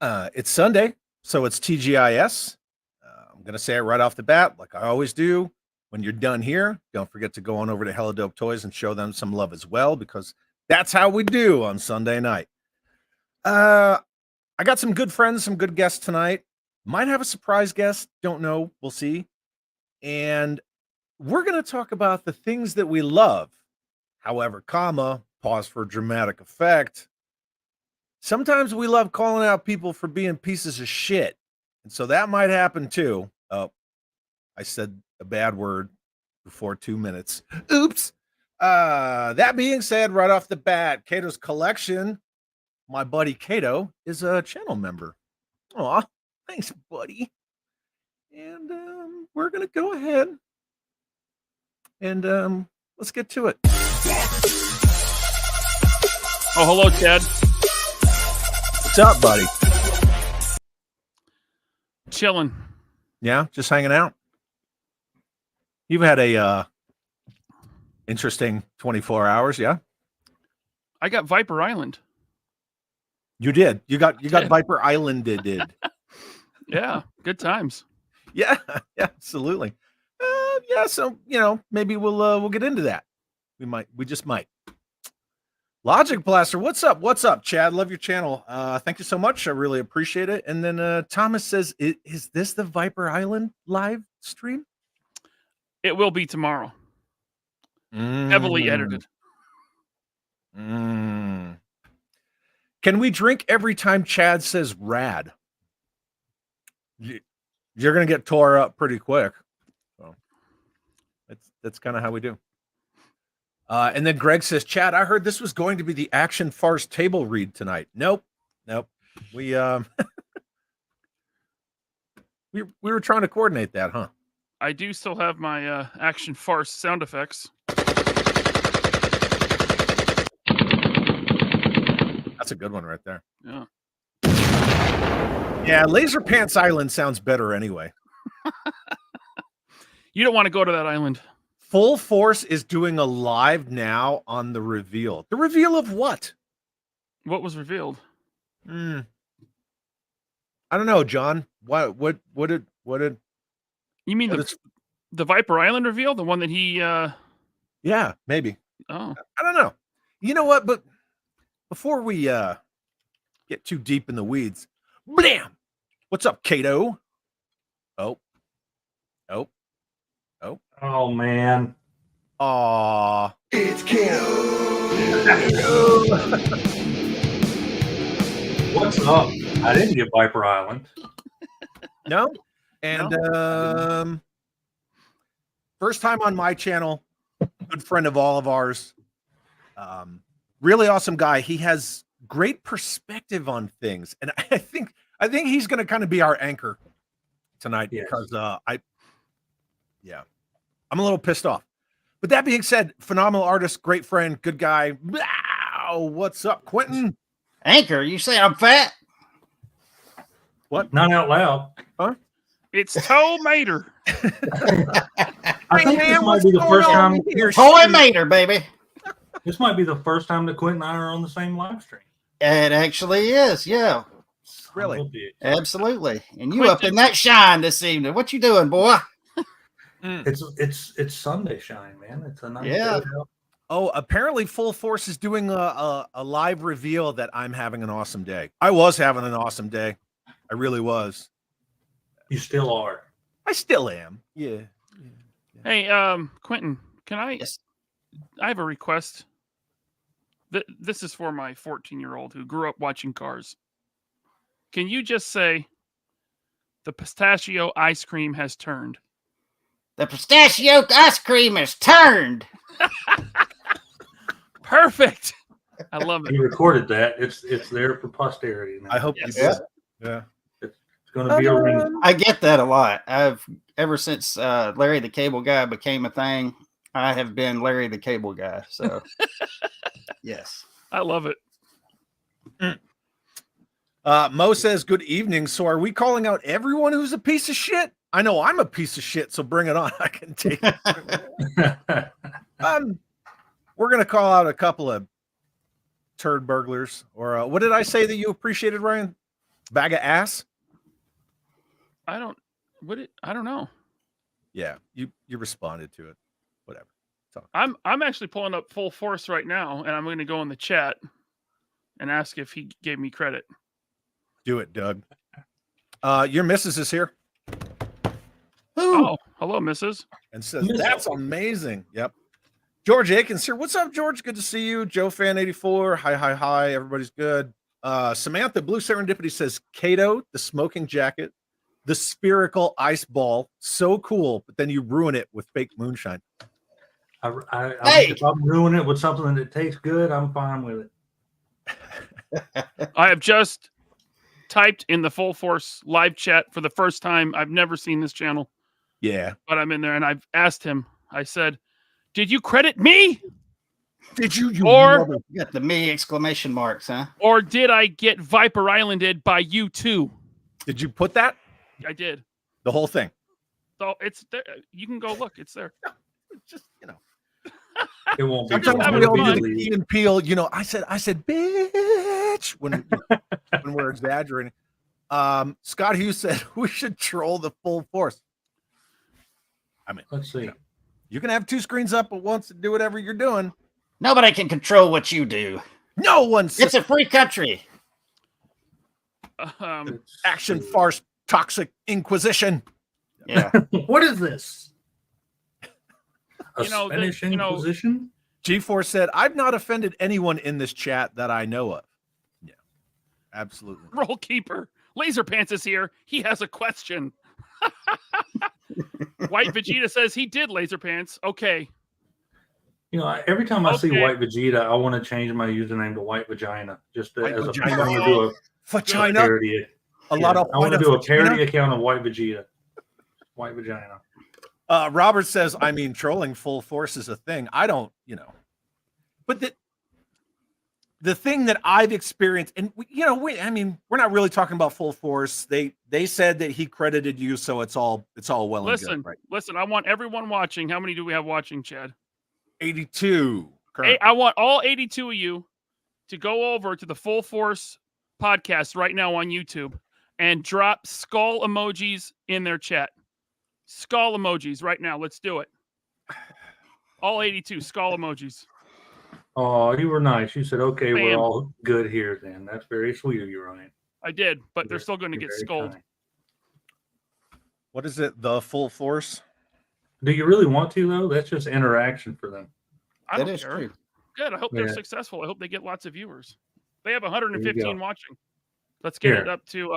It's Sunday, so it's TGIS. I'm going to say it right off the bat, like I always do. When you're done here, don't forget to go on over to Hella Dope Toys and show them some love as well, because that's how we do on Sunday night. I got some good friends, some good guests tonight. Might have a surprise guest. Don't know. We'll see. And we're going to talk about the things that we love. However, pause for dramatic effect. Sometimes we love calling out people for being pieces of shit. And so that might happen too. Oh, I said a bad word before 2 minutes. Oops. That being said, right off the bat, KATO'S Kollection, my buddy Kato is a channel member. Aw, thanks, buddy. And we're going to go ahead and let's get to it. Oh, hello, Chad. What's up, buddy? Chilling. Yeah, just hanging out. You've had a interesting 24 hours, yeah? I got Viper Island. You did. You got Viper Islanded. Yeah, good times. Yeah, absolutely. Yeah, so maybe we'll get into that. We just might. Logic Blaster, what's up? What's up, Chad? Love your channel. Thank you so much. I really appreciate it. And then Thomas says, is this the Viper Island live stream? It will be tomorrow. Heavily edited. Can we drink every time Chad says rad? You're gonna get tore up pretty quick. So that's kind of how we do. And then Greg says, Chad, I heard this was going to be the action farce table read tonight. Nope. We we were trying to coordinate that, huh? I do still have my action farce sound effects. That's a good one right there. Yeah. Yeah, LASERPANTS Island sounds better anyway. You don't want to go to that island. Full Force is doing a live now on the reveal. The reveal of what? What was revealed? I don't know, John. What did You mean the Viper Island reveal? The one that he Yeah, maybe. Oh. I don't know. You know what, but before we get too deep in the weeds, blam! What's up, Kato? Oh, man. Aw. It's Kato. What's up? I didn't get Viper Island. No? And first time on my channel, good friend of all of ours. Really awesome guy. He has great perspective on things. And I think he's gonna kind of be our anchor tonight. Yes. Because I'm a little pissed off. But that being said, phenomenal artist, great friend, good guy. Wow, what's up, Quentin? Anchor, you say I'm fat? What? Not out loud. Huh? It's Toe Mater. I think this might be the first time. Toy Mater, baby. This might be the first time that Quentin and I are on the same live stream. It actually is, yeah. Really? Absolutely. And you up in that shine this evening. What you doing, boy? It's Sunday shine, man. It's a nice day out. Oh, apparently Full Force is doing a live reveal that I'm having an awesome day. I was having an awesome day. I really was. You still are. I still am. Yeah. Hey, Quentin, can I? Yes. I have a request. This is for my 14-year-old who grew up watching Cars. Can you just say, the pistachio ice cream has turned? The pistachio ice cream has turned. Perfect. I love it. You recorded that. It's there for posterity now. I hope Yes. you did. Yeah. It's going to be a ring. I get that a lot. Ever since Larry the Cable Guy became a thing, I have been Larry the Cable Guy. So, yes. I love it. Mo says, good evening. So are we calling out everyone who's a piece of shit? I know I'm a piece of shit, so bring it on. I can take it. We're going to call out a couple of turd burglars. Or what did I say that you appreciated, Ryan? Bag of ass? I don't know. Yeah, you responded to it. Whatever. I'm actually pulling up Full Force right now, and I'm going to go in the chat and ask if he gave me credit. Do it, Doug. Your missus is here. Oh, hello, Mrs. And says, that's amazing. Yep. George Aikens here. What's up, George? Good to see you. Joe Fan 84. Hi. Everybody's good. Samantha Blue Serendipity says, Kato, the smoking jacket, the spherical ice ball. So cool, but then you ruin it with fake moonshine. If I'm ruining it with something that tastes good, I'm fine with it. I have just typed in the Full Force live chat for the first time. I've never seen this channel. Yeah. But I'm in there, and I've asked him. I said, did you credit me? Did you? Or You got the me exclamation marks, huh? Or did I get Viper Islanded by you too? Did you put that? I did. The whole thing. So it's there. You can go look. It's there. Just, It won't be. Sometimes we all do the Key and Peele. I said, bitch, when we're exaggerating. Scott Hughes said we should troll the Full Force. I mean, Let's see. You can have two screens up at once and do whatever you're doing. Nobody can control what you do. No one's It's a free country. action, farce, toxic inquisition. Yeah. What is this? A You know, Spanish you know- Inquisition? G4 said, I've not offended anyone in this chat that I know of. Yeah, absolutely. Roll Keeper. Laser Pants is here. He has a question. White Vegeta says he did Laser Pants. Okay. Every time I see Okay. White Vegeta, I want to change my username to White Vagina. Just White as Vagina. I want to do a Vagina. parody. A lot of I want to white do a vagina. parody account of White Vegeta. White Vagina. Robert says, I mean, trolling Full Force is a thing. I don't, but the thing that I've experienced, and we're not really talking about Full Force. They said that he credited you, so it's all well and good, right? Listen, I want everyone watching. How many do we have watching, Chad? 82. Hey, I want all 82 of you to go over to the Full Force podcast right now on YouTube and drop skull emojis in their chat. Skull emojis right now. Let's do it. All 82 skull emojis. Oh, you were nice. You said, okay, we're Bam. all good here then. That's very sweet of you, Ryan. I did, but they're still going to You're get very scolded. kind. What is it? The Full Force? Do you really want to, though? That's just interaction for them. I That don't is care. true. Good. I hope they're Yeah. successful. I hope they get lots of viewers. They have There 115 you watching. Let's get Here. it up to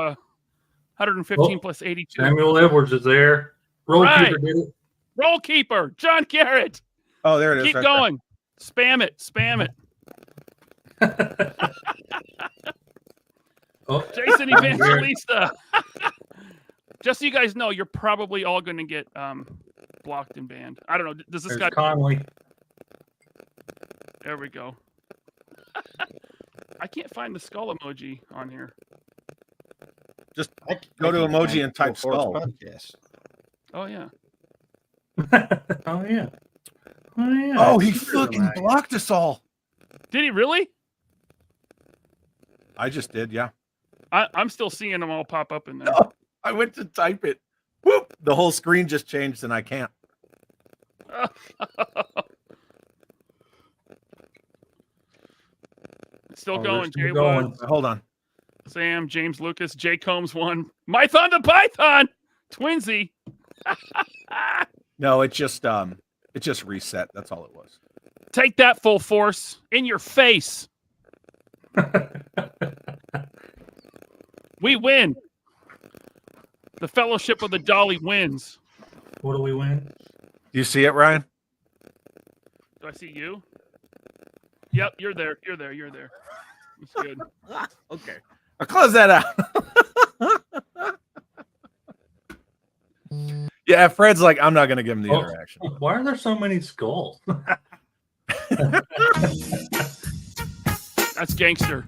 115 Oh, plus 82. Samuel Edwards is there. Roll Right. Keeper did it. Roll Keeper. John Garrett. Oh, there it is. Keep right there. going. Spam it. Spam it. Oh, Jason Evangelista. Just so you guys know, you're probably all going to get blocked and banned. I don't know. Does this there's guy? Conley. There we go. I can't find the skull emoji on here. Just I go to can emoji find and type Full Force skull. Podcast. Oh yeah. Oh, yeah. Oh, yeah. Oh, he Super fucking nice. blocked us all. Did he really? I just did, yeah. I'm still seeing them all pop up in there. Oh, I went to type it. Whoop! The whole screen just changed and I can't. Still Oh, going. they're still Jay going. Woods, Hold on. Sam, James Lucas, Jay Combs won. Mython the Python, Twinsy. No, it just reset. That's all it was. Take that, Full Force, in your face. We win. The Fellowship of the Dolly wins. What do we win? Do you see it, Ryan? Do I see you? Yep, you're there. You're there. You're there. That's good. Okay. I'll close that out. Yeah, Fred's like, I'm not going to give him the Oh. interaction. Why are there so many skulls? That's gangster.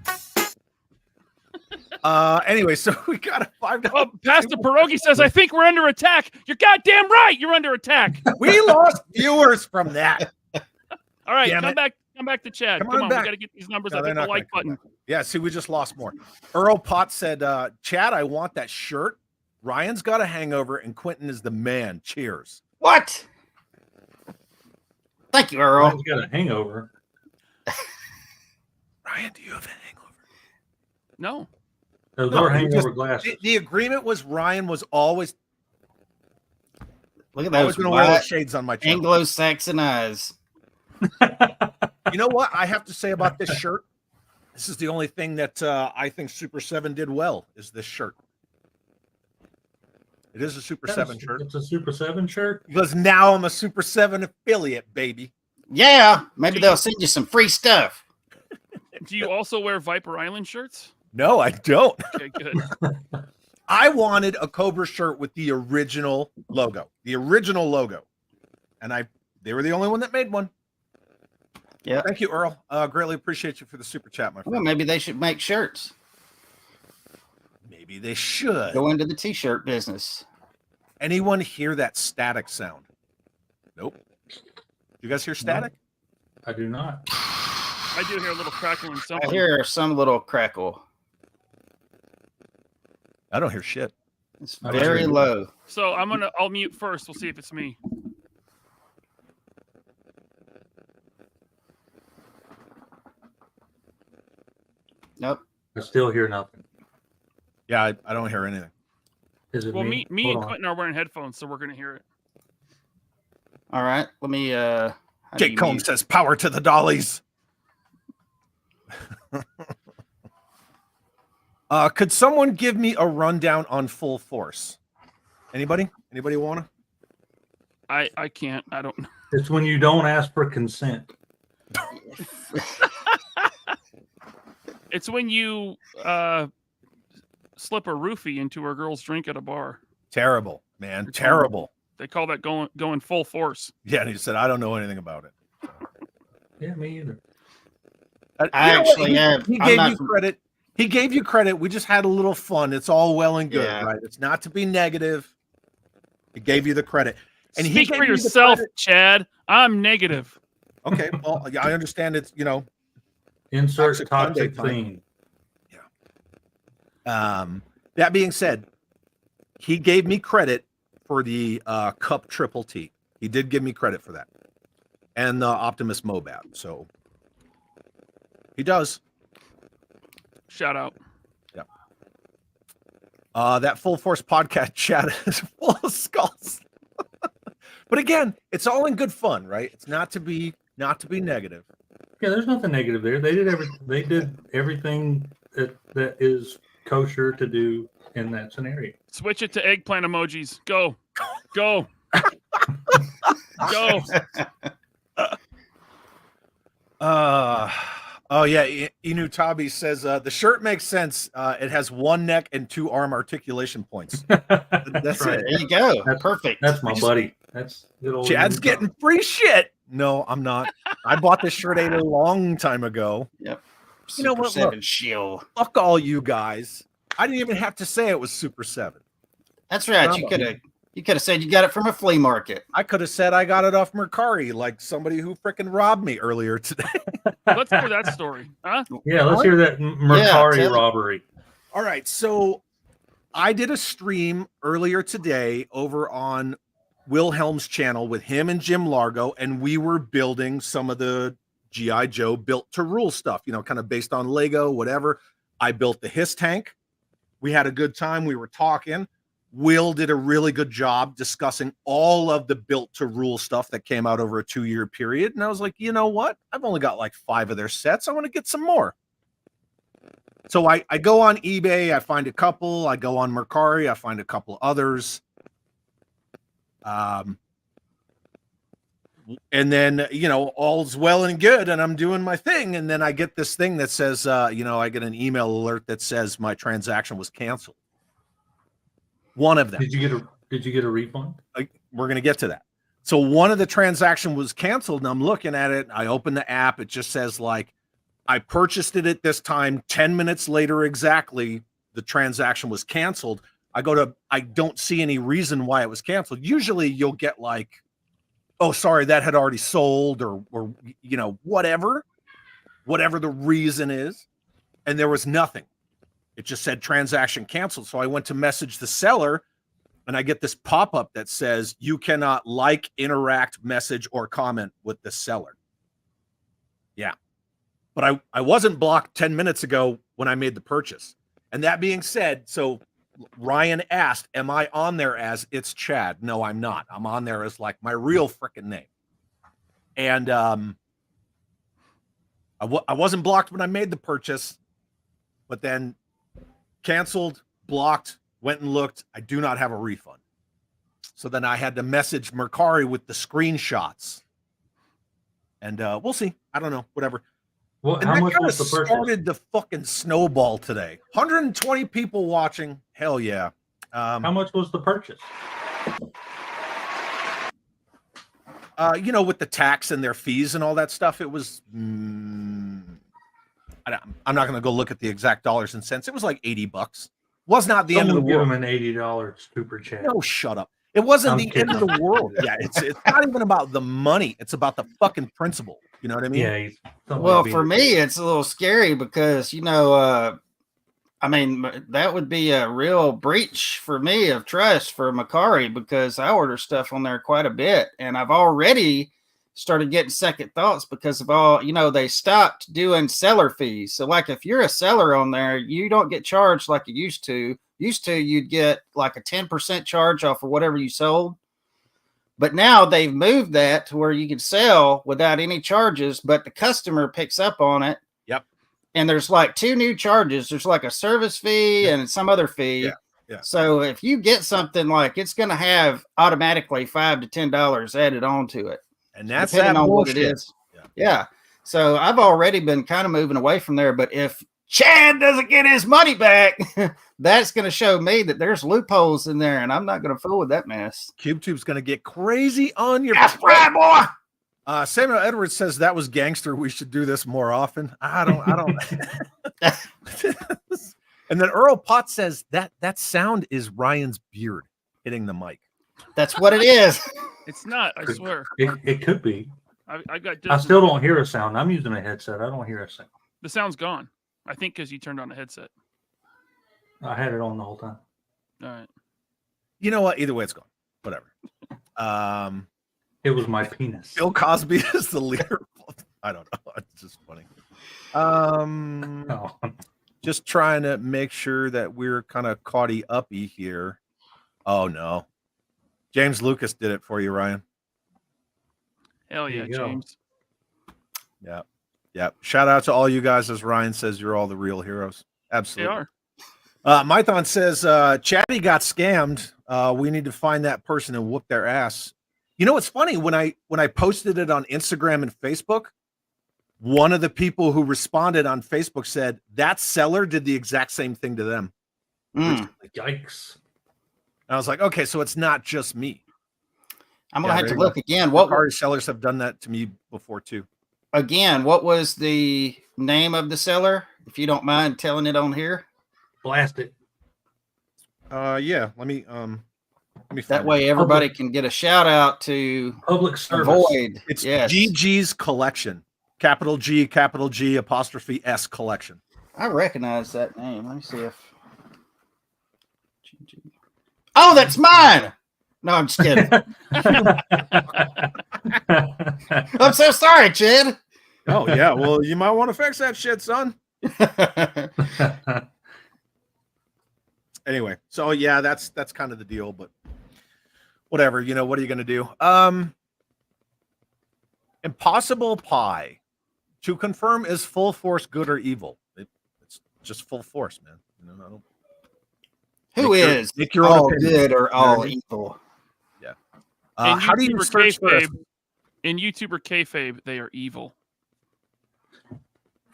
Anyway, so we got a $5. Oh, Pastor Pierogi says, I think we're under attack. You're goddamn right. You're under attack. We lost viewers from that. All right, Damn come it. back. Come back to Chad. Come Come on on, back. we got to get these numbers No, up. they're Hit the not gonna like come button. back. Yeah, see, we just lost more. Earl Potts said, Chad, I want that shirt. Ryan's got a hangover and Quinton is the man. Cheers. What? Thank you, Earl. Ryan's got a hangover. Ryan, do you have a hangover? No. Those No, are he hangover just- glasses. The agreement was Ryan was always Look at always those going to wear those white shades on my channel. Anglo-Saxon eyes. You know what I have to say about this shirt? This is the only thing that I think Super 7 did well is this shirt. It is a Super 7 shirt. It's a Super 7 shirt. Because now I'm a Super 7 affiliate, baby. Yeah, maybe they'll send you some free stuff. Do you also wear Viper Island shirts? No, I don't. Okay, good. I wanted a Cobra shirt with the original logo. And they were the only one that made one. Yeah. Thank you, Earl. Greatly appreciate you for the super chat, my friend. Well, maybe they should make shirts. Maybe they should. Go into the t-shirt business. Anyone hear that static sound? Nope. You guys hear static? I do not. I do hear a little crackling something. I hear some little crackle. I don't hear shit. It's I don't very hear it. low. So I'll mute first. We'll see if it's me. Nope. I still hear nothing. Yeah, I don't hear anything. Is it Well, me Hold and on. Quentin are wearing headphones, so we're gonna hear it. All right. Let me how do Jake you Combs mute? says power to the dollies. Could someone give me a rundown on Full Force? Anybody? Anybody wanna? I can't. I don't know. It's when you don't ask for consent. It's when you slip a roofie into a girl's drink at a bar. Terrible, man. Terrible. They call that going full force. Yeah, and he said, I don't know anything about it. Yeah, me either. I You know what? actually have. He I'm gave not you from- credit. He gave you credit. We just had a little fun. It's all well and good, Yeah. right? It's not to be negative. He gave you the credit. And he Speak gave for you the yourself, credit- Chad. I'm negative. Okay, well, yeah, I understand it's, Insert Toxic toxic Monday theme. That being said, he gave me credit for the Cup Triple T. He did give me credit for that. And the Optimus Mobat. So he does. Shout out. That Full Force podcast chat is full of skulls. But again, it's all in good fun, right? It's not to be negative. Yeah, there's nothing negative there. They did everything that is kosher to do in that scenario. Switch it to eggplant emojis. Go. Go. Go. Oh yeah, Inu Tabi says the shirt makes sense. It has one neck and two arm articulation points. That's right. it. There you go. That's- Perfect. That's my buddy. That's good old Chad's Inu getting free shit. No, I'm not. I bought this shirt a long time ago. Yep. You know Super what, 7 look. shield. Fuck all you guys. I didn't even have to say it was Super 7. That's right. Bravo. You could have said you got it from a flea market. I could have said I got it off Mercari, like somebody who freaking robbed me earlier today. Let's hear that story. Huh? Yeah, let's hear that Mercari tell it. robbery. All right, so I did a stream earlier today over on Wilhelm's channel with him and Jim Largo, and we were building some of the G.I. Joe built to rule stuff, kind of based on Lego, whatever. I built the Hiss tank. We had a good time. We were talking. Will did a really good job discussing all of the built to rule stuff that came out over a 2-year period. And I was like, you know what? I've only got like 5 of their sets. I want to get some more. So I go on eBay. I find a couple. I go on Mercari. I find a couple others. And then, all's well and good. And I'm doing my thing. And then I get this thing that says, I get an email alert that says my transaction was canceled. One of them. Did you get a refund? We're going to get to that. So one of the transaction was canceled, and I'm looking at it. I open the app. It just says like, I purchased it at this time. 10 minutes later, exactly, the transaction was canceled. I don't see any reason why it was canceled. Usually you'll get like oh, sorry, that had already sold, or you know, whatever the reason is, and there was nothing. It just said transaction canceled. So I went to message the seller, and I get this pop-up that says you cannot like, interact, message, or comment with the seller. Yeah. But I wasn't blocked 10 minutes ago when I made the purchase. And that being said, so Ryan asked, am I on there as It's Chad? No, I'm not. I'm on there as like my real freaking name. And I wasn't blocked when I made the purchase, but then canceled, blocked, went and looked. I do not have a refund. So then I had to message Mercari with the screenshots. And we'll see. I don't know. Whatever. Well, And how that much kinda was the purchase? started the fucking snowball today. 120 people watching. Hell yeah. How much was the purchase? You know, with the tax and their fees and all that stuff, it was. I'm not going to go look at the exact dollars and cents. It was like $80. Was not the end of the Someone give world. him an $80 super chat. No, shut up. It wasn't I'm the kidding. end of the world. Yeah, it's not even about the money. It's about the fucking principle. You know what I mean? Yeah. Well, for me, it's a little scary because, you know, I mean, that would be a real breach for me of trust for Mercari because I order stuff on there quite a bit. And I've already started getting second thoughts because of all, you know, they stopped doing seller fees. So, like, if you're a seller on there, you don't get charged like you used to. You'd get like a 10% charge off of whatever you sold. But now they've moved that to where you can sell without any charges, but the customer picks up on it. Yep. And there's like two new charges. There's like a service fee and some other fee. Yeah. Yeah. So if you get something, like, it's going to have automatically $5 to $10 added onto it. And that's depending that on bullshit. what it is. Yeah. Yeah. So I've already been kind of moving away from there. But if Chad doesn't get his money back, that's going to show me that there's loopholes in there, and I'm not going to fool with that mess. CubeTube's going to get crazy on your. That's right, boy. Samuel Edwards says that was gangster. We should do this more often. I don't. And then Earl Potts says that sound is Ryan's beard hitting the mic. That's what it is. It's not. I swear. It could be. I got. I still don't hear a sound. I'm using a headset. I don't hear a sound. The sound's gone. I think because you turned on the headset. I had it on the whole time. All right. You know what? Either way, it's gone. Whatever. It was my penis. Bill Cosby is the leader. I don't know. It's just funny. Oh. Just trying to make sure that we're kind of caughty uppy here. Oh no. James Lucas did it for you, Ryan. Hell yeah, There you go. James. Yeah. Yeah. Shout out to all you guys. As Ryan says, you're all the real heroes. They Absolutely. are. Mython says, Chatty got scammed. We need to find that person and whoop their ass. You know, it's funny when I posted it on Instagram and Facebook, one of the people who responded on Facebook said that seller did the exact same thing to them. Yikes. And I was like, okay, so it's not just me. I'm gonna Yeah, have there to you look again. What Mercari sellers have done that to me before too. what was the name of the seller? If you don't mind telling it on here. Blast it. Yeah. Let me find That it. way everybody can get a shout out to Public service. avoid. It's Yes. GG's collection. Capital G apostrophe S collection. I recognize that name. Let me see if. Oh, that's mine. No, I'm just kidding. I'm so sorry, Chad. Oh yeah. Well, you might want to fix that shit, son. Anyway, so yeah, that's kind of the deal, but whatever, you know, what are you going to do? Impossible Pie to confirm, is full force good or evil? It's just full force, man. You know, I don't- Who Make your- is make your own all opinion. good or You know what all I mean? evil? In how do you YouTuber search for a- kayfabe, in YouTuber kayfabe, they are evil.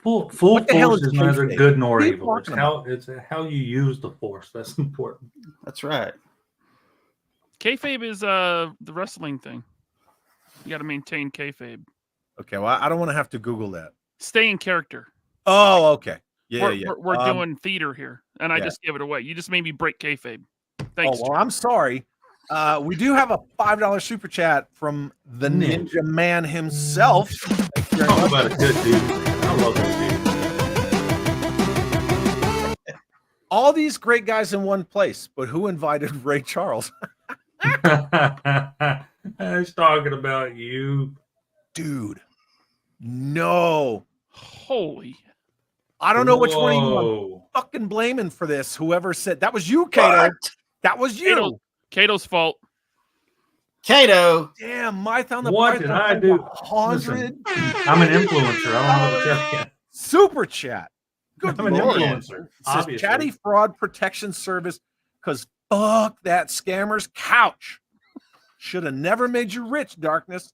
Full What the hell force is is neither kayfabe? good nor What are you evil. It's talking how you use the force that's important. That's right. Kayfabe is the wrestling thing. You got to maintain kayfabe. Okay, well, I don't want to have to Google that. Stay in character. Oh, okay. Yeah, we're, yeah. we're doing theater here, and I yeah. just gave it away. You just made me break kayfabe. Thanks. Oh, well, I'm sorry. We do have a $5 super chat from the Ninja Man himself. Thank you very Talk much. about a good dude. I love that dude. All these great guys in one place, but who invited Ray Charles? I was talking about you. Dude, no. Holy. I don't know which one of you I'm Whoa. fucking blaming for this. Whoever said that was you, Kato. That was you. Kato's fault. Kato. Damn, Mython the What did Python I has do? 100 I'm an influencer. I don't know what to tell you. super chat. Good I'm an Lord. influencer. It says Obviously. Chatty Fraud Protection Service, because fuck that scammer's couch. Should have never made you rich, Darkness.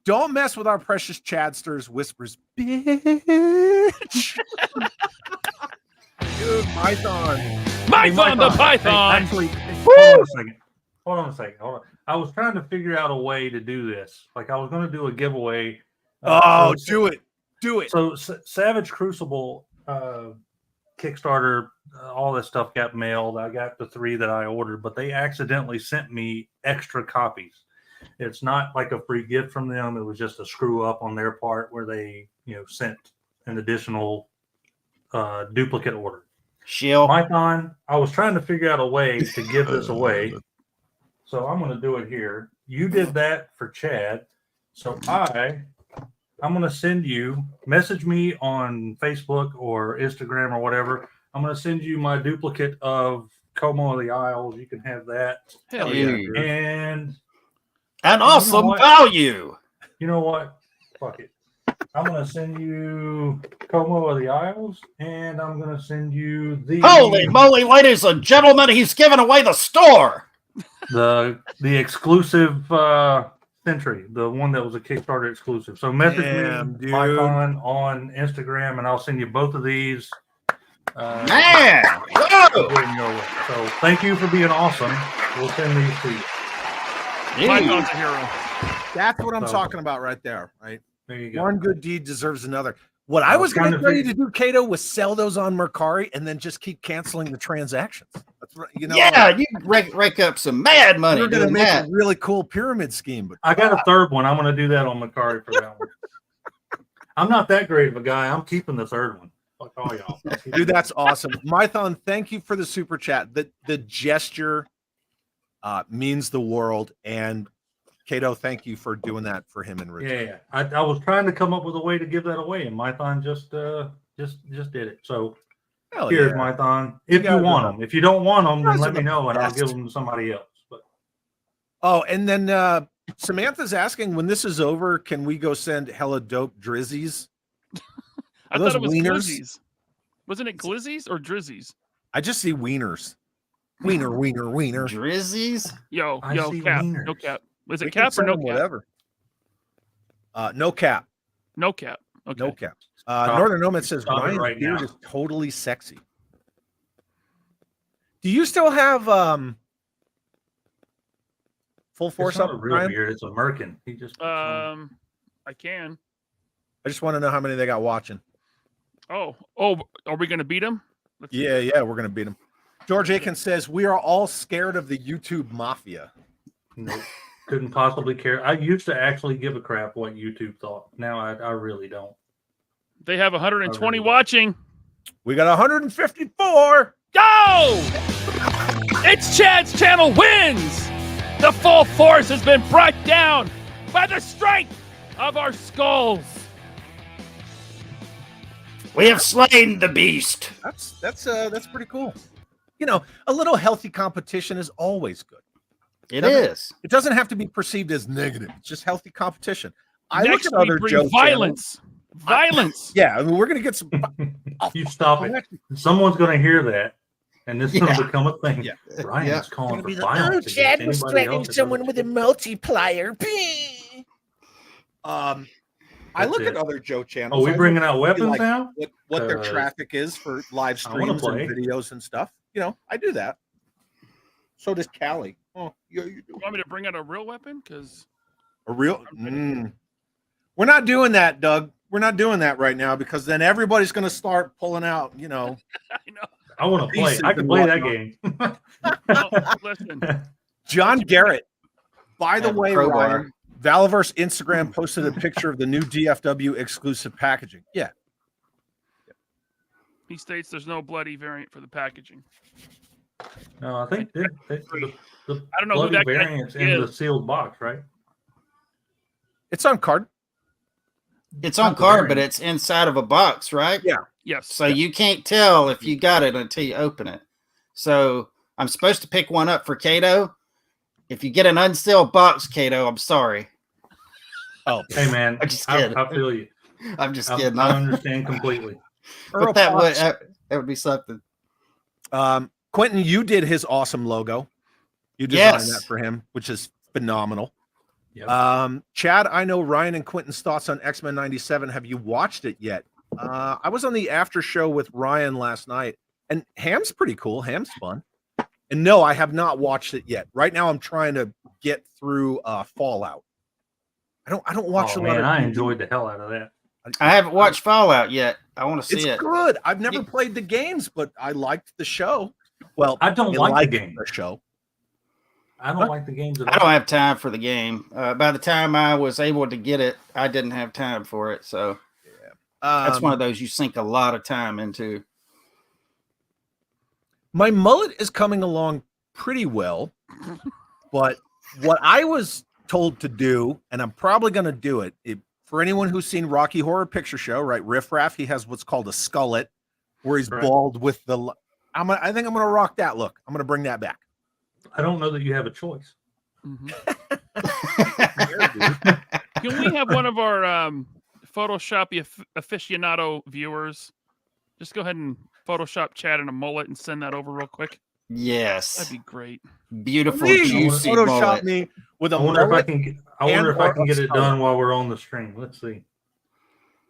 Don't mess with our precious Chadsters, whispers, bitch. Dude, Python. Mython the Python. Actually, hold on a second. Hold on. I was trying to figure out a way to do this. Like I was going to do a giveaway. Oh, do it. Do it. So Savage Crucible Kickstarter, all this stuff got mailed. I got the 3 that I ordered, but they accidentally sent me extra copies. It's not like a free gift from them. It was just a screw up on their part where they, sent an additional duplicate order. Shield. Mython, I was trying to figure out a way to give this away. So I'm going to do it here. You did that for Chad. So I'm going to send you, message me on Facebook or Instagram or whatever. I'm going to send you my duplicate of Como of the Isles. You can have that. Hell yeah. Dude. And An awesome what? value. you know what? Fuck it. I'm going to send you Como of the Isles, and I'm going to send you the Holy moly, ladies and gentlemen, he's giving away the store. the exclusive Century, the one that was a Kickstarter exclusive. So message Damn, me, dude. Mython, on Instagram, and I'll send you both of these. Man. Whoa. Going your way. So thank you for being awesome. We'll send these to you. Mython's a hero. That's what I'm So- talking about right there, right? There you go. One good deed deserves another. What I I was was going trying to to tell you to do, Kato, was sell those on Mercari and then just keep canceling the transactions. That's right. Yeah, you can rake up some mad money we're going to doing make that. a really cool pyramid scheme. But I got a third one. I'm going to do that on Mercari for that one. I'm not that great of a guy. I'm keeping the third one. Fuck all y'all. dude, that's awesome. Mython, thank you for the super chat. The gesture means the world. And Kato, thank you for doing that for him and Richard. Yeah. I was trying to come up with a way to give that away, and Mython just did it. So Hell here's yeah. Mython. If guys you are want the- them, if you don't want them, you then guys let are me the know, and I'll best. give them to somebody else. But Oh, and then Samantha's asking, when this is over, can we go send hella dope drizzies? I Are thought those it was wieners? glizzies. Wasn't it glizzies or drizzies? I just see wieners. Wiener. Drizzies? Yo, I see cap. wieners. No cap. Was it We can cap or send no them cap? whatever. No cap. No cap. Okay. No cap. Northern Nomad says Stop it Ryan's right beard now. is totally sexy. Do you still have full force it's not up, a real Ryan? beard. It's a merkin. He just I can. I just want to know how many they got watching. Oh, are we gonna beat him? Yeah, we're gonna beat them. George Aiken says we are all scared of the YouTube mafia. Nope. Couldn't possibly care. I used to actually give a crap what YouTube thought. Now I really don't. They have 120 really watching. We got 154. Go! It's Chad's channel wins. The full force has been brought down by the strength of our skulls. We have slain the beast. That's pretty cool. You know, a little healthy competition is always good. It Doesn't- is. It doesn't have to be perceived as negative. It's just healthy competition. I Next look at other we bring Joe violence. Violence. Yeah, I mean, we're gonna get some. You stop it. Someone's going to hear that, and this is going Yeah. to become a thing. Yeah. Ryan's Yeah. calling for Be like, violence. oh, Chad was against threatening anybody else someone that with a doesn't- multiplier. I look That's at it. other Joe channels. Oh, we I bringing look out to see, weapons like, now? what their traffic is for live I wanna streams and play. videos and stuff. You know, I do that. So does Callie. Oh, yeah, you do. You want me to bring out a real weapon? Because A real. We're not doing that, Doug. We're not doing that right now because then everybody's going to start pulling out. You know, I know. I want to play. Pieces I can and play that whatnot. game. No, listen, John Garrett. By the Have a way, crowbar. Ryan, Valiverse Instagram posted a picture of the new DFW exclusive packaging. Yeah. He states there's no bloody variant for the packaging. No, I think the I don't know who bloody that guy variant's in the is. sealed box, right? It's on card. It's Not on the card, variant. but it's inside of a box, right? Yeah. Yes. So you can't tell if you got it until you open it. So I'm supposed to pick one up for Kato. If you get an unsealed box, Kato, I'm sorry. Oh, Hey, man, I'm just I kidding. feel you. I'm just I kidding. understand completely. Earl But that Fox. would be something. Quentin, you did his awesome logo. You designed Yes. that for him, which is phenomenal. Yep. Chad, I know Ryan and Quentin's thoughts on X-Men 97. Have you watched it yet? I was on the after show with Ryan last night, and Ham's pretty cool. Ham's fun. And no, I have not watched it yet. Right now, I'm trying to get through Fallout. I don't watch Oh, a lot man, of I TV. enjoyed the hell out of that. I haven't watched Fallout yet. I want to see It's it. good. I've never played the games, but I liked the show. Well, I don't like the game. The show. I don't like the games at I all. don't have time for the game. By the time I was able to get it, I didn't have time for it. So that's one of those you sink a lot of time into. My mullet is coming along pretty well, but what I was told to do, and I'm probably going to do it, for anyone who's seen Rocky Horror Picture Show, right? Riff Raff, he has what's called a skullet, where he's Right. bald with the. I think I'm going to rock that look. I'm going to bring that back. I don't know that you have a choice. Mhm. Can we have one of our Photoshop aficionado viewers just go ahead and Photoshop Chad in a mullet and send that over real quick? Yes. That'd be great. Beautiful, Please juicy Photoshop mullet. me with a I wonder if I mullet. can get. I wonder if I and can get or a it done while we're on the stream. Let's see.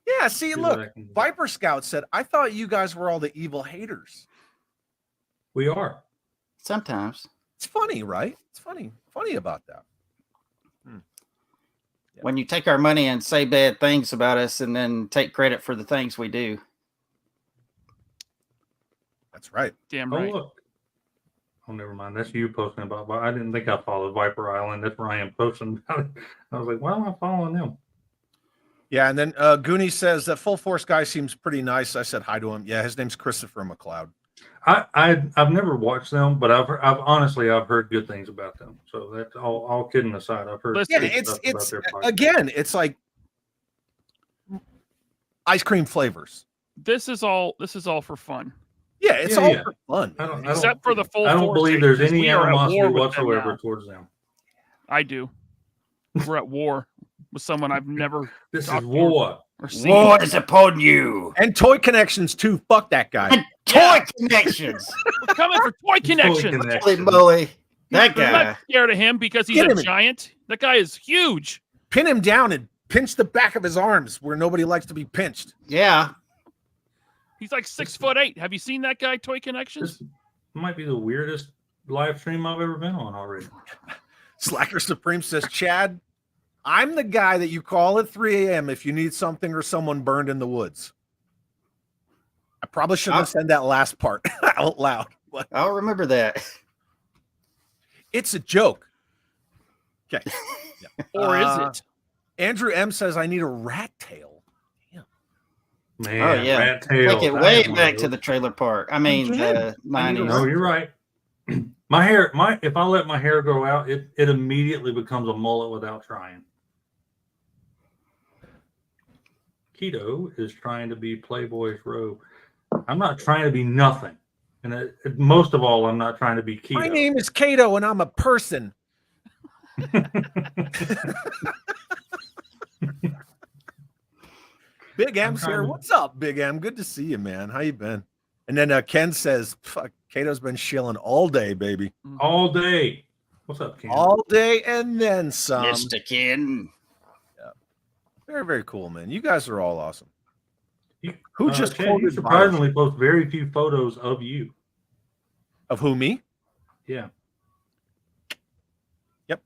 Yeah, see, See what look, I can do. Viper Scout said, I thought you guys were all the evil haters. We are. Sometimes. It's funny, right? It's funny about that. When you take our money and say bad things about us and then take credit for the things we do. That's right. Damn Oh, right. look. Oh, never mind. That's you posting about. I didn't think I followed Viper Island. That's Ryan posting about it. I was like, why am I following them? Yeah, and then Goonie says that Full Force guy seems pretty nice. I said hi to him. Yeah, his name's Christopher McLeod. I've never watched them, but I've honestly heard good things about them. So that's all kidding aside. I've heard Listen, good Yeah, stuff it's about their podcast. again, it's like ice cream flavors. This is all for fun. Yeah, it's Yeah, all yeah. for fun. Except for the Full I don't Force believe there's agents, any we are at animosity war with them whatsoever now. towards them. I do. We're at war with someone I've never This is Talk to war. or seen. War is upon you. And Toy Connections too. Fuck that guy. And toy connections. We're coming for Toy Connections. Holy moly. That I'm guy. not scared of him because he's Get a him. giant. That guy is huge. Pin him down and pinch the back of his arms where nobody likes to be pinched. Yeah. He's like 6'8". Have you seen that guy, Toy Connections? This might be the weirdest live stream I've ever been on already. Slacker Supreme says, Chad, I'm the guy that you call at 3 a.m. if you need something or someone burned in the woods. I probably shouldn't have said that last part out loud. But I'll remember that. it's a joke. Okay. Or is it? Andrew M says, I need a rat tail. Man, Oh, yeah. rat tails. Take it I way have one back of to those. the trailer park. I mean, the I need a 90s. No, you're right. If I let my hair grow out, it immediately becomes a mullet without trying. Keto is trying to be Playboy's robe. I'm not trying to be nothing. And most of all, I'm not trying to be Keto. My name is Kato and I'm a person. Big M's trying here. to- What's up, Big M? Good to see you, man. How you been? And then Ken says, fuck, Kato's been shilling all day, baby. All day. What's up, Ken? All day and then some. Mr. Ken. Very, very cool, man. You guys are all awesome. You- Who just Chad, you quoted surprisingly post very few photos of you. Of who, me? Yeah. Yep.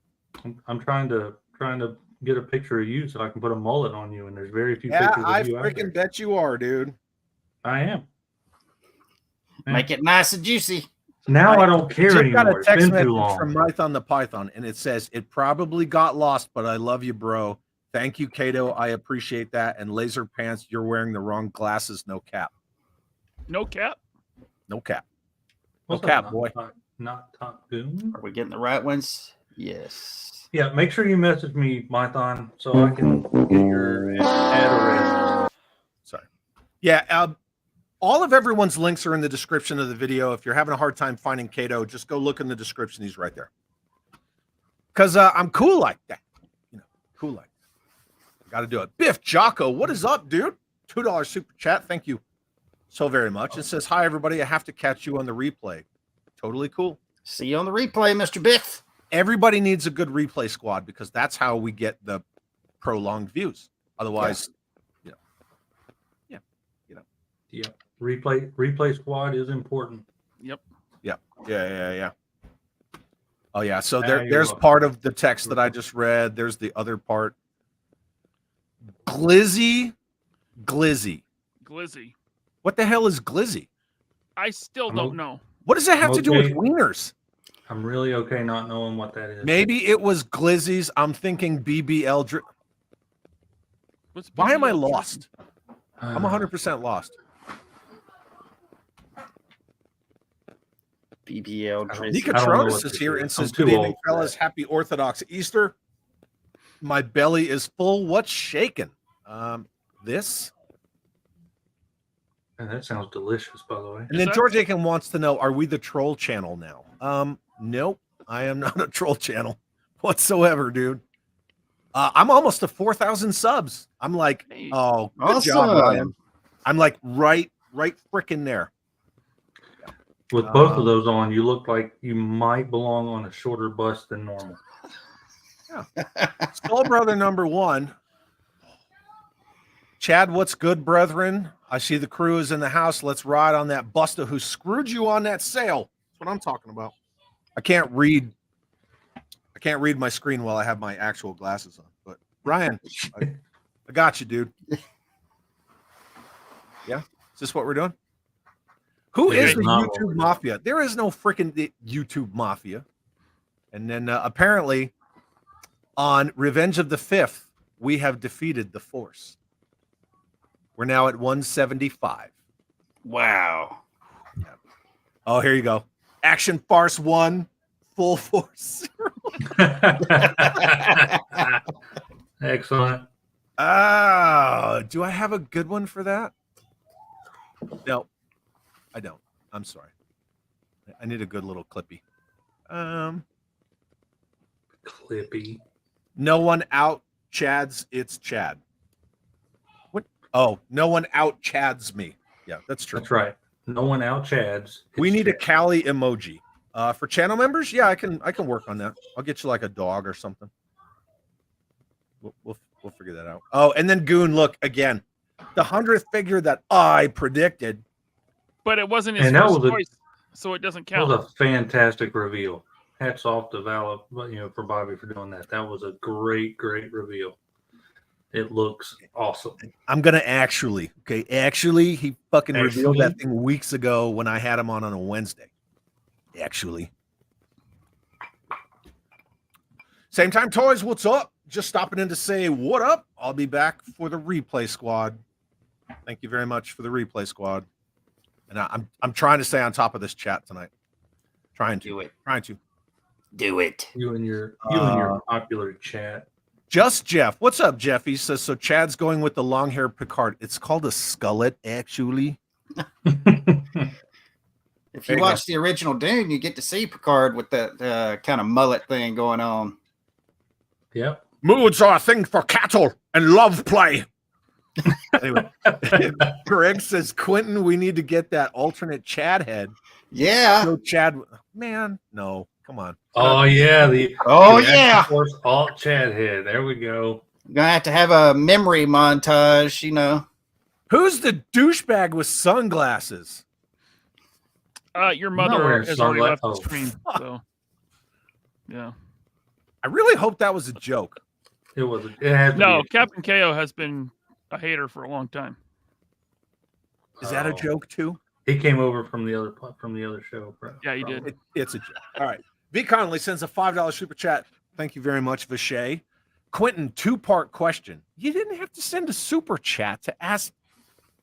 I'm trying to get a picture of you so I can put a mullet on you, and there's very few Yeah, pictures I of you out there. freaking bet you are, dude. I am. Yeah. Make it nice and juicy. Now I don't care Jim got a anymore. It's text been message too long. from Mython the Python, and it says, "It probably got lost, but I love you, bro. Thank you, Kato. I appreciate that. And Laser Pants, you're wearing the wrong glasses. No cap. No cap. No cap. No What's cap, up, boy. Not Top Goon. Are we getting the right ones? Yes. Yeah, make sure you message me, Mython, so I can get your address. Sorry. Yeah. All of everyone's links are in the description of the video. If you're having a hard time finding Kato, just go look in the description. He's right there. Because I'm cool like that. You know, cool like that. Got to do it. Biff Jocko, what is up, dude? $2 super chat. Thank you so very much. It says, "Hi, everybody. I have to catch you on the replay." Totally cool. See you on the replay, Mr. Biff. Everybody needs a good replay squad because that's how we get the prolonged views. Otherwise, Yep. Replay squad is important. Yep. Yeah. Oh yeah. So Now there's you're welcome. part of the text that I just read. There's the other part. Glizzy. Glizzy. What the hell is glizzy? I still don't know. What does that have to do with Okay. wieners? I'm really okay not knowing what that is. Maybe it was glizzies. I'm thinking BBL. What's Why am I BBL? lost? I'm 100% lost. BBL Nika I don't know Tronus what is this here is. and says, I'm too "Good evening, old for fellas. that. Happy Orthodox Easter. My belly is full. What's shaking?" This. Man, that sounds delicious, by the way. And then that- George Aiken wants to know, are we the troll channel now? Nope. I am not a troll channel whatsoever, dude. I'm almost to 4,000 subs. I'm like, Hey. oh, good job, Awesome. Ryan. I'm like right freaking there. With both of those on, you look like you might belong on a shorter bus than normal. Skull Brother number 1. Chad, what's good, brethren? I see the crew is in the house. Let's ride on that buster who screwed you on that sale. That's what I'm talking about. I can't read my screen while I have my actual glasses on. But Ryan, I got you, dude. Yeah, is this what we're doing? Who It is is the not what YouTube we're mafia? There is no freaking YouTube mafia. And then apparently on Revenge of the Fifth, we have defeated the Force. We're now at 175. Wow. Oh, here you go. Action Farce 1, Full Force 0. Excellent. Do I have a good one for that? No, I don't. I'm sorry. I need a good little clippy. Clippy. No one out Chads, it's Chad. What? Oh, no one out Chads me. Yeah, that's true. That's right. No one out Chads. We It's need a Chad. Cali emoji. For channel members, yeah, I can work on that. I'll get you like a dog or something. We'll figure that out. Oh, and then Goon, look again, the 100th figure that I predicted. But it wasn't his And that first was a- choice, so it doesn't That count. was a fantastic reveal. Hats off to Val, for Bobby for doing that. That was a great reveal. It looks awesome. I'm gonna actually he fucking revealed Actually? that thing weeks ago when I had him on a Wednesday. Actually. Same time toys, what's up? Just stopping in to say what up. I'll be back for the replay squad. Thank you very much for the replay squad. And I'm trying to stay on top of this chat tonight. Trying to. Do it. Trying to. Do it. You and your popular chat. Just Jeff. What's up, Jeff? He says, so Chad's going with the long hair Picard. It's called a skullet, actually. If There you you watch the original Dune, you get to see Picard with that kind of mullet thing going on. Yep. Moods are a thing for cattle and love play. Anyway, Greg says, Quinton, we need to get that alternate Chad head. Yeah. No Chad. Man, no. Come on. Oh yeah. The Yeah. Force alt Chad head. There we go. Gonna have a memory montage, Who's the douchebag with sunglasses? Your I'm not mother wearing has already left the sunglasses. screen. So, yeah. I really hope that was a joke. It was. It has. to No, be. Captain KO has been a hater for a long time. Is that a Oh. joke too? He came over from the other show. Yeah, he did. It's a joke. All right. V. Connolly sends a $5 super chat. Thank you very much, Vishay. Quinton, 2-part question. You didn't have to send a super chat to ask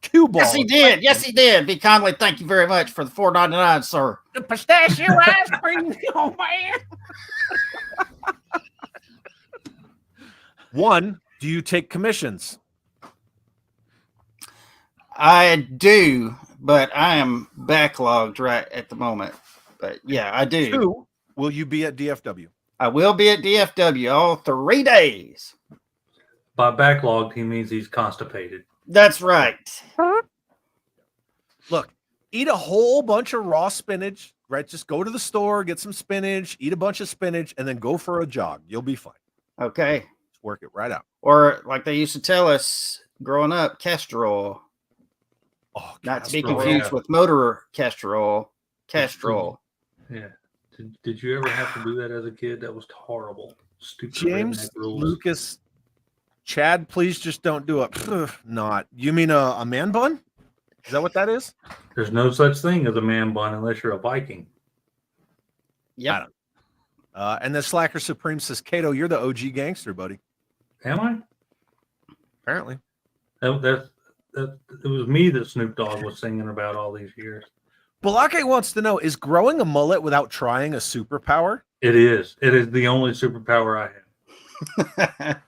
Cue Ball. Yes, he did. Yes, he did. B. Conley, thank you very much for the $4.99, sir. The pistachio ice cream. Oh, man. 1, do you take commissions? I do, but I am backlogged right at the moment. But yeah, I do. 2, will you be at DFW? I will be at DFW all 3 days. By backlogged, he means he's constipated. That's right. Look, eat a whole bunch of raw spinach, right? Just go to the store, get some spinach, eat a bunch of spinach, and then go for a jog. You'll be fine. Okay. Just work it right out. Or like they used to tell us growing up, castor oil. Oh, Not to be castor oil. confused with motor castor oil. Castor oil. Yeah. Did you ever have to do that as a kid? That was horrible. Stupid James redneck rules. Lucas, Chad, please just don't do it. Not. You mean a man bun? Is that what that is? There's no such thing as a man bun unless you're a Viking. Yep. And then Slacker Supreme says, Kato, you're the OG gangster, buddy. Am I? Apparently. It was me that Snoop Dogg was singing about all these years. Balake wants to know, is growing a mullet without trying a superpower? It is. It is the only superpower I have.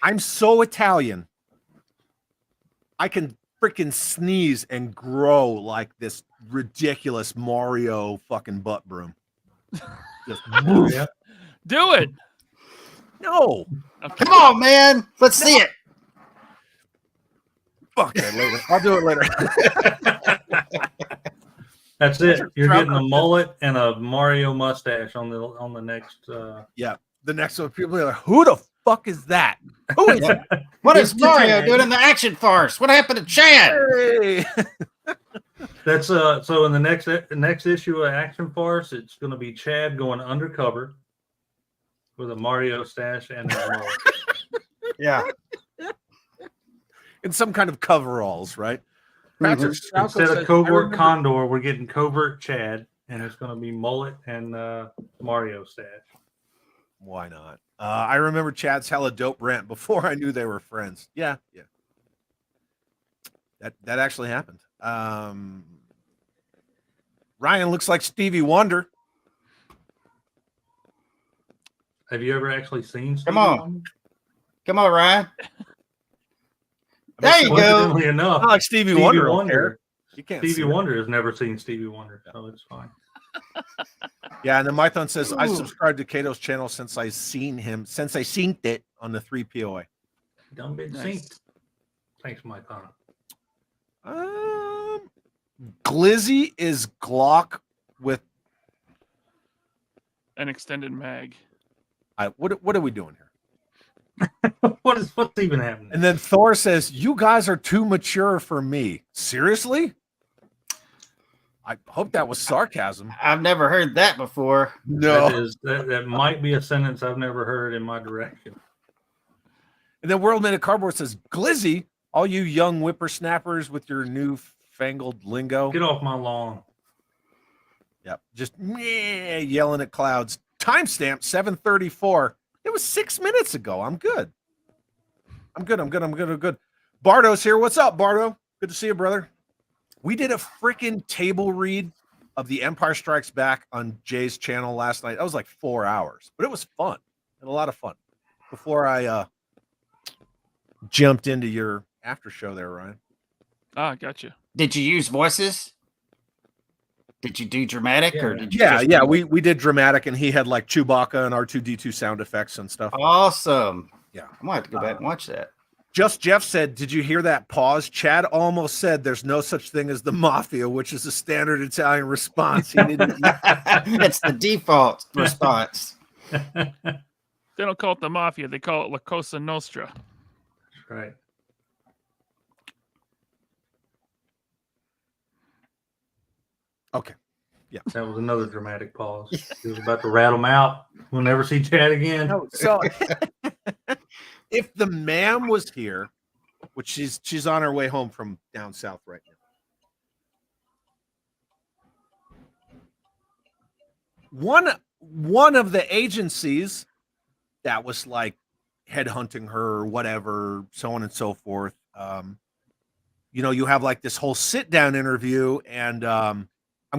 I'm so Italian. I can freaking sneeze and grow like this ridiculous Mario fucking butt broom. Just Yeah. Do it. no. Okay. Come on, man. Let's see it. Okay, later. I'll do it later. That's it. You're getting a mullet and a Mario mustache on the next. Yeah, the next one. People are like, "Who the fuck is that? Who is that?" What is It's Mario Chad. doing in the action farce? What happened to Chad? Hey. That's so in the next issue of Action Farce, it's going to be Chad going undercover with a Mario stash and a mullet. Yeah. In some kind of coveralls, right? Patrick Strauko Instead says, of covert "I remember- Condor, we're getting covert Chad, and it's going to be mullet and Mario stash. Why not? I remember Chad's hella dope rant before I knew they were friends. Yeah. That actually happened. Ryan looks like Stevie Wonder. Have you ever actually seen? Come on. Wonder? Come on, Ryan. There you go. Coincidentally enough, Not like Stevie Wonder. Okay. You can't see Stevie that. Wonder has never seen Stevie Wonder, so it's fine. Yeah, and then Mython says, I Ooh. subscribed to Kato's channel since I seen it on the 3POA. Done been Nice. synced. Thanks, Mike. Glizzy is Glock with An extended mag. what are we doing here? What's even happening? And then Thor says, you guys are too mature for me. Seriously? I hope that was sarcasm. I've never heard that before. That might be a sentence I've never heard in my direction. And then World Minute Cardboard says, Glizzy, all you young whippersnappers with your newfangled lingo. Get off my lawn. Yep. Just meh, yelling at clouds. Timestamp 7:34. It was 6 minutes ago. I'm good. I'm good. Bardo's here. What's up, Bardo? Good to see you, brother. We did a freaking table read of The Empire Strikes Back on Jay's channel last night. That was like 4 hours, but it was fun and a lot of fun. Before I jumped into your after show there, Ryan. Ah, gotcha. Did you use voices? Did you do dramatic or did you? just Yeah. do- We did dramatic, and he had like Chewbacca and R2D2 sound effects and stuff. Awesome. Yeah. I might have to go back and watch that. Just Jeff said, did you hear that pause? Chad almost said there's no such thing as the mafia, which is a standard Italian response. He didn't. It's the default response. They don't call it the mafia. They call it La Cosa Nostra. That's right. Okay. That was another dramatic pause. He was about to rattle him out. We'll never see Chad again. No, so if the ma'am was here, which she's on her way home from down south right now, one of the agencies that was like headhunting her or whatever, so on and so forth. You have like this whole sit down interview, and I'm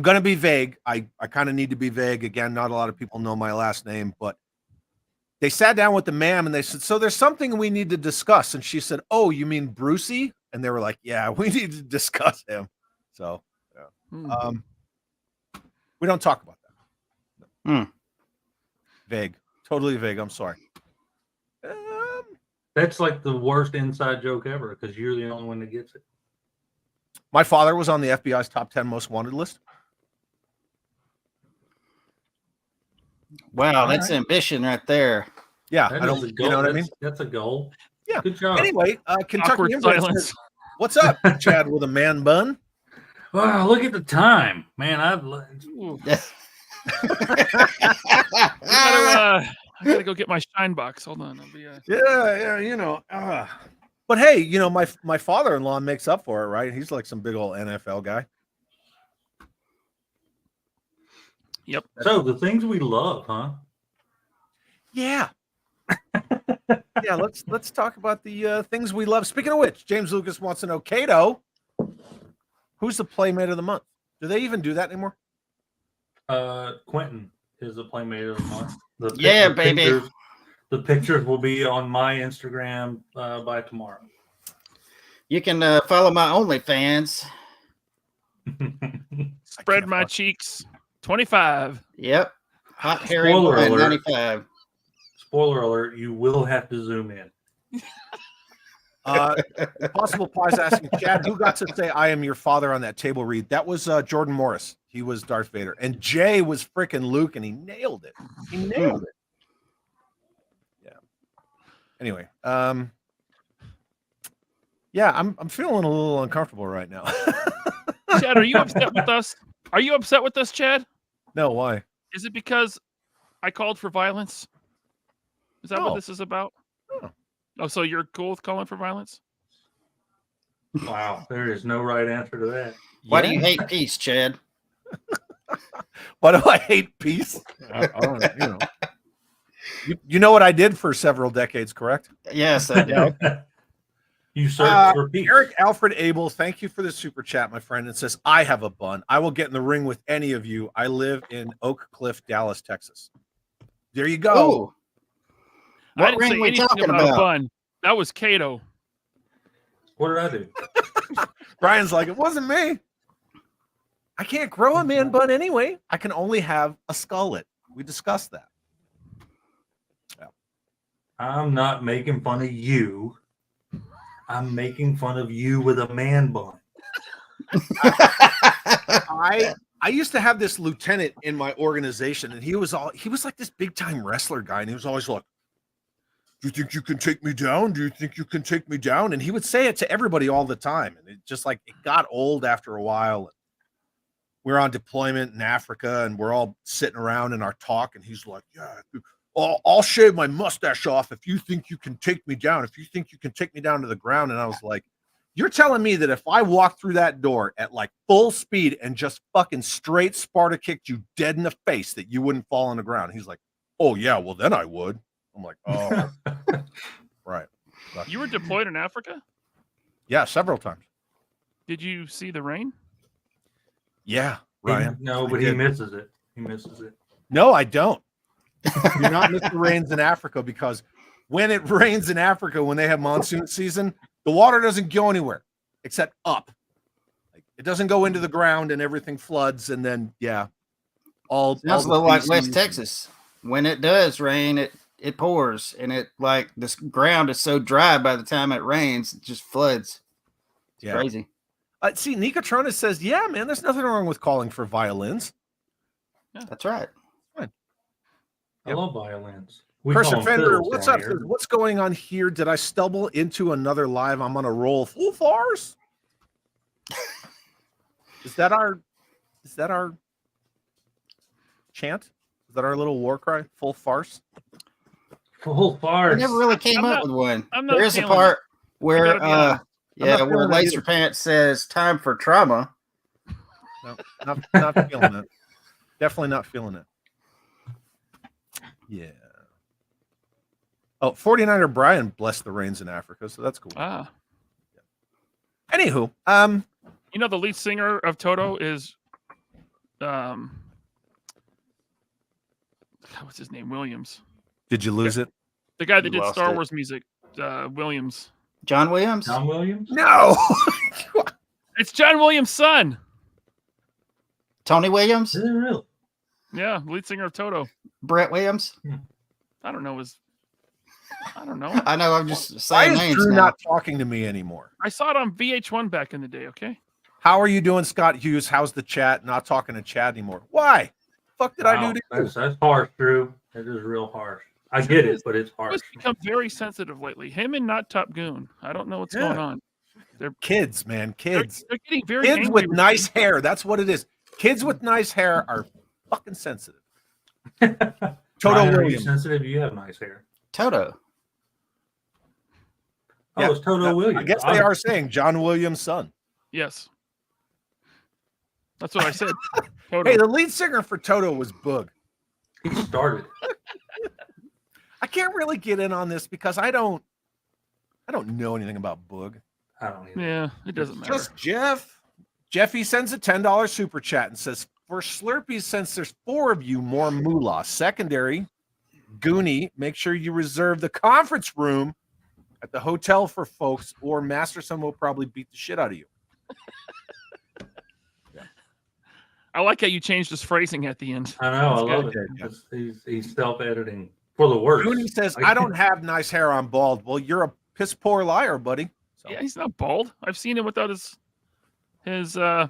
going to be vague. I kind of need to be vague. Again, not a lot of people know my last name, but they sat down with the ma'am and they said, so there's something we need to discuss. And she said, oh, you mean Brucey? And they were like, yeah, we need to discuss him. So yeah. We don't talk about that. Vague, totally vague. I'm sorry. That's like the worst inside joke ever because you're the only one that gets it. My father was on the FBI's top 10 most wanted list. Wow, that's ambition right there. Yeah, That I is don't. a goal. You know what I mean? That's a goal. Yeah. Good job. Anyway, Kentucky Awkward Invoice silence. says, what's up, Chad with a man bun? Wow, look at the time, man. Ooh. I gotta go get my shine box. Hold on. I'll be, Yeah. But hey, my father-in-law makes up for it, right? He's like some big old NFL guy. Yep. So the things we love, huh? Yeah. Yeah, let's talk about the things we love. Speaking of which, James Lucas wants to know, Kato, who's the Playmate of the Month? Do they even do that anymore? Quinton is the Playmate of the Month. Baby. The pictures will be on my Instagram by tomorrow. You can follow my OnlyFans. Spread my cheeks. 25. Yep. Hot Harry Spoiler Boy, alert. 95. Spoiler alert, you will have to zoom in. Possible Pies asking, Chad, who got to say I am your father on that table read? That was Jordan Morris. He was Darth Vader. And Jay was freaking Luke, and he nailed it. He nailed it. Yeah. Anyway, yeah, I'm feeling a little uncomfortable right now. Chad, are you upset with us? Are you upset with us, Chad? No, why? Is it because I called for violence? Is that No. what this is about? No. Oh, so you're cool with calling for violence? Wow, there is no right answer to that. Why do you hate peace, Chad? Why do I hate peace? I don't know, you know what I did for several decades, correct? Yes, I do. You search for peace. Eric Alfred Abel, thank you for the super chat, my friend. It says, I have a bun. I will get in the ring with any of you. I live in Oak Cliff, Dallas, Texas. There you go. Ooh. I What didn't ring say we anything talking about a about? bun. That was Kato. What did I do? Brian's like, it wasn't me. I can't grow a man bun anyway. I can only have a skullet. We discussed that. I'm not making fun of you. I'm making fun of you with a man bun. I used to have this lieutenant in my organization, and he was like this big time wrestler guy, and he was always like, do you think you can take me down? Do you think you can take me down? And he would say it to everybody all the time. And it just like it got old after a while. We're on deployment in Africa, and we're all sitting around in our talk, and he's like, yeah, I'll shave my mustache off if you think you can take me down, if you think you can take me down to the ground. And I was like, you're telling me that if I walked through that door at like full speed and just fucking straight Sparta kicked you dead in the face, that you wouldn't fall on the ground? He's like, oh yeah, well then I would. I'm like, oh, right. You were deployed in Africa? Yeah, several times. Did you see the rain? Yeah, Ryan. No, but he misses it. He misses it. No, I don't. Do not miss the rains in Africa, because when it rains in Africa, when they have monsoon season, the water doesn't go anywhere except up. Like, it doesn't go into the ground and everything floods. And then, yeah, Sounds a little like West Texas. When it does rain, it pours, and it like this ground is so dry by the time it rains, it just floods. It's crazy. See, Nicotrona says, yeah, man, there's nothing wrong with calling for violins. Yeah. That's right. I love violins. Person Fender, what's up? Says, what's going on here? Did I stumble into another live? I'm on a roll. Full farce. Is that our chant? Is that our little war cry? Full farce? Full farce. I never really came up with one. I'm not There is a feeling part where I gotta be honest. where Laser Pants says time for trauma. No, not feeling it. Definitely not feeling it. Yeah. Oh, 49er Brian blessed the rains in Africa, so that's cool. Ah. Anywho, You know, the lead singer of Toto is, what's his name? Williams. did you lose it? The guy that You did lost Star it. Wars music. Williams. John Williams? Tom Williams? No. It's John Williams' son. Tony Williams? Is it real? Yeah, lead singer of Toto. Brett Williams? I don't know. I know, I'm just Why saying is names Drew now. not talking to me anymore? I saw it on VH1 back in the day, okay? How are you doing, Scott Hughes? How's the chat? Not talking to Chad anymore. Why? Fuck did I do to you? That's harsh, Drew. That is real harsh. I get it, but it's harsh. He's become very sensitive lately. Him and Not Top Goon. I don't know what's going on. Kids, man. Kids. They're getting very Kids angry with nice hair. That's what it is. Kids with nice hair are fucking sensitive. Toto Ryan, are you Williams. sensitive? You have nice hair. Toto. Oh, Yeah, it's Toto Williams. I guess they are saying John Williams' son. Yes. That's what I said. Toto. Hey, the lead singer for Toto was Boog. He started. I can't really get in on this because I don't know anything about Boog. I don't even. Yeah, it doesn't matter. Just Jeff. Jeffy sends a $10 super chat and says, for Slurpees, since there's 4 of you, more moolah. Secondary, Goonie, make sure you reserve the conference room at the hotel for folks, or Masterson will probably beat the shit out of you. I like how you changed his phrasing at the end. I know. That's I love good. it. He's self-editing for the worst. Goonie says, I don't have nice hair, I'm bald. Well, you're a piss poor liar, buddy. So, Yeah, he's not bald. I've seen him without his shiesty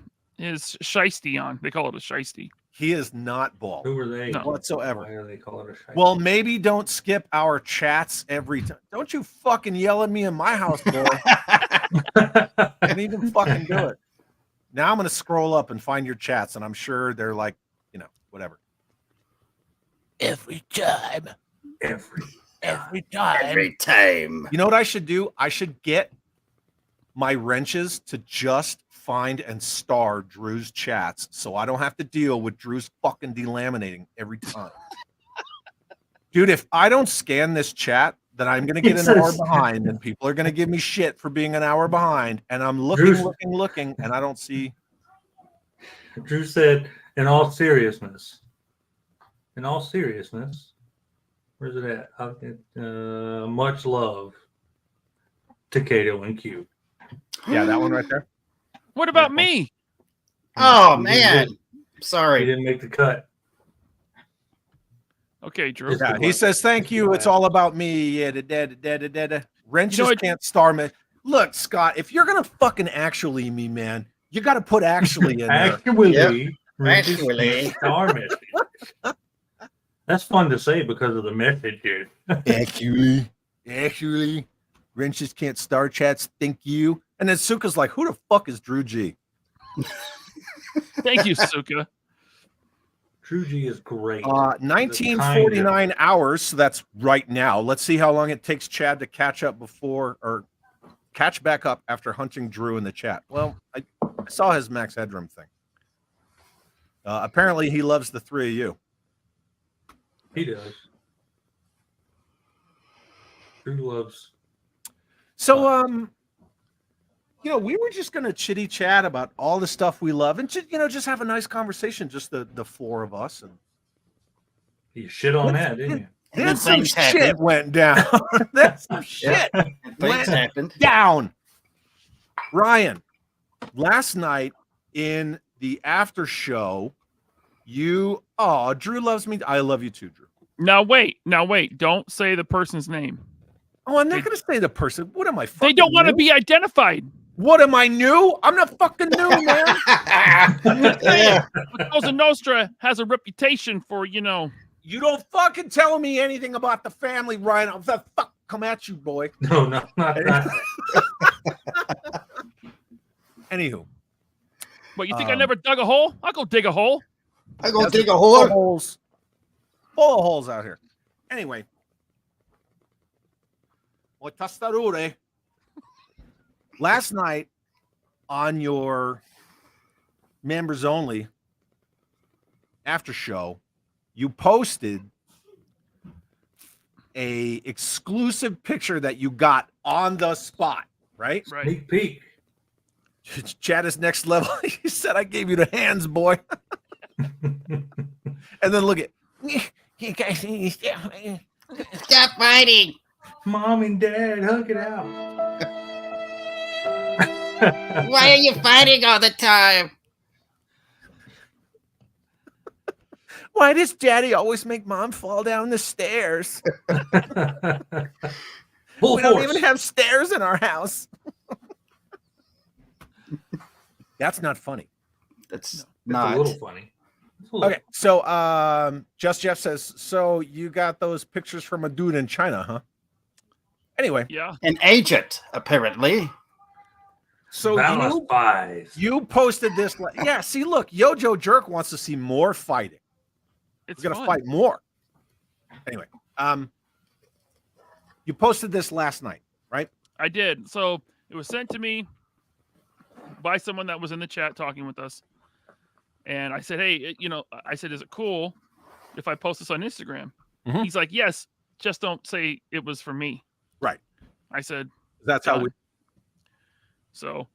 on. They call it a shiesty. he is not bald Who are they? No. whatsoever. Why are they calling it a shite? Well, maybe don't skip our chats every time. Don't you fucking yell at me in my house, boy. Can't even fucking do it. Now I'm going to scroll up and find your chats, and I'm sure they're like, whatever. Every time. every time. You know what I should do? I should get my wrenches to just find and star Drew's chats so I don't have to deal with Drew's fucking delaminating every time. Dude, if I don't scan this chat, then I'm going to get an hour behind, and people are going to give me shit for being an hour behind, and I'm looking, and I don't see. Drew said, in all seriousness, where's it at? Much love to Kato and Q. Yeah, that one right there. What about me? Oh, He man. He Sorry. didn't make the cut. Okay, Drew. Yeah, he says, thank you. It's all about me. Yeah, Wrenches You know what- can't star me. Look, Scott, if you're going to fucking actually me, man, you got to put actually in there. Actually, Yep. Regis Actually. can't star message. That's fun to say because of the message, dude. Actually, wrenches can't star chats. Thank you. And then Suka's like, who the fuck is Drew G? Thank you, Suka. Drew G is great. 1949 hours. So that's right now. Let's see how long it takes Chad to catch up catch back up after hunting Drew in the chat. Well, I saw his Max Headroom thing. Apparently he loves the 3 of you. He does. Drew loves. So, we were just going to chitty chat about all the stuff we love and just have a nice conversation, just the 4 of us. And You shit on that, didn't you? then then some things shit happened. went down. Then some shit Things went happened. down. Ryan, last night in the after show, Drew loves me. I love you too, Drew. Now wait. Don't say the person's name. Oh, I'm not going to say the person. What am I? They Fucking don't want to new? be identified. What am I new? I'm not fucking new, man. Yeah. Cosa Nostra has a reputation for, You don't fucking tell me anything about the family, Ryan. I'll fuck come at you, boy. No, not that. Anywho, What, you think I never dug a hole? I'll go dig a hole. I go That's dig a full of hole. holes. Full of holes out here. Anyway. Last night on your members only after show, you posted a exclusive picture that you got on the spot, right? Right. Sneak peek. Chad is next level. He said, "I gave you the hands, boy." And then look at you guys. Stop fighting. Mom and Dad, hug it out. Why are you fighting all the time? Why does Daddy always make Mom fall down the stairs? Full We don't force. even have stairs in our house. That's not funny. That's It's not a little funny. It's a little- Okay, so Just Jeff says, so you got those pictures from a dude in China, huh? Anyway, Yeah. an agent, apparently. so Valor Spies. you posted this. Yeah, see, look, Yojo Jerk wants to see more fighting. It's We're gonna fun. fight more. Anyway, you posted this last night, right? I did. So it was sent to me by someone that was in the chat talking with us. And I said, hey, I said, is it cool if I post this on Instagram? Mhm. He's like, yes, just don't say it was for me. Right. I said, That's how we. so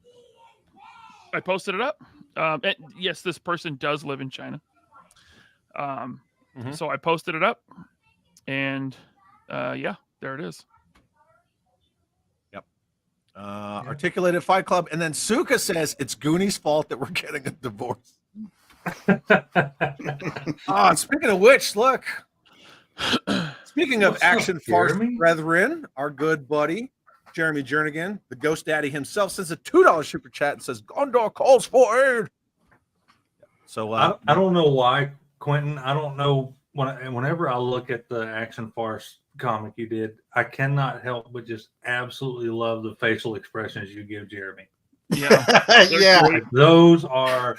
I posted it up. And yes, this person does live in China. Mhm. So I posted it up, and yeah, there it is. Articulated Fight Club, and then Suka says it's Goonie's fault that we're getting a divorce. Speaking of which, look. Speaking of What's up, action farce Jeremy? brethren, our good buddy Jeremy Jernigan, the Ghost Daddy himself, sends a $2 super chat and says, "Gondor calls for aid." So I don't know why, Quentin. I don't know. Whenever I look at the action farce comic you did, I cannot help but just absolutely love the facial expressions you give Jeremy. Yeah. Yeah. Like, those are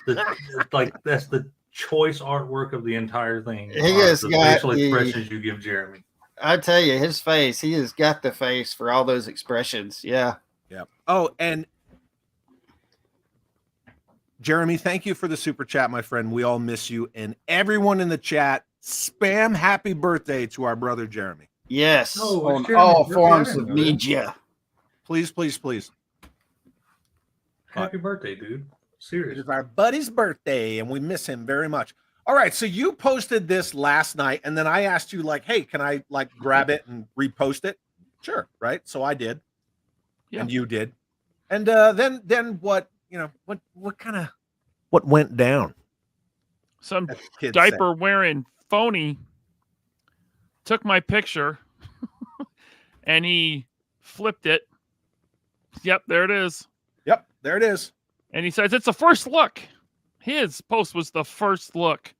that's the choice artwork of the entire thing. He are has the got facial the- expressions you give Jeremy. I tell you, his face, he has got the face for all those expressions. Yeah. Yeah. Oh, and Jeremy, thank you for the super chat, my friend. We all miss you. And everyone in the chat, spam happy birthday to our brother Jeremy. Yes. Oh, it's on Jeremy's all birthday. forms I of didn't know that. media. Please, please, please. Happy birthday, dude. It Seriously. is our buddy's birthday, and we miss him very much. All right, so you posted this last night, and then I asked you, like, hey, can I like grab it and repost it? Sure, right? So I did, Yeah. and you did, and then what? What went down? Some As the kids diaper wearing phony took my picture and he flipped it. Yep, there it is. say. Yep, there it is. And he says it's a first look. His post was the first look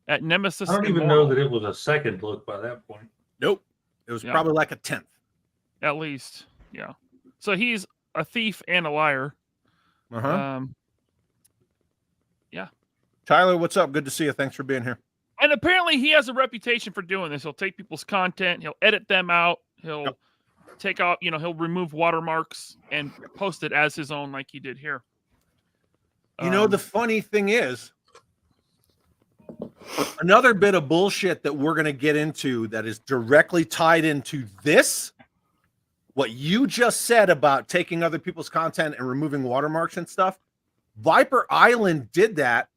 at Nemesis. I don't even Immortal, know that it was a second look by that point. Nope, it was Yeah. probably like a 10th. at least. Yeah. So he's a thief and a liar. Uh-huh. Yeah. Tyler, what's up? Good to see you. Thanks for being here. And apparently he has a reputation for doing this. He'll take people's content, he'll edit them out, he'll Yep. take out, he'll remove watermarks and post it as his own, like he did here. The funny thing is, another bit of bullshit that we're going to get into that is directly tied into this, what you just said about taking other people's content and removing watermarks and stuff. Viper Island did that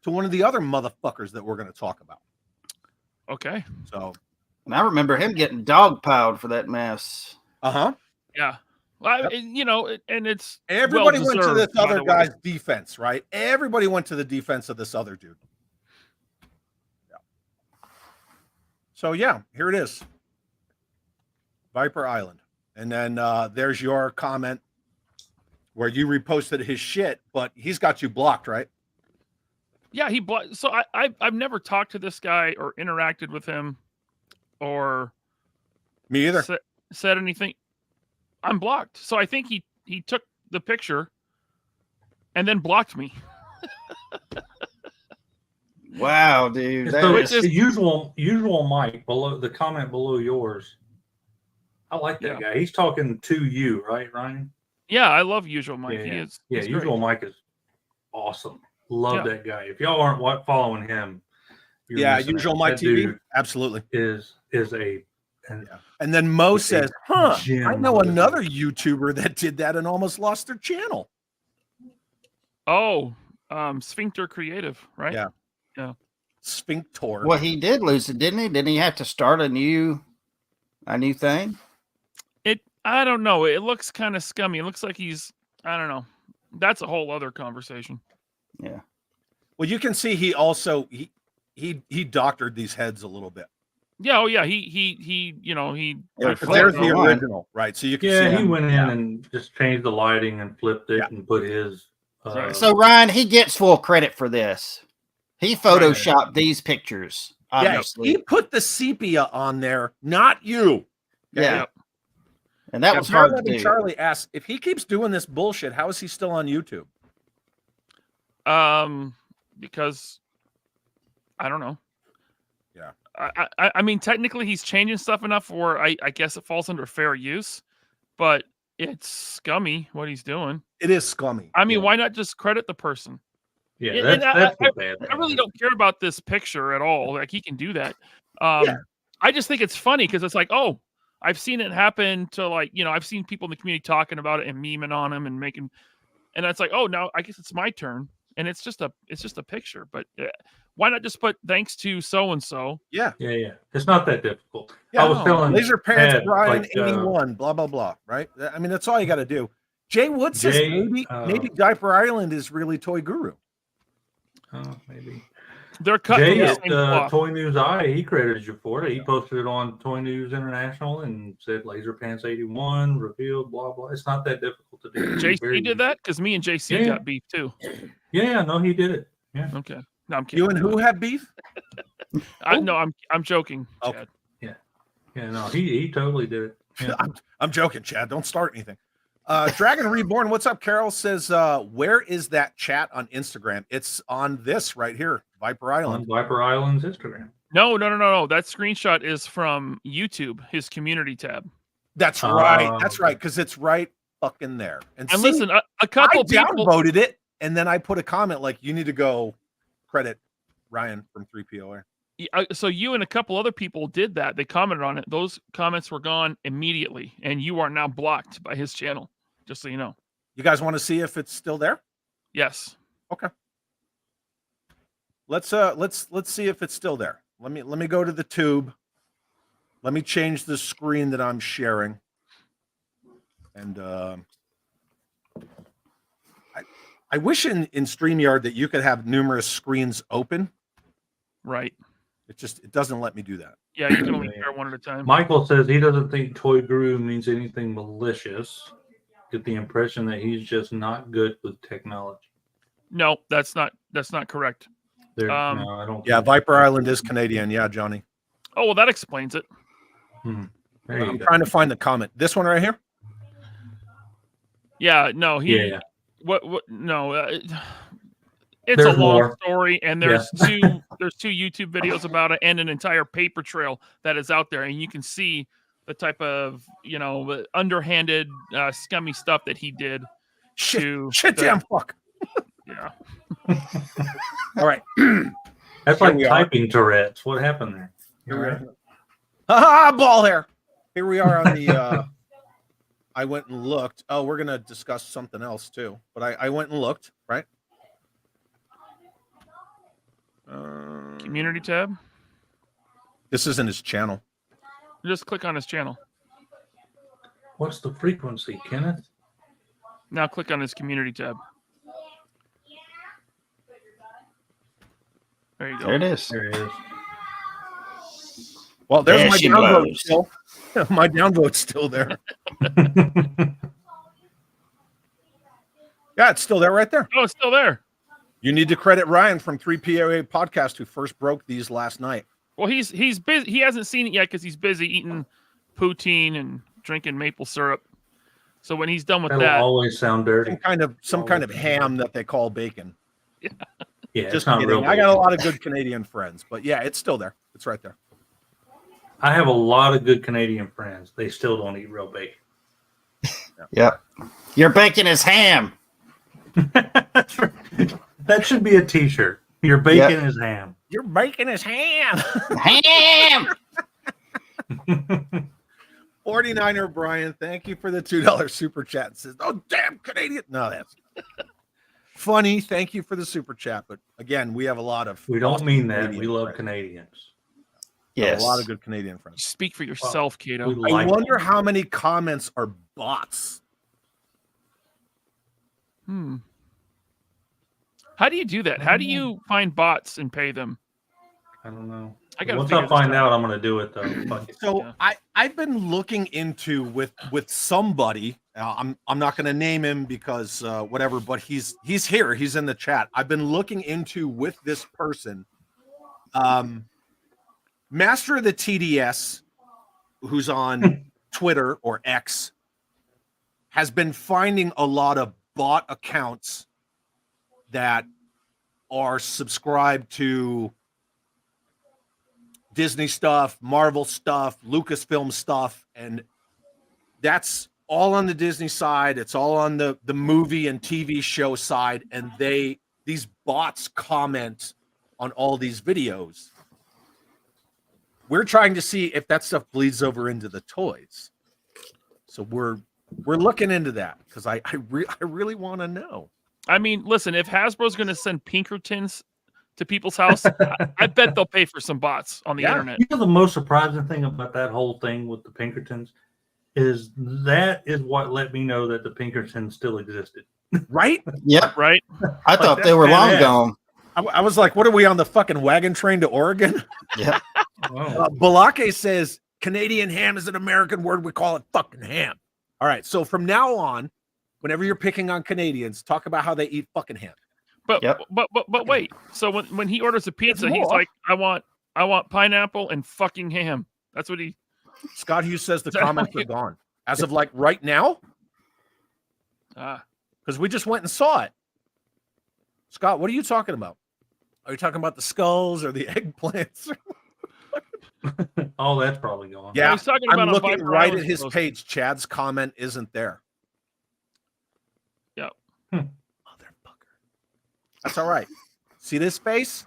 to one of the other motherfuckers that we're going to talk about. Okay. So, And I remember him getting dogpiled for that mess. uh-huh. Yeah. Well, Yep. and it's Everybody went to well-deserved, this by other the way. guy's defense, right? Everybody went to the defense of this other dude. Yeah. So yeah, here it is. Viper Island. And then there's your comment where you reposted his shit, but he's got you blocked, right? Yeah, he blocked. So I've never talked to this guy or interacted with him or Me either. said anything. I'm blocked. So I think he took the picture and then blocked me. Wow, dude. That So is, it's the usual Mike below the comment below yours. I like that guy. He's talking to you, right, Ryan? Yeah, I love Usual Mike. Yeah, He is. Yeah, he's Usual great. Mike is awesome. Love Yeah. that guy. If y'all aren't following him, you're Yeah, missing usual out. Mike That TV. dude Absolutely. is an And then Mo It's a says, "Huh, I gem know of a another dude." YouTuber that did that and almost lost their channel." Oh, Sphincter Creative, right? Yeah. Sphinctor. Well, he did lose it, didn't he? Didn't he have to start a new thing? I don't know. It looks kind of scummy. It looks like I don't know. That's a whole other conversation. Yeah. Well, you can see he also he doctored these heads a little bit. Yeah. Oh, yeah. He They're Because there's the flipped. original, right? So you can see he him. went in Yeah. and just changed the lighting and flipped it and put his. Right. So Ryan, he gets full credit for this. He photoshopped these pictures, Yeah, obviously. he put the sepia on there, not you. Yeah. Yep. And that Yeah, was hard to Parliament do. Charlie asks, if he keeps doing this bullshit, how is he still on YouTube? Because I don't know. Yeah. I mean, technically, he's changing stuff enough where I guess it falls under fair use, but it's scummy what he's doing. It is scummy. I mean, why not just credit the person? Yeah, Yeah, that's and the bad I really part. don't care about this picture at all. Like, he can do that. Yeah. I just think it's funny because it's like, oh, I've seen it happen to, like, I've seen people in the community talking about it and memeing on him and making, and it's like, oh, now I guess it's my turn, and it's just a picture. But why not just put thanks to so and so? Yeah. Yeah. It's not that difficult. Yeah, I was telling LaserPants Ted, Ryan like, 81, blah blah blah. Right? I mean, that's all you got to do. Jay Wood says maybe Diaper Island is really Toy Guru. maybe. They're cut Jay from the at same cloth. Toy News Eye, he credited you for it. He posted it on Toy News International and said LaserPants 81 revealed, blah blah. It's not that difficult to do. JC did that because me and JC got beef too. Yeah, no, he did it. Yeah. Okay, no, I'm kidding. You and who have beef? No, I'm joking. Okay. Chad. Yeah, no, he totally did it. Yeah. I'm joking, Chad. Don't start anything. Dragon Reborn, what's up? Carol says, where is that chat on Instagram? It's on this right here, Viper On Island. Viper Island's Instagram. No. That screenshot is from YouTube, his community tab. That's right. That's right. Because it's right fucking there. And see, listen, a couple I people downvoted it, and then I put a comment like, you need to go credit Ryan from 3POA. So you and a couple other people did that. They commented on it. Those comments were gone immediately, and you are now blocked by his channel. Just so you know. You guys want to see if it's still there? Yes. Okay. Let's see if it's still there. Let me go to the tube. Let me change the screen that I'm sharing. And I wish in StreamYard that you could have numerous screens open. Right. It doesn't let me do that. Yeah, you can only share one at a time. Michael says he doesn't think Toy Guru means anything malicious. Get the impression that he's just not good with technology. No, that's not correct. No, I don't. Yeah, Viper Island is Canadian. Yeah, Johnny. Oh, well, that explains it. There I'm you go. trying to find the comment. This one right here. Yeah, no, Yeah. What? No, it's There's a long more. story, and there's two YouTube videos about it, and an entire paper trail that is out there, and you can see the type of underhanded, scummy stuff that he did. Shit, damn fuck. Yeah. All right. That's Here like we are. typing Tourette's. What happened there? You Here we all right? are. Ball hair. Here we are on the. I went and looked. Oh, we're gonna discuss something else too. But I went and looked. Right. Community tab. This isn't his channel. Just click on his channel. What's the frequency, Kenneth? Now click on his community tab. There you go. There it is. There it is. Well, there's There my she downvote blows. still. My downvote's still there. Yeah, it's still there right there. Oh, it's still there. You need to credit Ryan from 3POA podcast who first broke these last night. Well, he's busy. He hasn't seen it yet because he's busy eating poutine and drinking maple syrup. So when he's done with That'll that, always sound dirty. Some kind of ham that they call bacon. Yeah, Just it's not kidding. real. I got a bacon. lot of good Canadian friends, but yeah, it's still there. It's right there. I have a lot of good Canadian friends. They still don't eat real bacon. Yep. Your bacon is ham. That's right. That should be a T-shirt. Your bacon is ham. You're making his ham. Ham. 49er Brian, thank you for the $2 super chat. Says, oh, damn, Canadian. No, that's funny. Thank you for the super chat. But again, we have a lot of. We don't awesome mean that. Canadian We love friends. Canadians. We have Yes. a lot of good Canadian friends. Speak for yourself, Kato. We I like wonder them. how many comments are bots. How do you do that? How do you find bots and pay them? I don't know. I gotta Once figure I this find out. out, I'm going to do it though. Fuck it. So Yeah. I've been looking into with somebody. I'm not going to name him because whatever, but he's here. He's in the chat. I've been looking into with this person, Master of the TDS, who's on Twitter or X, has been finding a lot of bot accounts that are subscribed to Disney stuff, Marvel stuff, Lucasfilm stuff, and that's all on the Disney side. It's all on the movie and TV show side, and these bots comment on all these videos. We're trying to see if that stuff bleeds over into the toys. So we're looking into that because I really want to know. I mean, listen, if Hasbro's going to send Pinkertons to people's house, I bet they'll pay for some bots on the Yeah. internet. You know the most surprising thing about that whole thing with the Pinkertons is that is what let me know that the Pinkertons still existed. Right? Yep. Right? I thought that's they were long badass. gone. I was like, what are we on the fucking wagon train to Oregon? Yep. Wow. Balake says Canadian ham is an American word. We call it fucking ham. All right. So from now on, whenever you're picking on Canadians, talk about how they eat fucking ham. But Yep. but wait. So when he orders a pizza, he's more. like, I want pineapple and fucking ham. That's what he. Scott Hughes says the Is that comments how are you- gone as of like right now Ah, because we just went and saw it. Scott, what are you talking about? Are you talking about the skulls or the eggplants? Oh, that's probably gone. Yeah, he's talking about I'm on looking Viper right Island at his post. page. Chad's comment isn't there. Yep. Motherfucker. That's all right. See this face?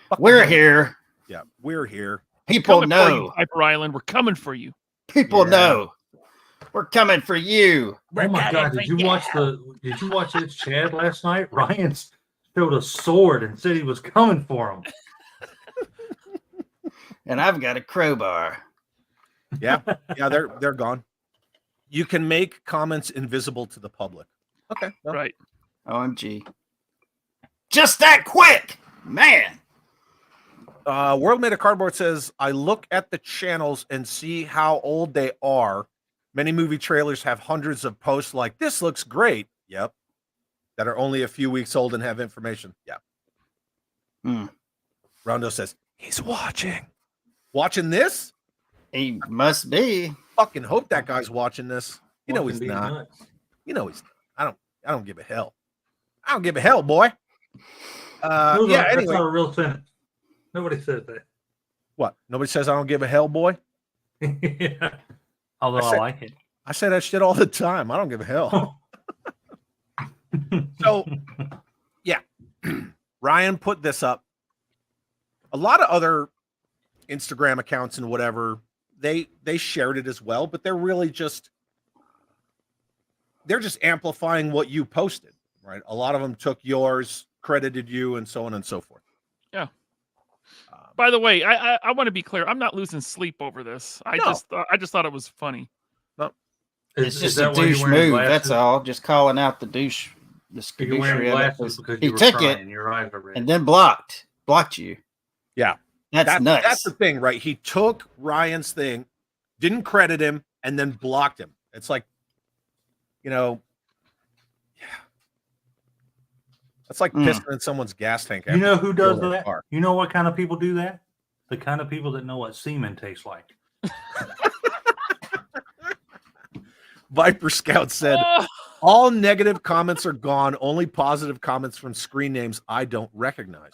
Fucking We're hell. here. Yeah, we're here. People Coming for you, know. Viper Island. We're coming for you. People Yeah. know. We're coming for you. Oh my god! Did you watch it, Chad, last night? Ryan showed a sword and said he was coming for him. And I've got a crowbar. Yeah, they're gone. You can make comments invisible to the public. Okay. well, Right. OMG. Just that quick, man. World Made of Cardboard says, I look at the channels and see how old they are. Many movie trailers have hundreds of posts like, this looks great. Yep. That are only a few weeks old and have information. Yeah. Hmm. Rondo says, he's watching. Watching this? He must be. Fucking hope that guy's watching this. You know Fucking he's be not. nuts. You know he's not. I don't give a hell. I don't give a hell, boy. That's Anyway. not a real sentence. Nobody says What? Nobody says I don't give a hell, boy? that. Yeah. Although I said- I like it. I say that shit all the time. I don't give a hell. So, yeah. Ryan put this up. A lot of other Instagram accounts and whatever, they shared it as well, but they're just amplifying what you posted, right? A lot of them took yours, credited you, and so on and so forth. Yeah. By the way, I want to be clear. I'm not losing sleep over this. I No. just thought it was funny. It's just a that why you're douche wearing move. That's glasses? all. Just calling out the douche. The You're wearing skadoosh glasses because he you were took crying. it Your eyes are red. and then blocked you. Yeah. That's nuts. That's the thing, right? He took Ryan's thing, didn't credit him, and then blocked him. It's like, yeah. That's like pissing in someone's gas tank. You know who does filling their that? car. You know what kind of people do that? The kind of people that know what semen tastes like. Viper Scout said, Oh, all negative comments are gone. Only positive comments from screen names I don't recognize.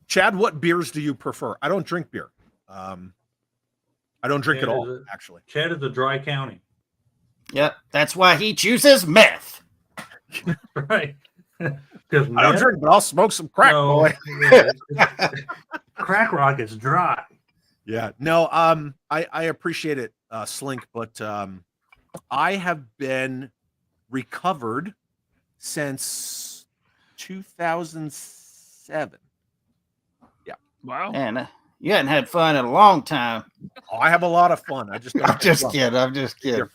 Chad, what beers do you prefer? I don't drink beer. I don't drink Chad at is all, a- actually. Chad is a dry county. Yep. That's why he chooses meth. Right. Because I don't drink, but I'll smoke some crack, boy. Crack rock is dry. Yeah. No, I appreciate it, Slink, but I have been recovered since 2007. Wow. And you hadn't had fun in a long time. Oh, I have a lot of fun. I just don't I'm just kidding. I'm just kidding.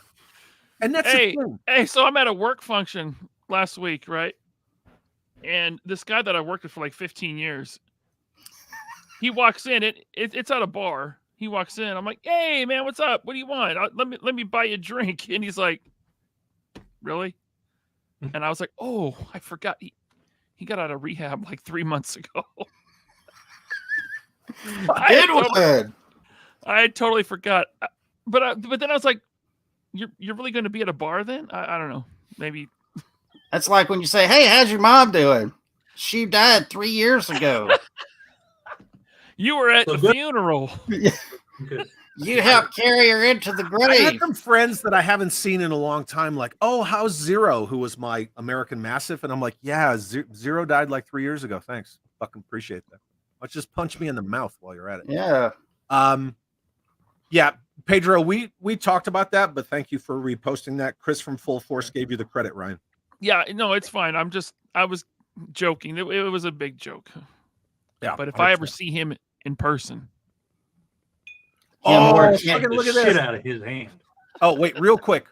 And that's the thing. Hey, so I'm at a work function last week, right? And this guy that I worked with for like 15 years, he walks in. It's at a bar. He walks in. I'm like, "Hey, man, what's up? What do you want? Let me buy you a drink." And he's like, "Really?" And I was like, "Oh, I forgot. He got out of rehab like 3 months ago." I totally forgot. But then I was like, "You're really going to be at a bar then?" I don't know. Maybe. That's like when you say, "Hey, how's your mom doing?" She died 3 years ago. You were at the funeral. You helped carry her into the grave. I had some friends that I haven't seen in a long time, like, "Oh, how's Zero?" who was my American Massive, and I'm like, "Yeah, Zero died like 3 years ago. Thanks, fucking appreciate that. Let's just punch me in the mouth while you're at it." Yeah. Yeah, Pedro, we talked about that, but thank you for reposting that. Chris from Full Force gave you the credit, Ryan. Yeah, no, it's fine. I was joking. It was a big joke. Yeah, but if I ever see him in person, look at shit this out of his hand. Oh, wait, real quick.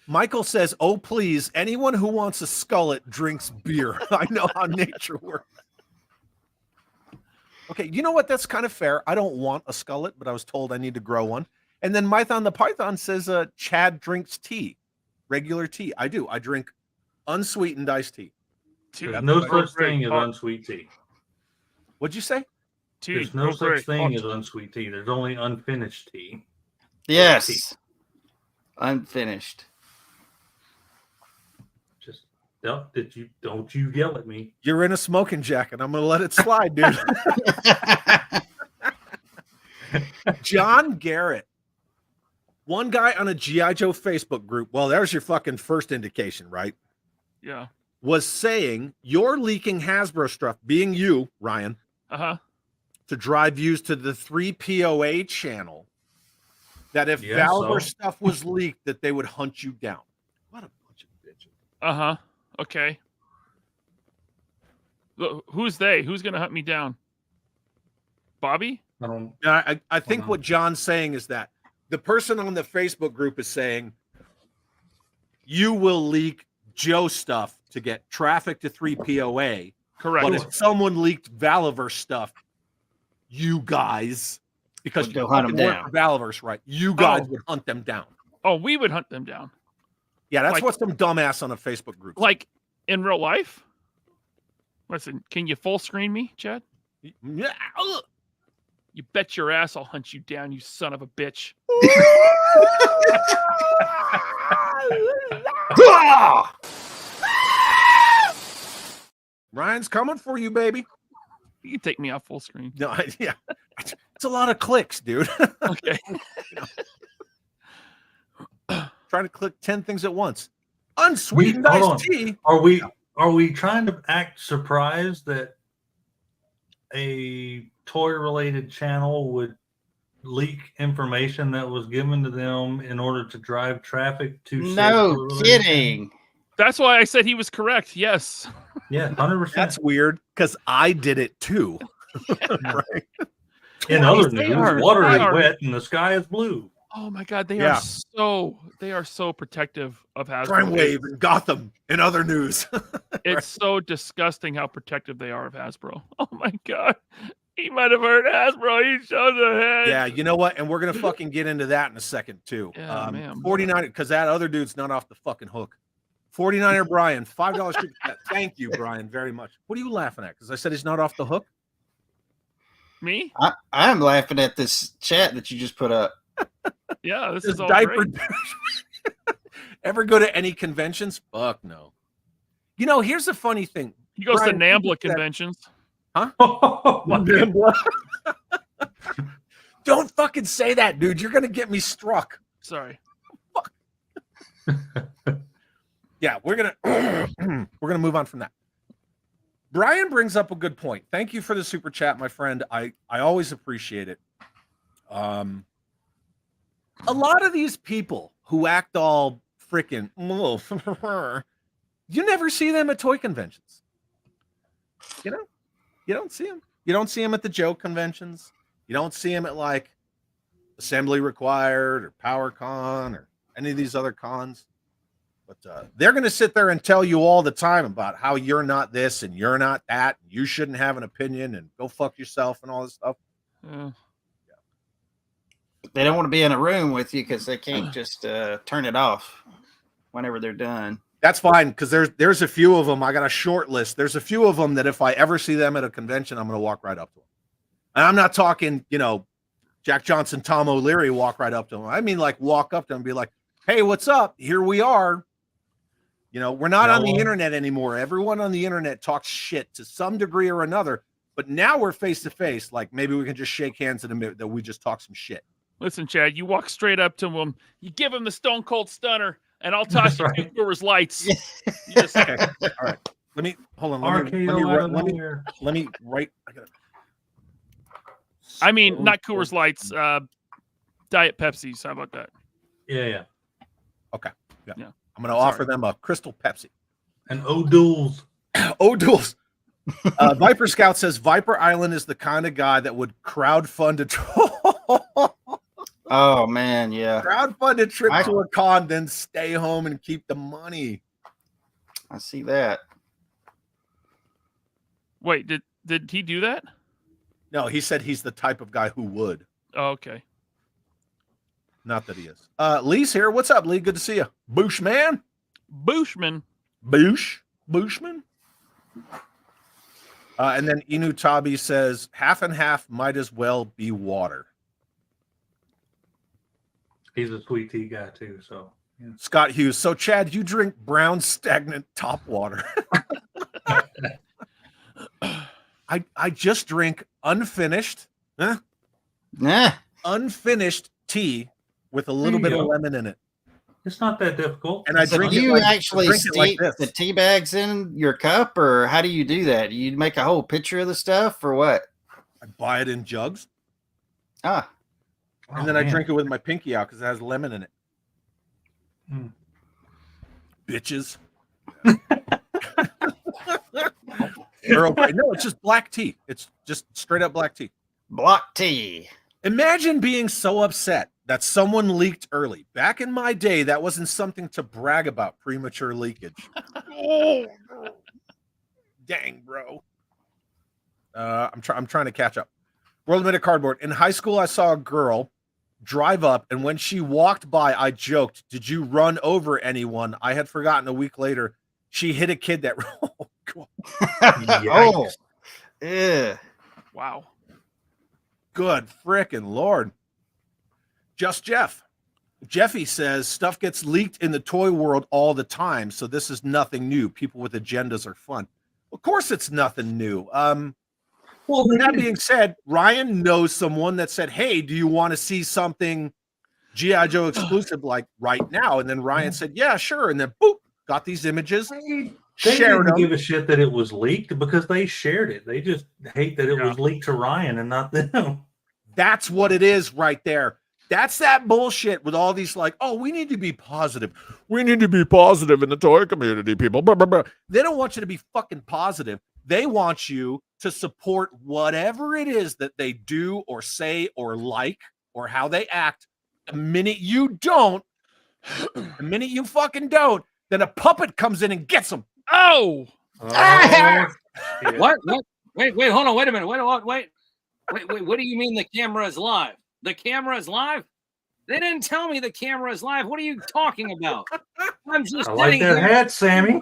Michael says, "Oh, please, anyone who wants a skullet drinks beer." I know how nature works. Okay, you know what? That's kind of fair. I don't want a skullet, but I was told I need to grow one. And then Mython the Python says, Chad drinks tea, regular tea. I do. I drink unsweetened iced tea. There's no such thing as unsweet tea. What'd you say? There's no such thing as unsweet tea. There's only unfinished tea. Yes. Unfinished. Just don't you yell at me. You're in a smoking jacket. I'm gonna let it slide, dude. John Garrett. One guy on a G.I. Joe Facebook group. Well, there's your fucking first indication, right? Yeah. Was saying you're leaking Hasbro stuff, being you, Ryan, to drive views to the 3POA channel. That if Valor stuff was leaked, that they would hunt you down. What a bunch of bitches. Okay. Who's they? Who's gonna hunt me down? Bobby? I think what John's saying is that the person on the Facebook group is saying you will leak Joe stuff to get traffic to 3POA. Correct. But if someone leaked Valaverse stuff, you guys, because you hunt them down. For Valaverse, right? You guys would hunt them down. Oh, we would hunt them down. Yeah, that's what some dumbass on a Facebook group. Like in real life? Listen, can you full screen me, Chad? Yeah. You bet your ass I'll hunt you down, you son of a bitch. Ryan's coming for you, baby. You can take me off full screen. No, yeah. It's a lot of clicks, dude. Okay. Trying to click 10 things at once. Unsweetened iced tea. Are we trying to act surprised that a toy-related channel would leak information that was given to them in order to drive traffic to? No kidding. That's why I said he was correct. Yes. Yeah, 100%. That's weird because I did it too. Right? In other news, water is wet and the sky is blue. Oh my God, they are so protective of Hasbro. Crime Wave and Gotham in other news. It's so disgusting how protective they are of Hasbro. Oh my God. He might have heard Hasbro. He showed the head. Yeah, you know what? And we're gonna fucking get into that in a second too. Yeah, man. 49 because that other dude's not off the fucking hook. 49er Brian, $5. Thank you, Brian, very much. What are you laughing at? Because I said he's not off the hook. Me? I'm laughing at this chat that you just put up. Yeah, this is all diaper. great. Ever go to any conventions? Fuck no. You know, here's the funny thing. He goes Brian, to NAMBLA conventions. Huh? Don't fucking say that, dude. You're gonna get me struck. Sorry. Fuck. Yeah, we're gonna we're gonna move on from that. Brian brings up a good point. Thank you for the super chat, my friend. I always appreciate it. A lot of these people who act all freaking, you never see them at toy conventions. You know, you don't see them. You don't see them at the joke conventions. You don't see them at like Assembly Required or PowerCon or any of these other cons. But they're going to sit there and tell you all the time about how you're not this and you're not that. And you shouldn't have an opinion and go fuck yourself and all this stuff. They don't want to be in a room with you because they can't just turn it off whenever they're done. That's fine because there's a few of them. I got a short list. There's a few of them that if I ever see them at a convention, I'm going to walk right up to them. And I'm not talking, Jack Johnson, Tom O'Leary walk right up to them. I mean, like walk up to them and be like, hey, what's up? Here we are. We're not on the internet anymore. Everyone on the internet talks shit to some degree or another. But now we're face to face. Like maybe we can just shake hands and admit that we just talk some shit. Listen, Chad, you walk straight up to him. You give him the Stone Cold Stunner, and I'll toss you two Coors Lights. You just, okay. All right. Let me hold on. Let me write. I mean, not Coors Lights. Diet Pepsis. How about that? Yeah. Okay. Yeah. I'm going to Sorry. offer them a Crystal Pepsi. And O'Doul's. O'Doul's. Viper Scout says Viper Island is the kind of guy that would crowdfund a trip. Oh man, yeah. Crowdfund a trip to a con, then stay home and keep the money. I see that. Wait, did he do that? No, he said he's the type of guy who would. Oh, okay. Not that he is. Lee's here. What's up, Lee? Good to see you. Bushman. Bushman. Bushman. And then Inu Tabi says half and half might as well be water. He's a sweet tea guy too. So yeah. Scott Hughes. So Chad, you drink brown stagnant top water. I just drink unfinished, unfinished tea with a little bit of lemon in it. It's not that difficult. And I drink do it you like, actually drink it like steep this. the tea bags in your cup, or how do you do that? You make a whole picture of the stuff, or what? I buy it in jugs. Ah, And then I drink it with my pinky out because it has lemon in it. Bitches. Earl Grey. No, it's just black tea. It's just straight up black tea. block tea. Imagine being so upset that someone leaked early. Back in my day, that wasn't something to brag about, premature leakage. Oh, dang, bro. I'm trying to catch up. World Minute Cardboard. In high school, I saw a girl drive up, and when she walked by, I joked, "Did you run over anyone?" I had forgotten a week later. She hit a kid that. Oh, yeah. Wow. Good frickin' Lord. Just Jeff. Jeffy says stuff gets leaked in the toy world all the time, so this is nothing new. People with agendas are fun. Of course, it's nothing new. Well, that being said, Ryan knows someone that said, "Hey, do you want to see something G.I. Joe exclusive like right now?" And then Ryan said, "Yeah, sure." And then boop, got these images. They Shared didn't them. give a shit that it was leaked because they shared it. They just hate that it was leaked to Ryan and not them. That's what it is right there. That's that bullshit with all these like, oh, we need to be positive. We need to be positive in the toy community, people. Blah, blah, blah. They don't want you to be fucking positive. They want you to support whatever it is that they do or say or like or how they act. The minute you don't, the minute you fucking don't, then a puppet comes in and gets them. Oh! What? Wait, hold on. Wait a minute. Wait. What do you mean the camera is live? The camera is live? They didn't tell me the camera is live. What are you talking about? I'm just I like sitting that here. hat, Sammy.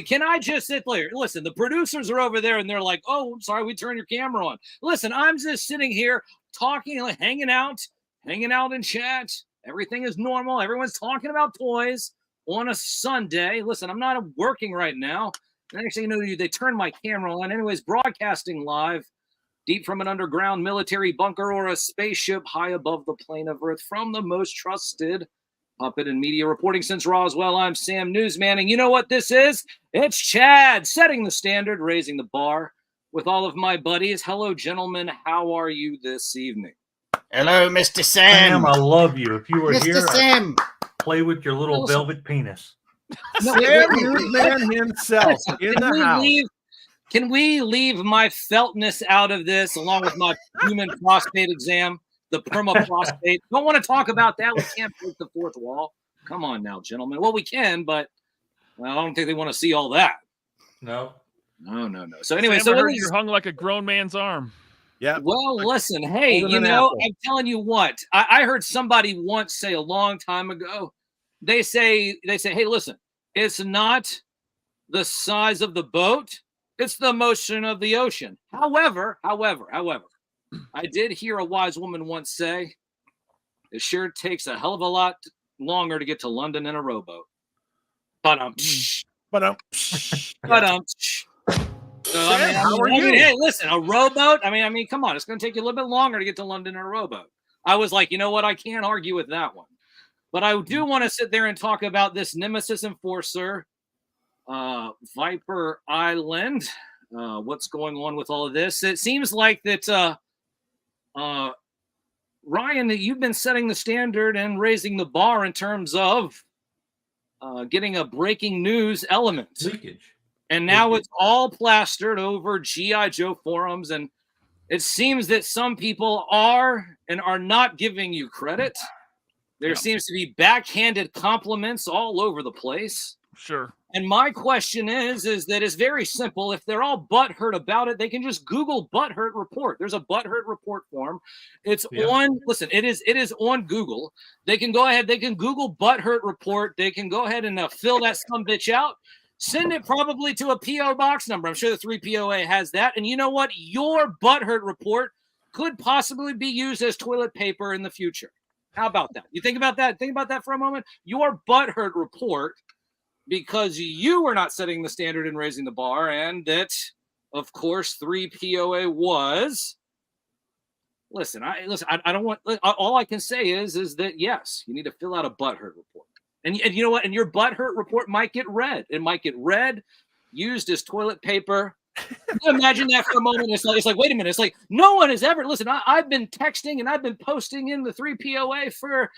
Can I just sit there? Listen, the producers are over there and they're like, "Oh, I'm sorry, we turned your camera on." Listen, I'm just sitting here talking, like, hanging out in chat. Everything is normal. Everyone's talking about toys on a Sunday. Listen, I'm not working right now. The next thing you know, they turn my camera on. Anyways, broadcasting live deep from an underground military bunker or a spaceship high above the plane of Earth from the most trusted puppet and media reporting since Raw as well. I'm Sam Newsman, and you know what this is? It's Chad, setting the standard, raising the bar with all of my buddies. Hello, gentlemen. How are you this evening? Hello, Mr. Sam, Sam. I love you. If you were Mr. here, Sam. I'd play with your little Listen. velvet penis. No, Sam Newsman himself in the house. Can we leave my feltness out of this, along with my human prostate exam, the perma-prostate? Don't want to talk about that. We can't break the fourth wall. Come on now, gentlemen. Well, we can, but I don't think they want to see all that. No. No. So anyway, Sam, I so heard you're hung like a grown man's arm. Yeah. well, listen, hey, Older you than know, Apple. I'm telling you what, I heard somebody once say a long time ago, they say, hey, listen, it's not the size of the boat, it's the motion of the ocean. However, I did hear a wise woman once say, it sure takes a hell of a lot longer to get to London in a rowboat. But Sam, how are you? Hey, listen, a rowboat. I mean, come on, it's going to take you a little bit longer to get to London in a rowboat. I was like, you know what? I can't argue with that one. But I do want to sit there and talk about this Nemesis Enforcer, Viper Island. What's going on with all of this? It seems like that, Ryan, that you've been setting the standard and raising the bar in terms of getting a breaking news element. Leakage. And now it's all plastered over G.I. Joe forums. And it seems that some people are and are not giving you credit. There seems to be backhanded compliments all over the place. Sure. And my question is that it's very simple. If they're all butthurt about it, they can just Google butthurt report. There's a butthurt report form. It's on, listen, it is on Google. They can go ahead, they can Google butthurt report. They can go ahead and fill that sumbitch out. Send it probably to a P.O. box number. I'm sure the 3POA has that. And you know what? Your butthurt report could possibly be used as toilet paper in the future. How about that? You think about that? Think about that for a moment. Your butthurt report, because you were not setting the standard and raising the bar, and that, of course, 3POA was. Listen, I don't want. All I can say is that yes, you need to fill out a butthurt report, and you know what? And your butthurt report might get read. It might get read, used as toilet paper. Can you imagine that for a moment? It's like, wait a minute. It's like no one has ever listen. I've been texting and I've been posting in the 3POA for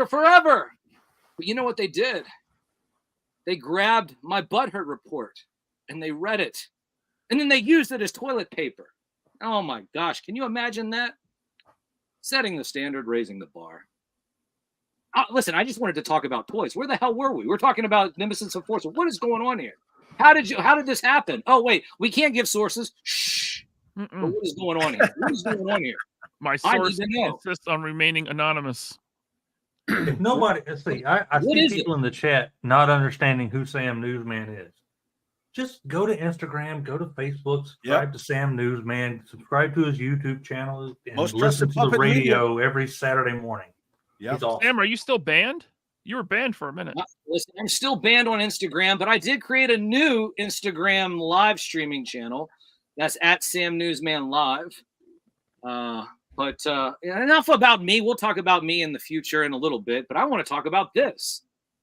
forever. But you know what they did? They grabbed my butthurt report and they read it, and then they used it as toilet paper. Oh my gosh! Can you imagine that? Setting the standard, raising the bar. Listen, I just wanted to talk about toys. Where the hell were we? We're talking about Nemesis Enforcer. What is going on here? How did this happen? Oh, wait, we can't give sources. Shh. But what is going on here? What is going on here? My source insists on remaining anonymous. If nobody, let's see, I see people in the chat not understanding who Sam Newsman is. Just go to Instagram, go to Facebook, subscribe to Sam Newsman, subscribe to his YouTube channel, and listen to the radio every Saturday morning. Yeah, awesome. Sam, are you still banned? You were banned for a minute. Listen, I'm still banned on Instagram, but I did create a new Instagram live streaming channel. That's at Sam Newsman Live. But enough about me. We'll talk about me in the future in a little bit, but I want to talk about this.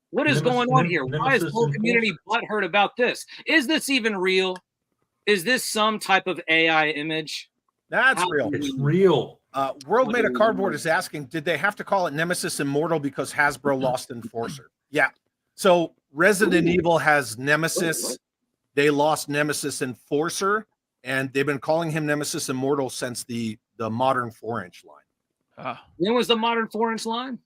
What is going on here? Why is the whole community butthurt about this? Is this even real? Is this some type of AI image? That's real. It's real. World Made of Cardboard is asking, did they have to call it Nemesis Immortal because Hasbro lost Enforcer? Yeah. So Resident Evil has Nemesis. They lost Nemesis Enforcer, and they've been calling him Nemesis Immortal since the modern 4-inch line. When was the modern 4-inch line?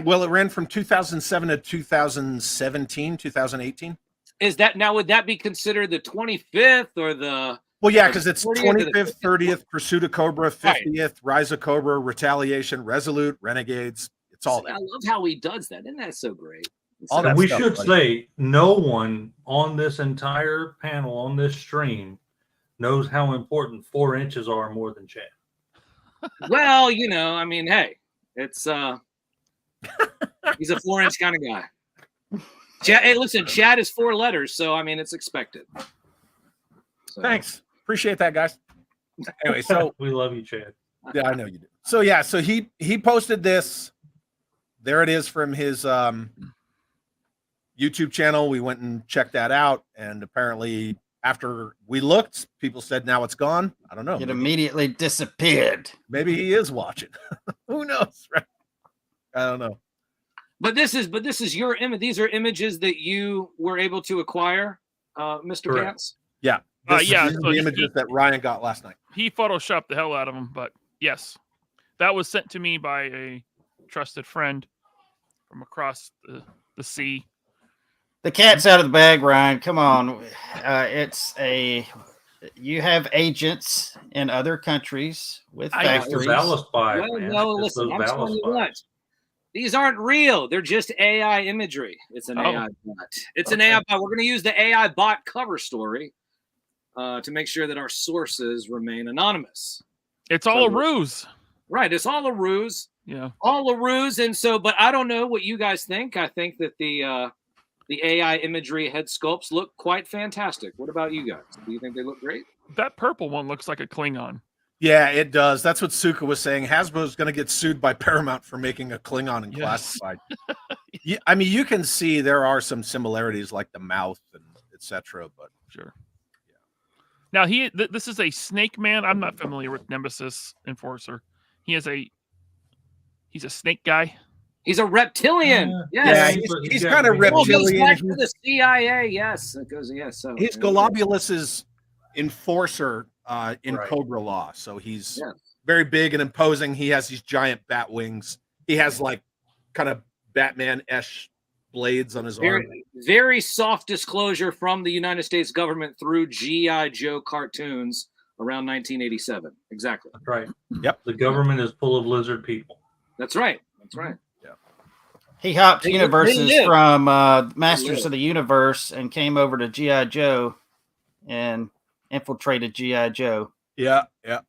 Well, it ran from 2007 to 2017, 2018. Is that now? Would that be considered the 25th or the? Well, yeah, because it's 25th, 30th, Pursuit of Cobra, 50th, Rise of Cobra, Retaliation, Resolute, Renegades. It's all that. I love how he does that. Isn't that so great? We should say no one on this entire panel on this stream knows how important 4 inches are more than Chad. Well, you know, I mean, hey, it's he's a 4-inch kind of guy. Chad, hey, listen, Chad is 4 letters, so I mean, it's expected. So. Thanks. Appreciate that, guys. Anyway, so we love you, Chad. Yeah, I know you do. So yeah, so he posted this there it is from his YouTube channel. We went and checked that out, and apparently after we looked, people said now it's gone. I don't know. It immediately disappeared. Maybe he is watching. Who knows? Right? I don't know. But this is your image. These are images that you were able to acquire, Mr. Correct. Pants. Yeah. These are the images that Ryan got last night. He photoshopped the hell out of them, but yes, that was sent to me by a trusted friend from across the sea. The cat's out of the bag, Ryan. Come on. You have agents in other countries with It's factories. those Alispies, Well, man. no, It's listen, those I'm telling you Alispies. what. These aren't real. They're just AI imagery. It's an AI bot. It's an AI bot. We're going to use the AI bot cover story to make sure that our sources remain anonymous. It's all a ruse. Right. It's all a ruse. Yeah. All a ruse. And so, but I don't know what you guys think. I think that the AI imagery head sculpts look quite fantastic. What about you guys? Do you think they look great? That purple one looks like a Klingon. Yeah, it does. That's what Suka was saying. Hasbro's going to get sued by Paramount for making a Klingon in classified. Yeah, I mean, you can see there are some similarities, like the mouth and etc. But sure. Yeah. Now this is a Snake Man. I'm not familiar with Nemesis Enforcer. He's a snake guy. He's a reptilian. Yes. Yeah, he's kind of reptilian. Goes back to the CIA. Yes, it goes. Yes. So he's Golobulus's enforcer in Right. Cobra Law. So he's very big and imposing. He has these giant bat wings. He has like kind of Batman-esque blades on his arm. Very soft disclosure from the United States government through G.I. Joe cartoons around 1987. Exactly. That's right. Yep. The government is full of lizard people. That's right. That's right. He hopped They universes live. from Masters of the Universe and came over to G.I. Joe and infiltrated G.I. Joe. Yeah, yeah.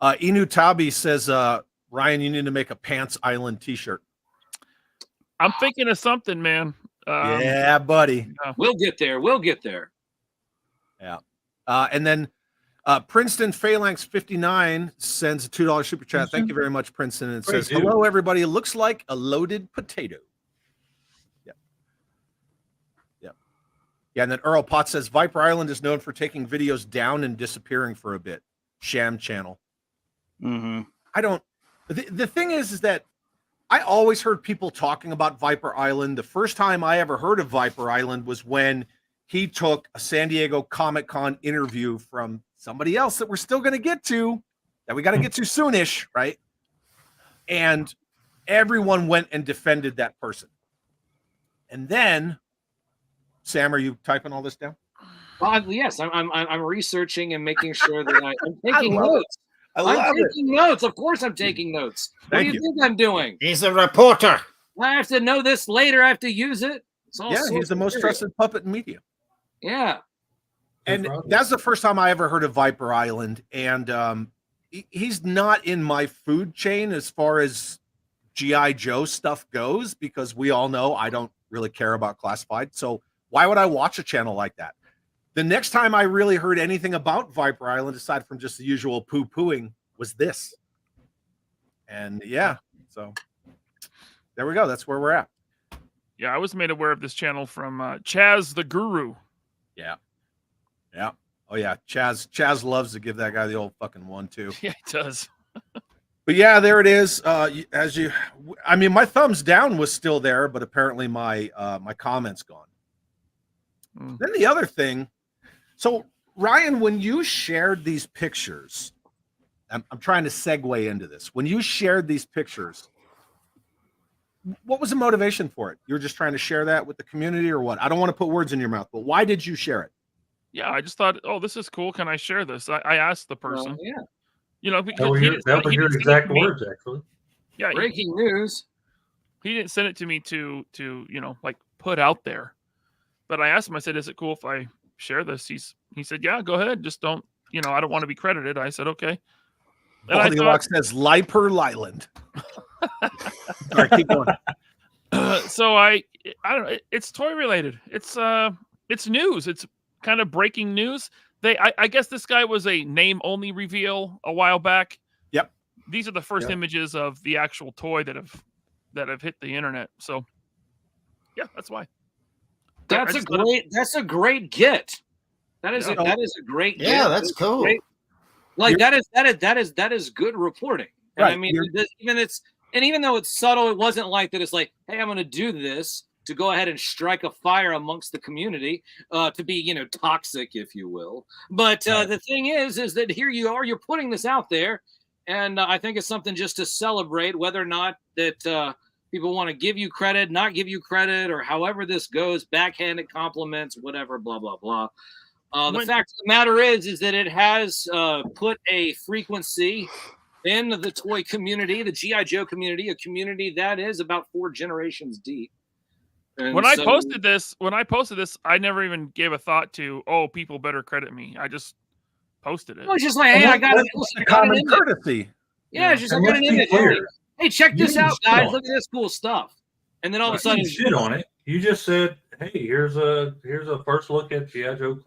Inu Tabi says, Ryan, you need to make a Pants Island t-shirt. I'm thinking of something, man. Yeah, buddy. We'll get there. We'll get there. Yeah. And then Princeton Phalanx 59 sends a $2 super chat. Thank you very much, Princeton. And it says, hello, everybody. It looks like a loaded potato. Yeah. Yeah. Yeah. And then Earl Potts says, Viper Island is known for taking videos down and disappearing for a bit. Sham channel. Mm-hmm. I don't. The thing is that I always heard people talking about Viper Island. The first time I ever heard of Viper Island was when he took a San Diego Comic-Con interview from somebody else that we're still going to get to, that we got to get to soonish, right? And everyone went and defended that person. And then, Sam, are you typing all this down? Yes, I'm researching and making sure that I'm taking notes. I'm taking notes. Of course, I'm taking notes. What do you think I'm doing? He's a reporter. I have to know this later. I have to use it. Yeah, he's the most trusted puppet in media. Yeah. And that's the first time I ever heard of Viper Island. And he's not in my food chain as far as G.I. Joe stuff goes, because we all know I don't really care about classified. So why would I watch a channel like that? The next time I really heard anything about Viper Island, aside from just the usual poo-pooing, was this. And yeah, so there we go. That's where we're at. Yeah, I was made aware of this channel from Chaz the Guru. Yeah. Yeah. Oh, yeah. Chaz loves to give that guy the old fucking 1-2. Yeah, he does. But yeah, there it is. I mean, my thumbs down was still there, but apparently my comment's gone. Then the other thing. So, Ryan, when you shared these pictures, I'm trying to segue into this. When you shared these pictures, what was the motivation for it? You were just trying to share that with the community or what? I don't want to put words in your mouth, but why did you share it? Yeah, I just thought, oh, this is cool. Can I share this? I asked the person. Yeah. You know, That because were your exact words, actually. Yeah. Breaking news. He didn't send it to me to like put out there. But I asked him, I said, is it cool if I share this? He said, yeah, go ahead. Just don't, I don't want to be credited. I said, okay. And Goldilocks says Liper Lyland. All right, keep going. So I don't know. It's toy related. It's news. It's kind of breaking news. I guess this guy was a name only reveal a while back. Yep. These are the first images of the actual toy that have that have hit the internet. So, yeah, that's why. That's a great get. That is Yeah. that is a great get. Yeah, that's cool. Great. Like that is good reporting. And Right. I mean, even though it's subtle, it wasn't like that. It's like, hey, I'm going to do this to go ahead and strike a fire amongst the community, to be, toxic, if you will. But the thing is that here you're putting this out there, and I think it's something just to celebrate, whether or not that people want to give you credit, not give you credit, or however this goes, backhanded compliments, whatever, blah blah blah. The fact of the matter is that it has put a frequency in the toy community, the G.I. Joe community, a community that is about 4 generations deep. And when I posted this, I never even gave a thought to, people better credit me. I just posted it. It was just like, hey, I got common courtesy. Yeah, it's just like an image. Hey, check this out, guys. Look at this cool stuff. And then all of a sudden, you shit on it. You just said, hey, here's a first look at G.I. Joe.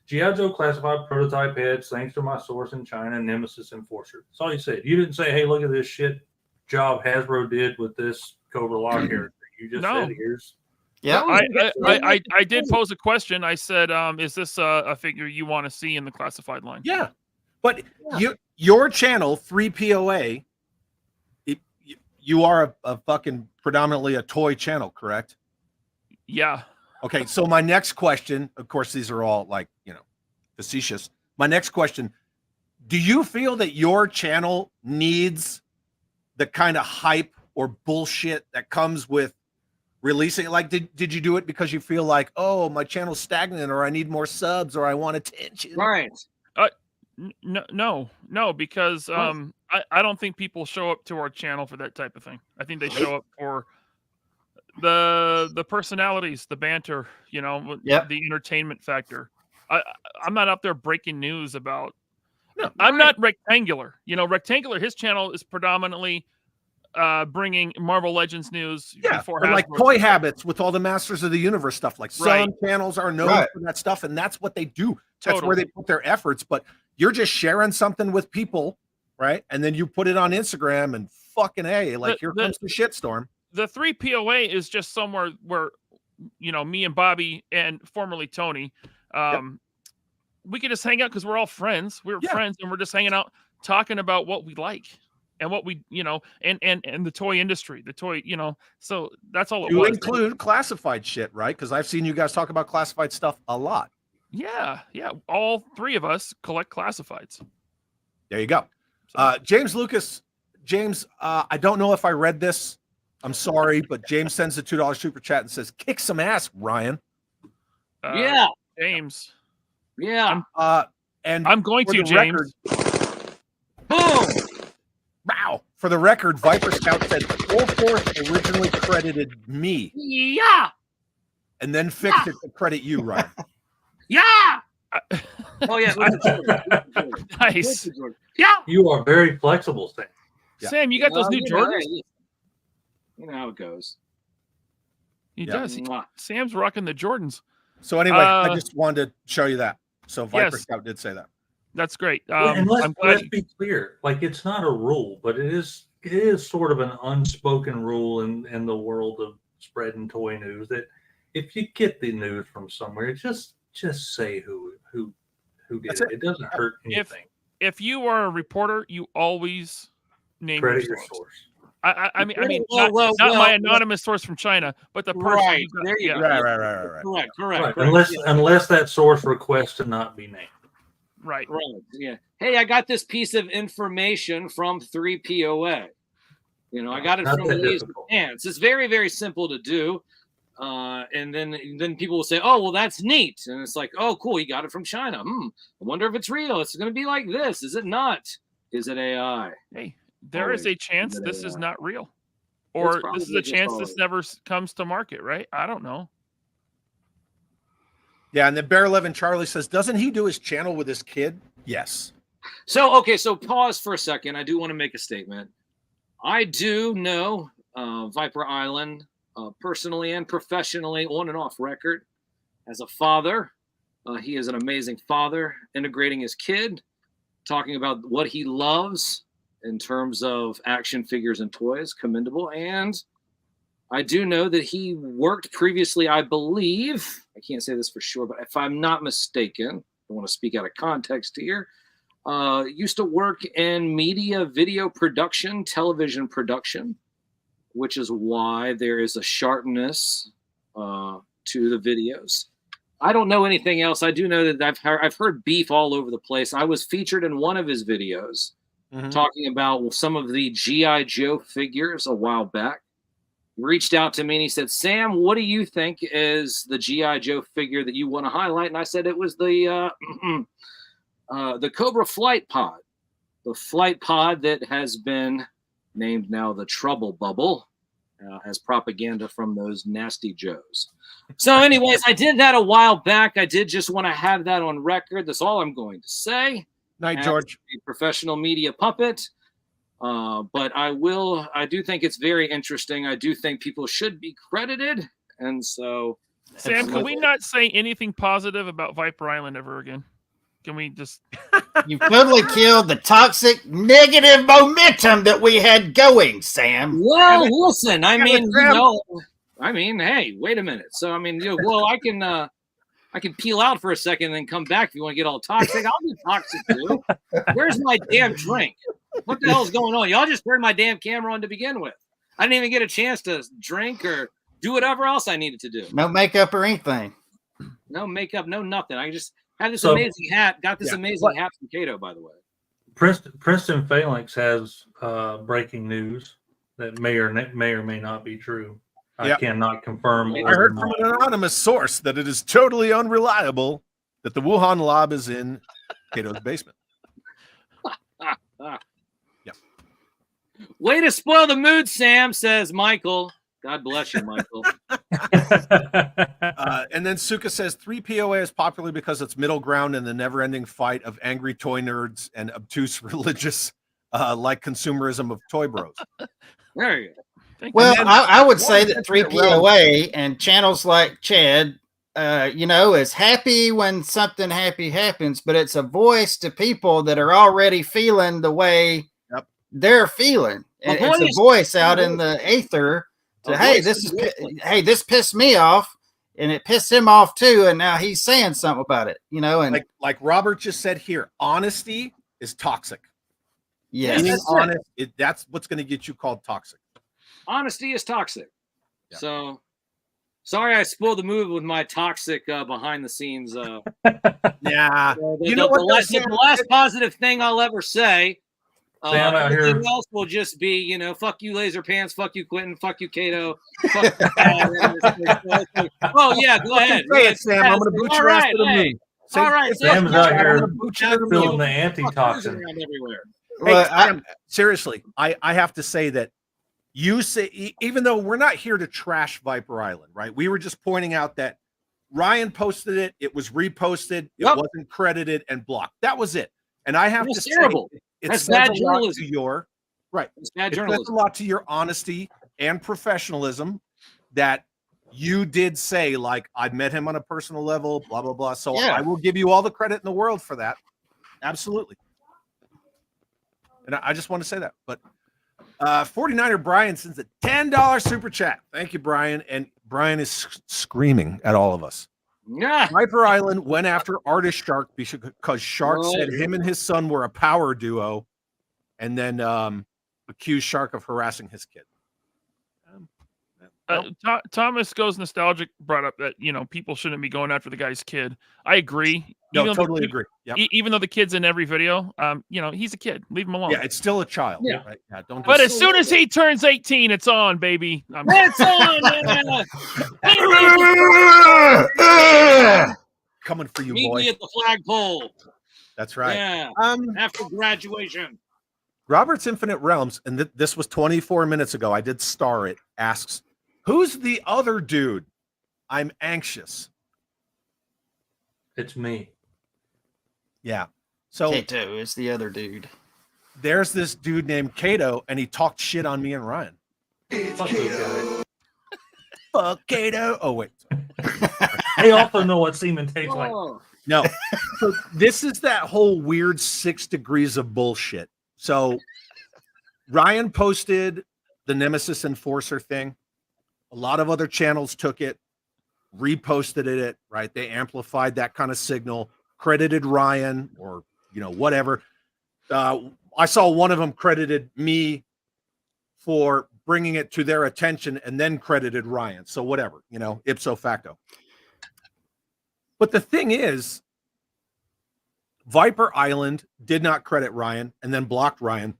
G.I. Joe classified prototype heads, thanks to my source in China, Nemesis Enforcer. That's all you said. You didn't say, hey, look at this shit job Hasbro did with this Cobra Law character. You just said, here's. Yeah, I did pose a question. I said, is this a figure you want to see in the classified line? Yeah, but your channel 3POA, you are a fucking predominantly a toy channel, correct? Yeah. Okay, so my next question, of course, these are all like, facetious. My next question, do you feel that your channel needs the kind of hype or bullshit that comes with releasing? Like, did you do it because you feel like, oh, my channel's stagnant, or I need more subs, or I want attention? Right. No, because I don't think people show up to our channel for that type of thing. I think they show up for the personalities, the banter, the entertainment factor. I'm not out there breaking news about. No, I'm not Rectangular. Rectangular, his channel is predominantly bringing Marvel Legends news. Before like Toy Habits with all the Masters of the Universe stuff. Like some channels are known for that stuff, and that's what they do. That's where they put their efforts. But you're just sharing something with people, right? And then you put it on Instagram, and fucking A, like here comes the shitstorm. The 3POA is just somewhere where, me and Bobby and formerly Tony, we can just hang out because we're all friends. We're friends, and we're just hanging out talking about what we like and what we, and the toy industry, so that's all it was. You include classified shit, right? Because I've seen you guys talk about classified stuff a lot. Yeah. All 3 of us collect classifieds. There you go. James Lucas. James, I don't know if I read this. I'm sorry, but James sends a $2 super chat and says, "Kick some ass, Ryan." James. Yeah. And I'm going to, James. Boom. Wow. For the record, Viper Scout said Full Force originally credited me. Yeah. And then fixed it to credit you, Ryan. Yeah. Oh yeah. Nice. Yeah. You are very flexible, Sam. Yeah. Sam, you got those new Jordans? You know how it goes. He does. Sam's rocking the Jordans. So anyway, I just wanted to show you that. So Viper Scout did say that. That's great. And let's be clear. Like, it's not a rule, but it is sort of an unspoken rule in the world of spreading toy news that if you get the news from somewhere, just say who did it. It doesn't hurt anything. If you are a reporter, you always name credit your source. I mean, not my anonymous source from China, but the person. Right. There you go. Right. Correct. Unless that source requests to not be named. Right. Yeah. Hey, I got this piece of information from 3POA. I got it from Laser Pants. It's very, very simple to do. And then people will say, "Oh, well, that's neat." And it's like, "Oh, cool, you got it from China. I wonder if it's real. It's going to be like this. Is it not? Is it AI?" Hey, there is a chance this is not real, or this is a chance this never comes to market. Right? I don't know. Yeah, and then Bear 11 Charlie says, "Doesn't he do his channel with his kid?" Yes. So pause for a second. I do want to make a statement. I do know Viper Island personally and professionally, on and off record. As a father, he is an amazing father, integrating his kid, talking about what he loves in terms of action figures and toys. Commendable. And I do know that he worked previously, I believe, I can't say this for sure, but if I'm not mistaken, I don't want to speak out of context here, used to work in media, video production, television production, which is why there is a sharpness to the videos. I don't know anything else. I do know that I've heard beef all over the place. I was featured in one of his videos talking about some of the G.I. Joe figures a while back. He reached out to me and he said, Sam, what do you think is the G.I. Joe figure that you want to highlight? And I said it was the Cobra Flight Pod. The flight pod that has been named now the Trouble Bubble as propaganda from those nasty Joes. So anyways, I did that a while back. I did just want to have that on record. That's all I'm going to say. Night, George. A professional media puppet. But I do think it's very interesting. I do think people should be credited. And so Sam, can we not say anything positive about Viper Island ever again? Can we just... You've totally killed the toxic negative momentum that we had going, Sam. Well, listen, I mean, hey, wait a minute. So, I mean, well, I can peel out for a second and then come back if you want to get all toxic. I'll be toxic too. Where's my damn drink? What the hell's going on? Y'all just turned my damn camera on to begin with. I didn't even get a chance to drink or do whatever else I needed to do. No makeup or anything. No makeup, no nothing. I just had this amazing hat. Got this amazing hat from Kato, by the way. Preston Phalanx has breaking news that may or may not be true. I cannot confirm. I heard from an anonymous source that it is totally unreliable that the Wuhan lab is in Kato's basement. Way to spoil the mood, Sam, says Michael. God bless you, Michael. And then Suka says 3POA is popular because it's middle ground in the never-ending fight of angry toy nerds and obtuse religious like consumerism of toy bros. There you go. Well, I would say that 3POA and channels like Chad, is happy when something happy happens, but it's a voice to people that are already feeling the way they're feeling. And it's a voice out in the aether to, hey, this pissed me off, and it pissed him off too, and now he's saying something about it, and like Robert just said here, honesty is toxic. Yes. Being honest, that's what's going to get you called toxic. Honesty is toxic. Yeah. So sorry I spoiled the move with my toxic behind the scenes. Yeah. The last positive thing I'll ever say. Everything else will just be, fuck you, LASERPANTS, fuck you, Quinton, fuck you, Kato. Fuck oh, yeah, go ahead. Say it, Sam. I'm going to boot your ass to the moon. All right. Sam's out here filling the antitoxin. Hey, Sam, seriously, I have to say that you say, even though we're not here to trash Viper Island, right? We were just pointing out that Ryan posted it. It was reposted. It wasn't credited and blocked. That was it. And I have to say, it's bad journalism. It's bad journalism. It says a lot to your honesty and professionalism that you did say, like, I've met him on a personal level, blah, blah, blah. So I will give you all the credit in the world for that. Absolutely. And I just want to say that. But 49er Brian sends a $10 super chat. Thank you, Brian. And Brian is screaming at all of us. Yeah. Viper Island went after Artist Shark because Shark said him and his son were a power duo, and then accused Shark of harassing his kid. Thomas Goes Nostalgic brought up that people shouldn't be going after the guy's kid. I agree. Totally agree. Yep. Even though the kid's in every video, he's a kid. Leave him alone. Yeah, it's still a child. Yeah. Right? Yeah, don't. But as soon as he turns 18, it's on, baby. It's on. Coming for you, Meet boy. me at the flagpole. That's right. Yeah. After graduation. Robert's Infinite Realms, and this was 24 minutes ago. I did star it. Asks, who's the other dude? I'm anxious. It's me. Yeah. So Kato is the other dude. There's this dude named Kato, and he talked shit on me and Ryan. Fuck those guys. Fuck Kato. Oh, wait. They also know what semen tastes like. No. So this is that whole weird 6 degrees of bullshit. So Ryan posted the Nemesis Enforcer thing. A lot of other channels took it, reposted it, right? They amplified that kind of signal, credited Ryan or, whatever. I saw one of them credited me for bringing it to their attention and then credited Ryan. So whatever, ipso facto. But the thing is, Viper Island did not credit Ryan and then blocked Ryan.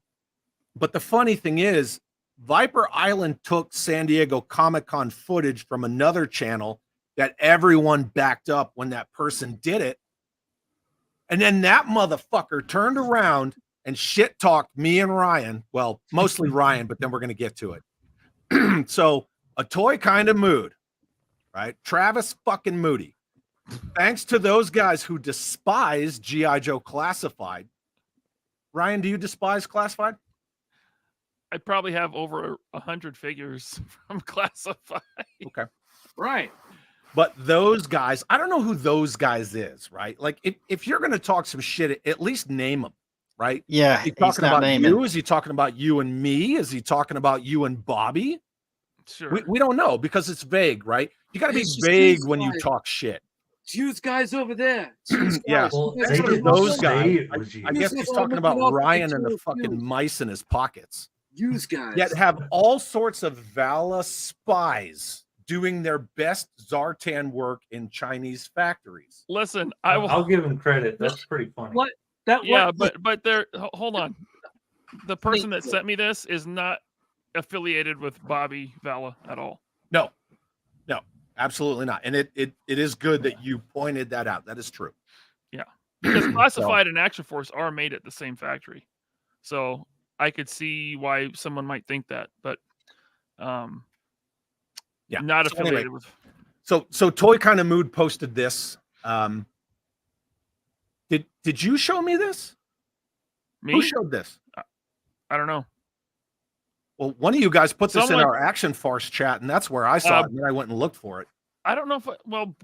But the funny thing is, Viper Island took San Diego Comic-Con footage from another channel that everyone backed up when that person did it. And then that motherfucker turned around and shit talked me and Ryan. Well, mostly Ryan, but then we're going to get to it. So a toy kind of mood, right? Travis fucking Moody. Thanks to those guys who despise G.I. Joe Classified. Ryan, do you despise Classified? I probably have over 100 figures from Classified. Okay. Right. But those guys, I don't know who those guys is, right? Like, if you're going to talk some shit, at least name them, right? Yeah. Is he talking not about naming. you? Is he talking about you and me? Is he talking about you and Bobby? Sure. We don't know because it's vague, right? You got to be It's just vague these when you guys. talk shit. It's you guys over there. It's you Yeah. guys. Well, You guys they Thanks are to didn't those say guys. it was you. I guess he's talking about Ryan and the fucking mice in his pockets. Use guys. Yet have all sorts of Vala spies doing their best Zartan work in Chinese factories. Listen, I will. I'll give him credit. That's pretty funny. What? That Yeah, what? but there. Hold on. The person that sent me this is not affiliated with Bobby Vala at all. No, absolutely not. And it is good that you pointed that out. That is true. Because Classified and Action Force are made at the same factory, so I could see why someone might think that, but Yeah. not So anyway, affiliated with. So Toy Kind of Mood posted this. Did you show me this? Me? Who showed this? I don't know. Well, one of you guys put this Someone- in our Action Force chat, and that's where I saw it. And then I went and looked for it. I don't know if. Well,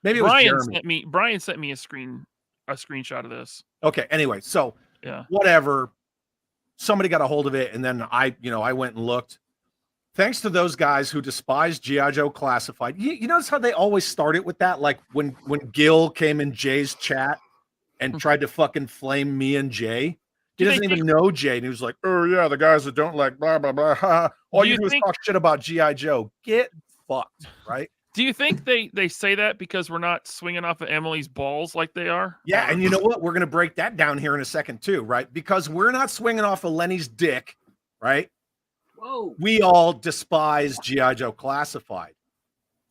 Maybe it was Brian Jeremy. sent me. Brian sent me a screenshot of this. Okay. Anyway, so Yeah. whatever. Somebody got a hold of it, and then I went and looked. Thanks to those guys who despise G.I. Joe Classified. You notice how they always start it with that? Like when Gil came in Jay's chat and tried to fucking flame me and Jay. He Do they doesn't even think- know Jay. And he was like, oh, yeah, the guys that don't like blah, blah, blah. Ha. All Do you you do is think- talk shit about G.I. Joe. Get fucked, right? Do you think they say that because we're not swinging off of Emily's balls like they are? Yeah, and you know what? We're going to break that down here in a second too, right? Because we're not swinging off of Lenny's dick, right? Whoa. We all despise G.I. Joe Classified.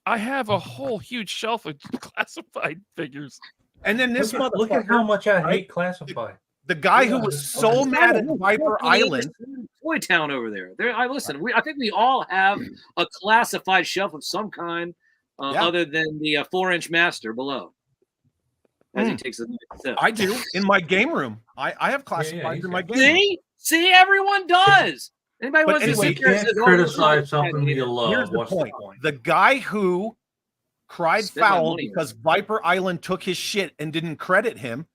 I have a whole huge shelf of Classified figures. And then this Look at how motherfucker, much I right? hate Classified. the guy who Yeah, was it's so fine. mad at Viper Island. Toy Town over there. I listen. I think we all have a classified shelf of some kind, Yeah. other than the 4-inch master below. As he takes a sip. I do in my game room. I have classified he's in my got- game room. See, everyone does. Anybody But wants anyway, to You sit there and can't say, "Oh, criticize look, something you love. Here's the What's point. the point? The guy who cried Spent my foul money. because Viper Island took his shit and didn't credit him.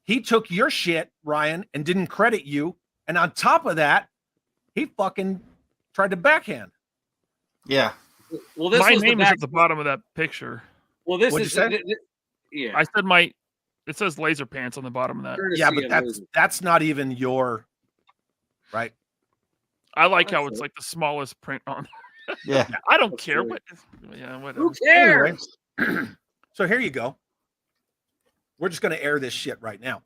He took your shit, Ryan, and didn't credit you. And on top of that, he fucking tried to backhand. Yeah. Well, this My was name the is back. at the bottom of that picture. Well, this What'd is you say? yeah. I said it says laser pants on the bottom of that. courtesy Yeah, but of that's not even your right. I like how That's it's it. like the smallest print on. Yeah. I don't That's care right. what. Yeah, whatever. Who cares? Anyway, so here you go. We're just going to air this shit right now.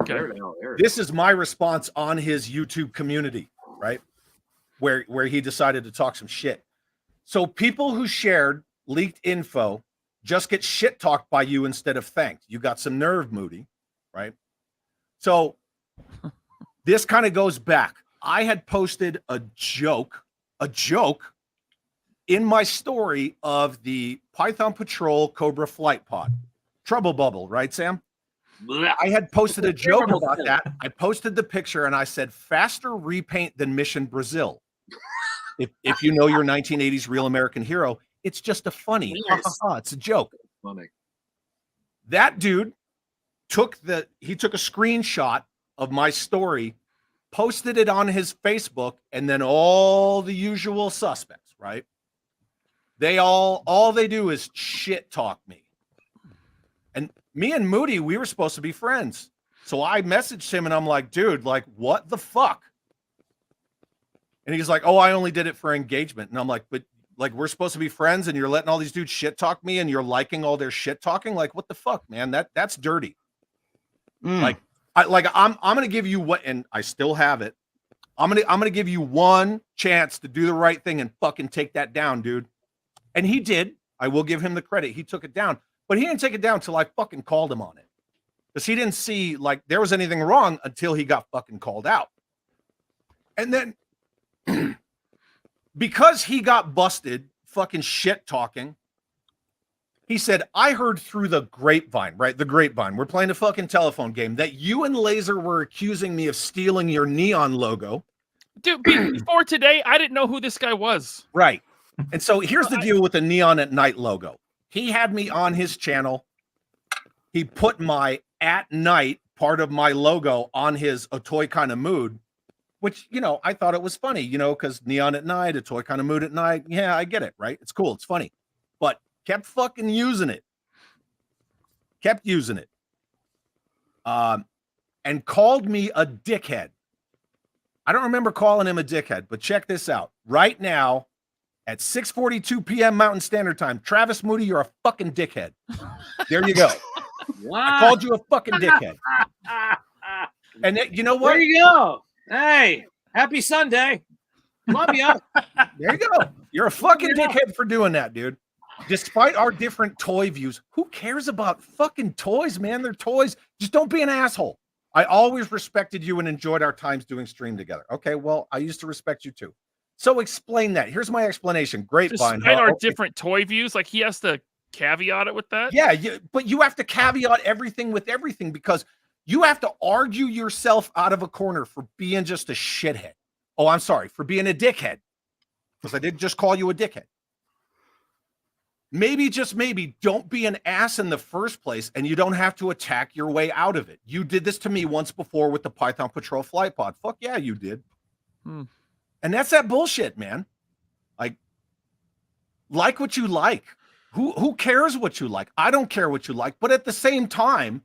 Okay. There it is, there it is. This is my response on his YouTube community, right? Where he decided to talk some shit. So people who shared leaked info just get shit talked by you instead of thanked. You got some nerve, Moody, right? So this kind of goes back. I had posted a joke in my story of the Python Patrol Cobra flight pod. Trouble bubble, right, Sam? Blah. I had posted a joke Terrible about thing. that. I posted the picture and I said, faster repaint than Mission Brazil. If you know your 1980s Real American Hero, it's just a funny. Ha, Yes. ha, ha, it's a joke. Funny. That dude took a screenshot of my story, posted it on his Facebook, and then all the usual suspects, right? They all they do is shit talk me. And me and Moody, we were supposed to be friends. So I messaged him and I'm like, dude, like, what the fuck? And he's like, oh, I only did it for engagement. And I'm like, but like, we're supposed to be friends and you're letting all these dudes shit talk me and you're liking all their shit talking. Like, what the fuck, man? That's dirty. Like, I'm gonna give you what, and I still have it. I'm gonna give you one chance to do the right thing and fucking take that down, dude. And he did. I will give him the credit. He took it down, but he didn't take it down till I fucking called him on it. Because he didn't see like there was anything wrong until he got fucking called out. And then because he got busted fucking shit talking, he said, I heard through the grapevine, right? The grapevine. We're playing a fucking telephone game that you and Laser were accusing me of stealing your neon logo. Dude, before today, I didn't know who this guy was. Right. And so here's the deal with the Neon at Night logo. He had me on his channel. He put my at night part of my logo on his A Toy Kind of Mood, which, you know, I thought it was funny, you know, because neon at night, A Toy Kind of Mood at night. Yeah, I get it, right? It's cool. It's funny. But kept fucking using it. Kept using it. And called me a dickhead. I don't remember calling him a dickhead, but check this out. Right now, at 6:42 p.m. Mountain Standard Time, Travis Moody, you're a fucking dickhead. There you go. I called you a fucking dickhead. And you know what? There you go. Hey, happy Sunday. Love you. There you go. You're a fucking dickhead for doing that, dude. Despite our different toy views, who cares about fucking toys, man? They're toys. Just don't be an asshole. I always respected you and enjoyed our times doing stream together. Okay, well, I used to respect you too. So explain that. Here's my explanation. Grapevine. Despite our different toy views, like he has to caveat it with that. Yeah, but you have to caveat everything with everything because you have to argue yourself out of a corner for being just a shithead. Oh, I'm sorry, for being a dickhead. Because I did just call you a dickhead. Maybe, just maybe, don't be an ass in the first place and you don't have to attack your way out of it. You did this to me once before with the Python Patrol Flight Pod. Fuck yeah, you did. And that's that bullshit, man. Like what you like. Who cares what you like? I don't care what you like. But at the same time,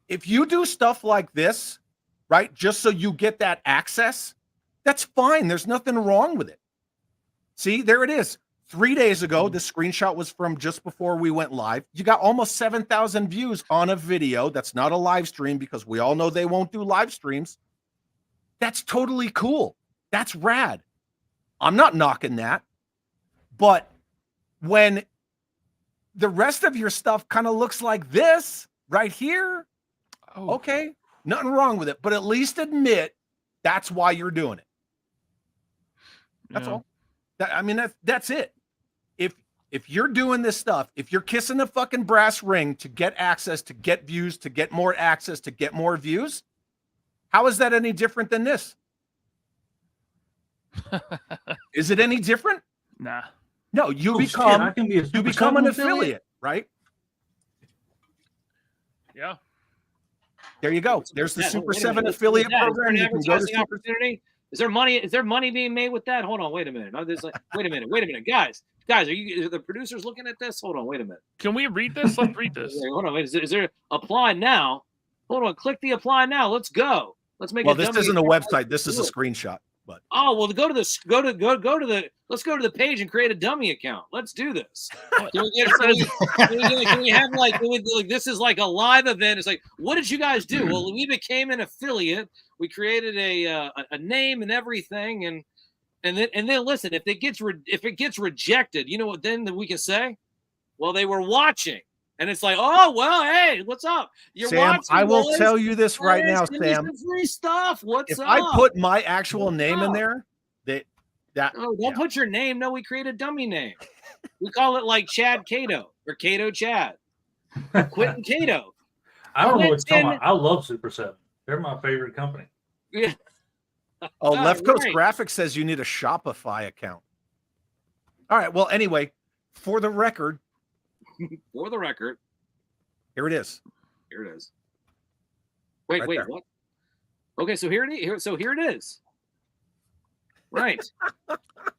if you do stuff like this, right, just so you get that access, that's fine. There's nothing wrong with it. See, there it is. 3 days ago, this screenshot was from just before we went live. You got almost 7,000 views on a video. That's not a live stream because we all know they won't do live streams. That's totally cool. That's rad. I'm not knocking that. But when the rest of your stuff kind of looks like this right here, okay, nothing wrong with it. But at least admit that's why you're doing it. That's all. That's it. If you're doing this stuff, if you're kissing the fucking brass ring to get access, to get views, to get more access, to get more views, how is that any different than this? Is it any different? Nah. No, you become an affiliate, right? Yeah. There you go. There's the Super 7 affiliate program. You can go to opportunity. Is there money being made with that? Hold on, wait a minute. No, there's wait a minute, guys, are the producers looking at this? Hold on, wait a minute. Can we read this? Let's read this. Hold on, wait. Is there apply now? Hold on, click the apply now. Let's go. Let's make. Well, this isn't a website. This is a screenshot. But let's go to the page and create a dummy account. Let's do this. Can we have like this is like a live event? It's like, what did you guys do? Well, we became an affiliate. We created a name and everything, and then listen. If it gets rejected, you know what? Then we can say, well, they were watching. And it's like, oh, well, hey, what's up? You're Sam, watching, I will tell you this right now, Sam. Free stuff. What's up? If I put my actual name in there, don't put your name. No, we create a dummy name. We call it like Chad Cato or Cato Chad. Quinton Cato. I don't know what you're talking about. I love Super 7. They're my favorite company. Yeah. Oh, Left Coast Graphics says you need a Shopify account. All right. Well, anyway, for the record, here it is. Here it is. Wait, Right there. what? Okay, so here it is. Right.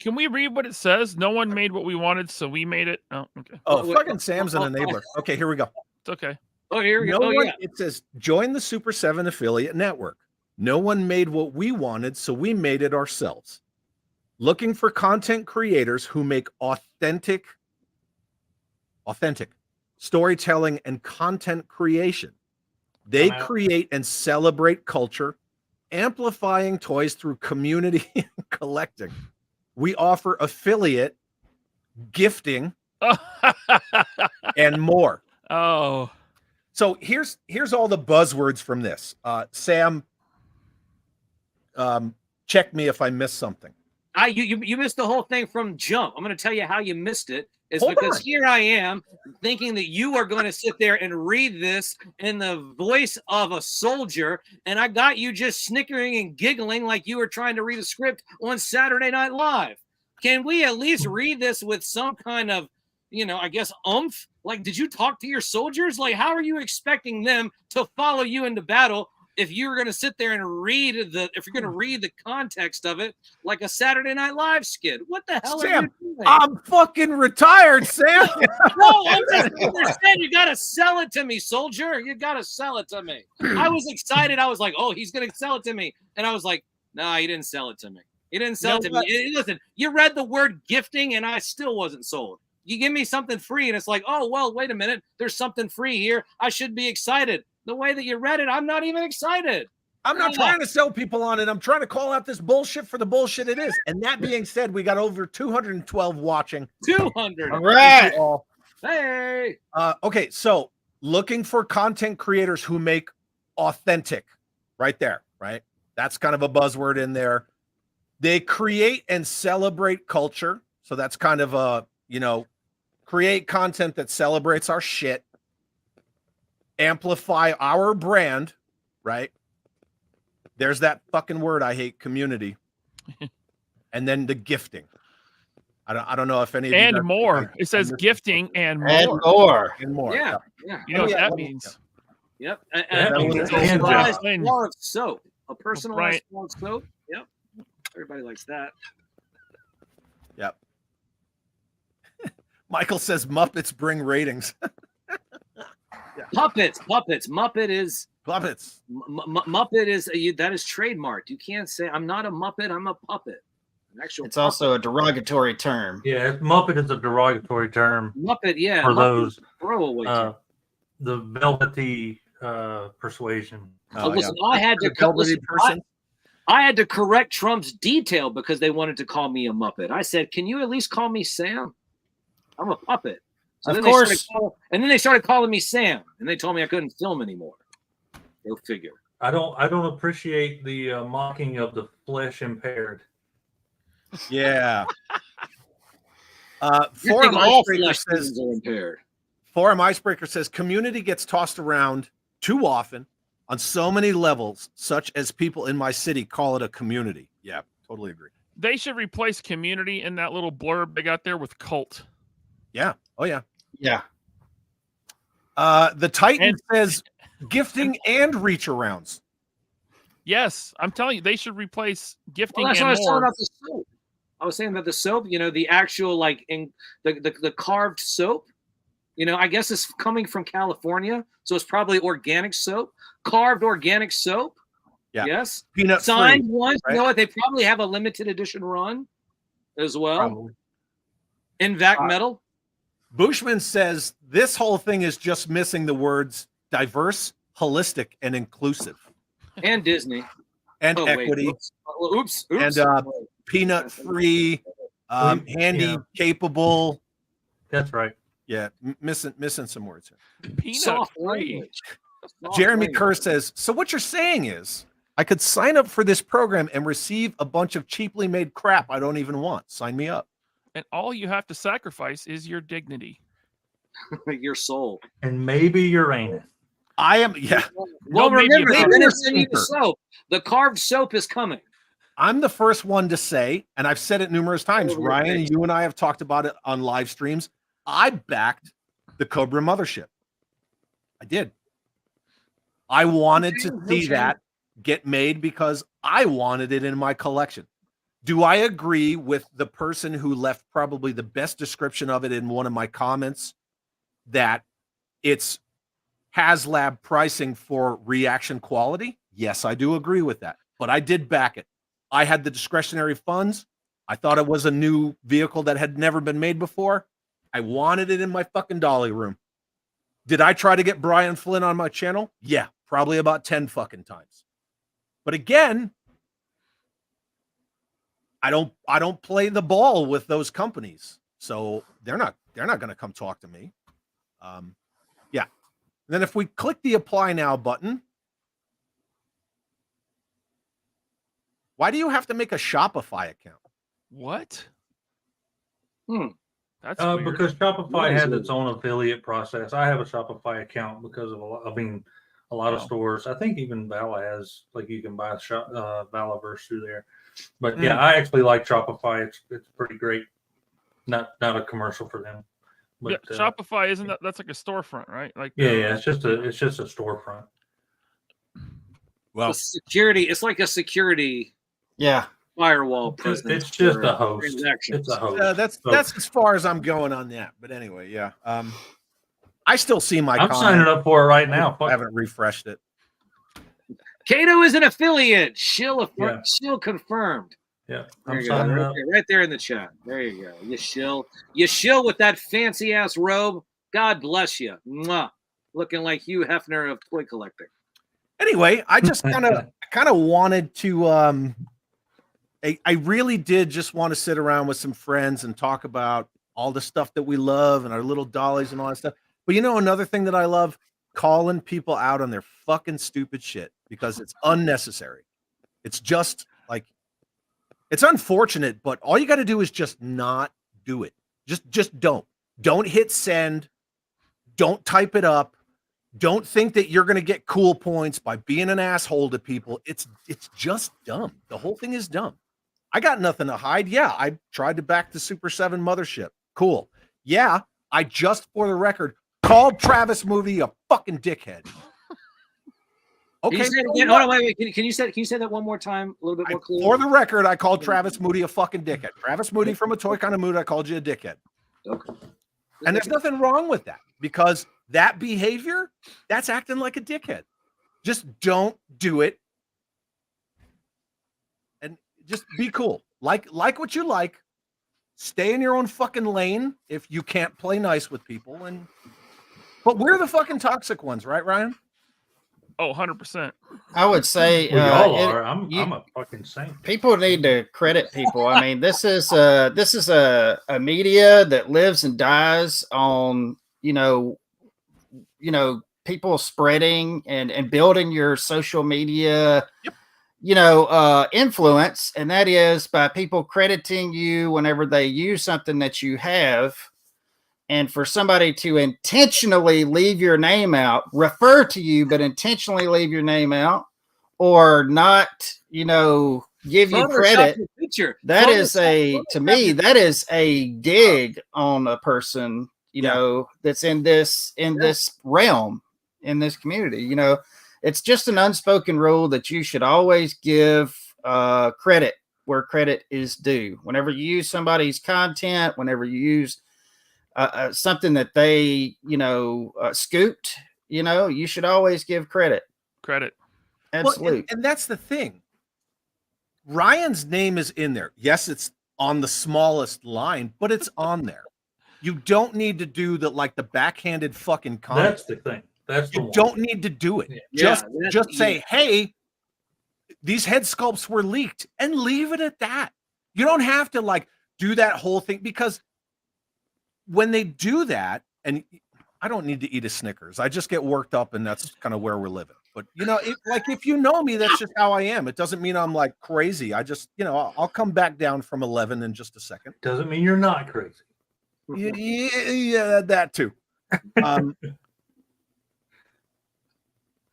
Can we read what it says? No one made what we wanted, so we made it. Oh, okay. Oh, wait, fucking Sam's an enabler. Okay, here we go. It's okay. Oh, here we No go. Oh, one, yeah. it says, join the Super 7 affiliate network. No one made what we wanted, so we made it ourselves. Looking for content creators who make authentic storytelling and content creation. They I'm out. create and celebrate culture, amplifying toys through community and collecting. We offer affiliate, gifting, and more. Oh, So here's all the buzzwords from this. Sam, check me if I missed something. You missed the whole thing from jump. I'm going to tell you how you missed it. Is Hold because on. here I am thinking that you are going to sit there and read this in the voice of a soldier, and I got you just snickering and giggling like you were trying to read a script on Saturday Night Live. Can we at least read this with some kind of, I guess, oomph? Like, did you talk to your soldiers? Like, how are you expecting them to follow you into battle if you're going to sit there and read if you're going to read the context of it like a Saturday Night Live skit? What the hell Sam, are you doing? I'm fucking retired, Sam. No, I'm just understand. You got to sell it to me, soldier. You got to sell it to me. I was excited. I was like, oh, he's going to sell it to me. And I was like, no, he didn't sell it to me. He didn't sell it to me. Listen, you read the word gifting and I still wasn't sold. You give me something free and it's like, oh, well, wait a minute. There's something free here. I should be excited. The way that you read it, I'm not even excited. I'm not trying to sell people on it. I'm trying to call out this bullshit for the bullshit it is. And that being said, we got over 212 watching. 200. All right. Hey. Okay, so looking for content creators who make authentic, right there, right? That's kind of a buzzword in there. They create and celebrate culture. So that's kind of a, create content that celebrates our shit, amplify our brand, right? There's that fucking word I hate, community. And then the gifting. I don't know if any of and you more. It says gifting and more. And more. and more. Yeah. You know what that means? Yep. That And means a hand personalized job. bar of soap. A personalized Right. bar of soap. Yep. Everybody likes that. Yep. Michael says Muppets bring ratings. Puppets. Muppet is Muppets. Muppet is that is trademarked. You can't say I'm not a Muppet. I'm a puppet. An actual. It's also a derogatory term. Yeah, Muppet is a derogatory term Muppet. Yeah. for Muppet those throwaway. term. the velvety persuasion. Listen, I had to Velvety person. I had to correct Trump's detail because they wanted to call me a Muppet. I said, "Can you at least call me Sam? I'm a puppet." So Of then course. then they started calling me Sam, and they told me I couldn't film anymore. Go figure. I don't appreciate the mocking of the flesh impaired. Yeah. You Forum think all Icebreaker flesh says tones are impaired. Forum Icebreaker says community gets tossed around too often on so many levels, such as people in my city call it a community. Yeah, totally agree. They should replace community in that little blurb they got there with cult. Yeah. Oh yeah. Yeah. The Titan And- says gifting and reach arounds. Yes, I'm telling you, they should replace gifting Well, that's what I and was talking more. about the soap. I was saying about the soap. The actual the carved soap. I guess it's coming from California, so it's probably organic soap, carved organic soap. Yeah. Yes. Peanut Signed free. ones. right? You know what? They probably have a limited edition run as well. Probably. In vac metal. Bushman says this whole thing is just missing the words diverse, holistic, and inclusive, And Disney. and Oh, wait. equity, Oops. and peanut free, handy, Yeah. capable. That's right. Yeah, missing some words here. Peanut Soft free. language. Soft Jeremy language. Kerr says, so what you're saying is I could sign up for this program and receive a bunch of cheaply made crap I don't even want. Sign me up. And all you have to sacrifice is your dignity. Your soul. And maybe Uranus. I am, yeah, Well, maybe remember, a they're better going to send you the thinker. soap. The carved soap is coming. I'm the first one to say, and I've said it numerous times, Over Ryan, it. you and I have talked about it on live streams. I backed the Cobra mothership. I did. I wanted to No see shame. that get made because I wanted it in my collection. Do I agree with the person who left probably the best description of it in one of my comments that it's HasLab pricing for reaction quality? Yes, I do agree with that, but I did back it. I had the discretionary funds. I thought it was a new vehicle that had never been made before. I wanted it in my fucking dolly room. Did I try to get Brian Flynn on my channel? Yeah, probably about 10 fucking times. But again, I don't play the ball with those companies. So they're not going to come talk to me. Yeah. And then if we click the apply now button, why do you have to make a Shopify account? What? Hmm. That's weird. Because Shopify That is has weird. its own affiliate process. I have a Shopify account because of a lot of Wow. stores. I think even Vala has, like, you can buy Valaverse through there. But yeah, I actually like Shopify. It's pretty great. Not a commercial for them. But, Yeah, Shopify isn't that's like a storefront, right? Like yeah, it's just a storefront. Well, It's like a security Yeah. firewall presence. It's just for a host. transactions. It's a host. that's as far as I'm going on that. But anyway, yeah. I still see my I'm comment. signing up for it right now. I haven't refreshed it. Kato is an affiliate. Shill confirmed. Yeah, There I'm you go. signing up. Right there in the chat. There you go. You shill with that fancy ass robe. God bless you. Mwah. Looking like Hugh Hefner of toy collecting. Anyway, I just kind of wanted to I really did just want to sit around with some friends and talk about all the stuff that we love and our little dollies and all that stuff. But you know, another thing that I love, calling people out on their fucking stupid shit because it's unnecessary. It's just like, it's unfortunate, but all you got to do is just not do it. Just don't hit send. Don't type it up. Don't think that you're going to get cool points by being an asshole to people. It's just dumb. The whole thing is dumb. I got nothing to hide. Yeah, I tried to back the Super 7 mothership. Cool. Yeah, I just, for the record, called Travis Moody a fucking dickhead. Okay. Can you say it again? Hold on, wait. Can you say that one more time? A little bit more clearly? For the record, I called Travis Moody a fucking dickhead. Travis Moody from A Toy Kind of Mood, I called you a dickhead. Okay. And there's nothing wrong with that because that behavior, that's acting like a dickhead. Just don't do it. And just be cool. Like what you like. Stay in your own fucking lane if you can't play nice with people. But we're the fucking toxic ones, right, Ryan? Oh, 100%. I would say We all are. I'm a fucking saint. people need to credit people. I mean, this is a media that lives and dies on people spreading and building your social media influence, and that is by people crediting you whenever they use something that you have. And for somebody to intentionally leave your name out, refer to you, but intentionally leave your name out, or not, give you credit, that is that is a dig on a person, that's in this realm, in this community. It's just an unspoken rule that you should always give credit where credit is due. Whenever you use somebody's content, whenever you use something that they, scooped, you should always give credit. Absolutely. Well, and that's the thing. Ryan's name is in there. Yes, it's on the smallest line, but it's on there. You don't need to do the backhanded fucking comment. That's the thing. You don't need to do it. Yeah. Just say, hey, these head sculpts were leaked, and leave it at that. You don't have to do that whole thing, because when they do that, and I don't need to eat a Snickers. I just get worked up, and that's kind of where we're living. But if you know me, that's just how I am. It doesn't mean I'm crazy. I just, I'll come back down from 11 in just a second. Doesn't mean you're not crazy. Yeah, that too.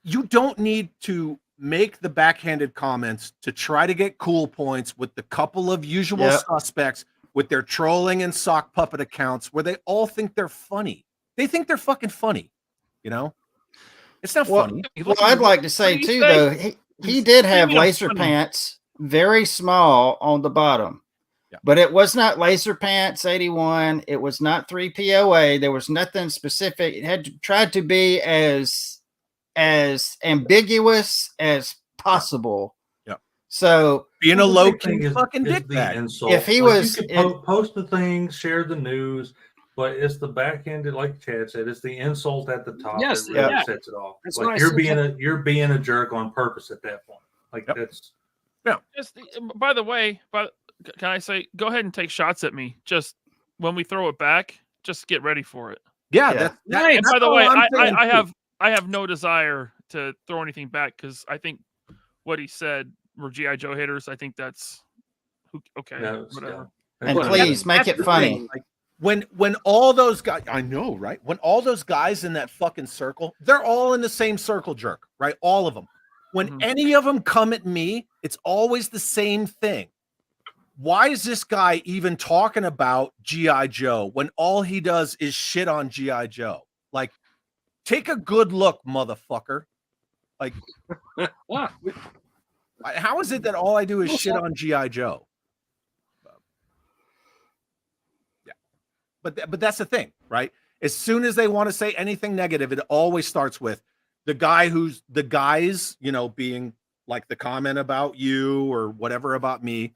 You don't need to make the backhanded comments to try to get cool points with the couple of usual suspects with their trolling and sock puppet accounts where they all think they're funny. They think they're fucking funny. It's not funny. Well, I'd like to say too, though, he did have Speaking of laser funny- pants, very small on the bottom. Yeah. But it was not Laser Pants 81. It was not 3POA. There was nothing specific. It had tried to be as ambiguous as possible. Yeah. So Being a Well, the low big thing key is fucking the dick bag. insult. If he Like, was you can post the things, share the news, but it's the back-ended, like Chad said, it's the insult at the top Yes, that really yeah. sets it off. That's what I Like you're said. being a jerk on purpose at that point. Like Yep. that's By the way, can I say, go ahead and take shots at me. Just when we throw it back, just get ready for it. Yeah, Yeah. Right. And by the all way, I'm saying, I too. have no desire to throw anything back because I think what he said were GI Joe haters. I think that's okay. Whatever. and Whatever. please make That's it the funny. thing. Like when all those guys, I know, right? When all those guys in that fucking circle, they're all in the same circle jerk, right? All of them. When Mhm. any of them come at me, it's always the same thing. Why is this guy even talking about GI Joe when all he does is shit on GI Joe? Like, take a good look, motherfucker. Like, how is it that all I do is shit on GI Joe? Yeah, but that's the thing, right? As soon as they want to say anything negative, it always starts with the guys, you know, being like the comment about you or whatever about me,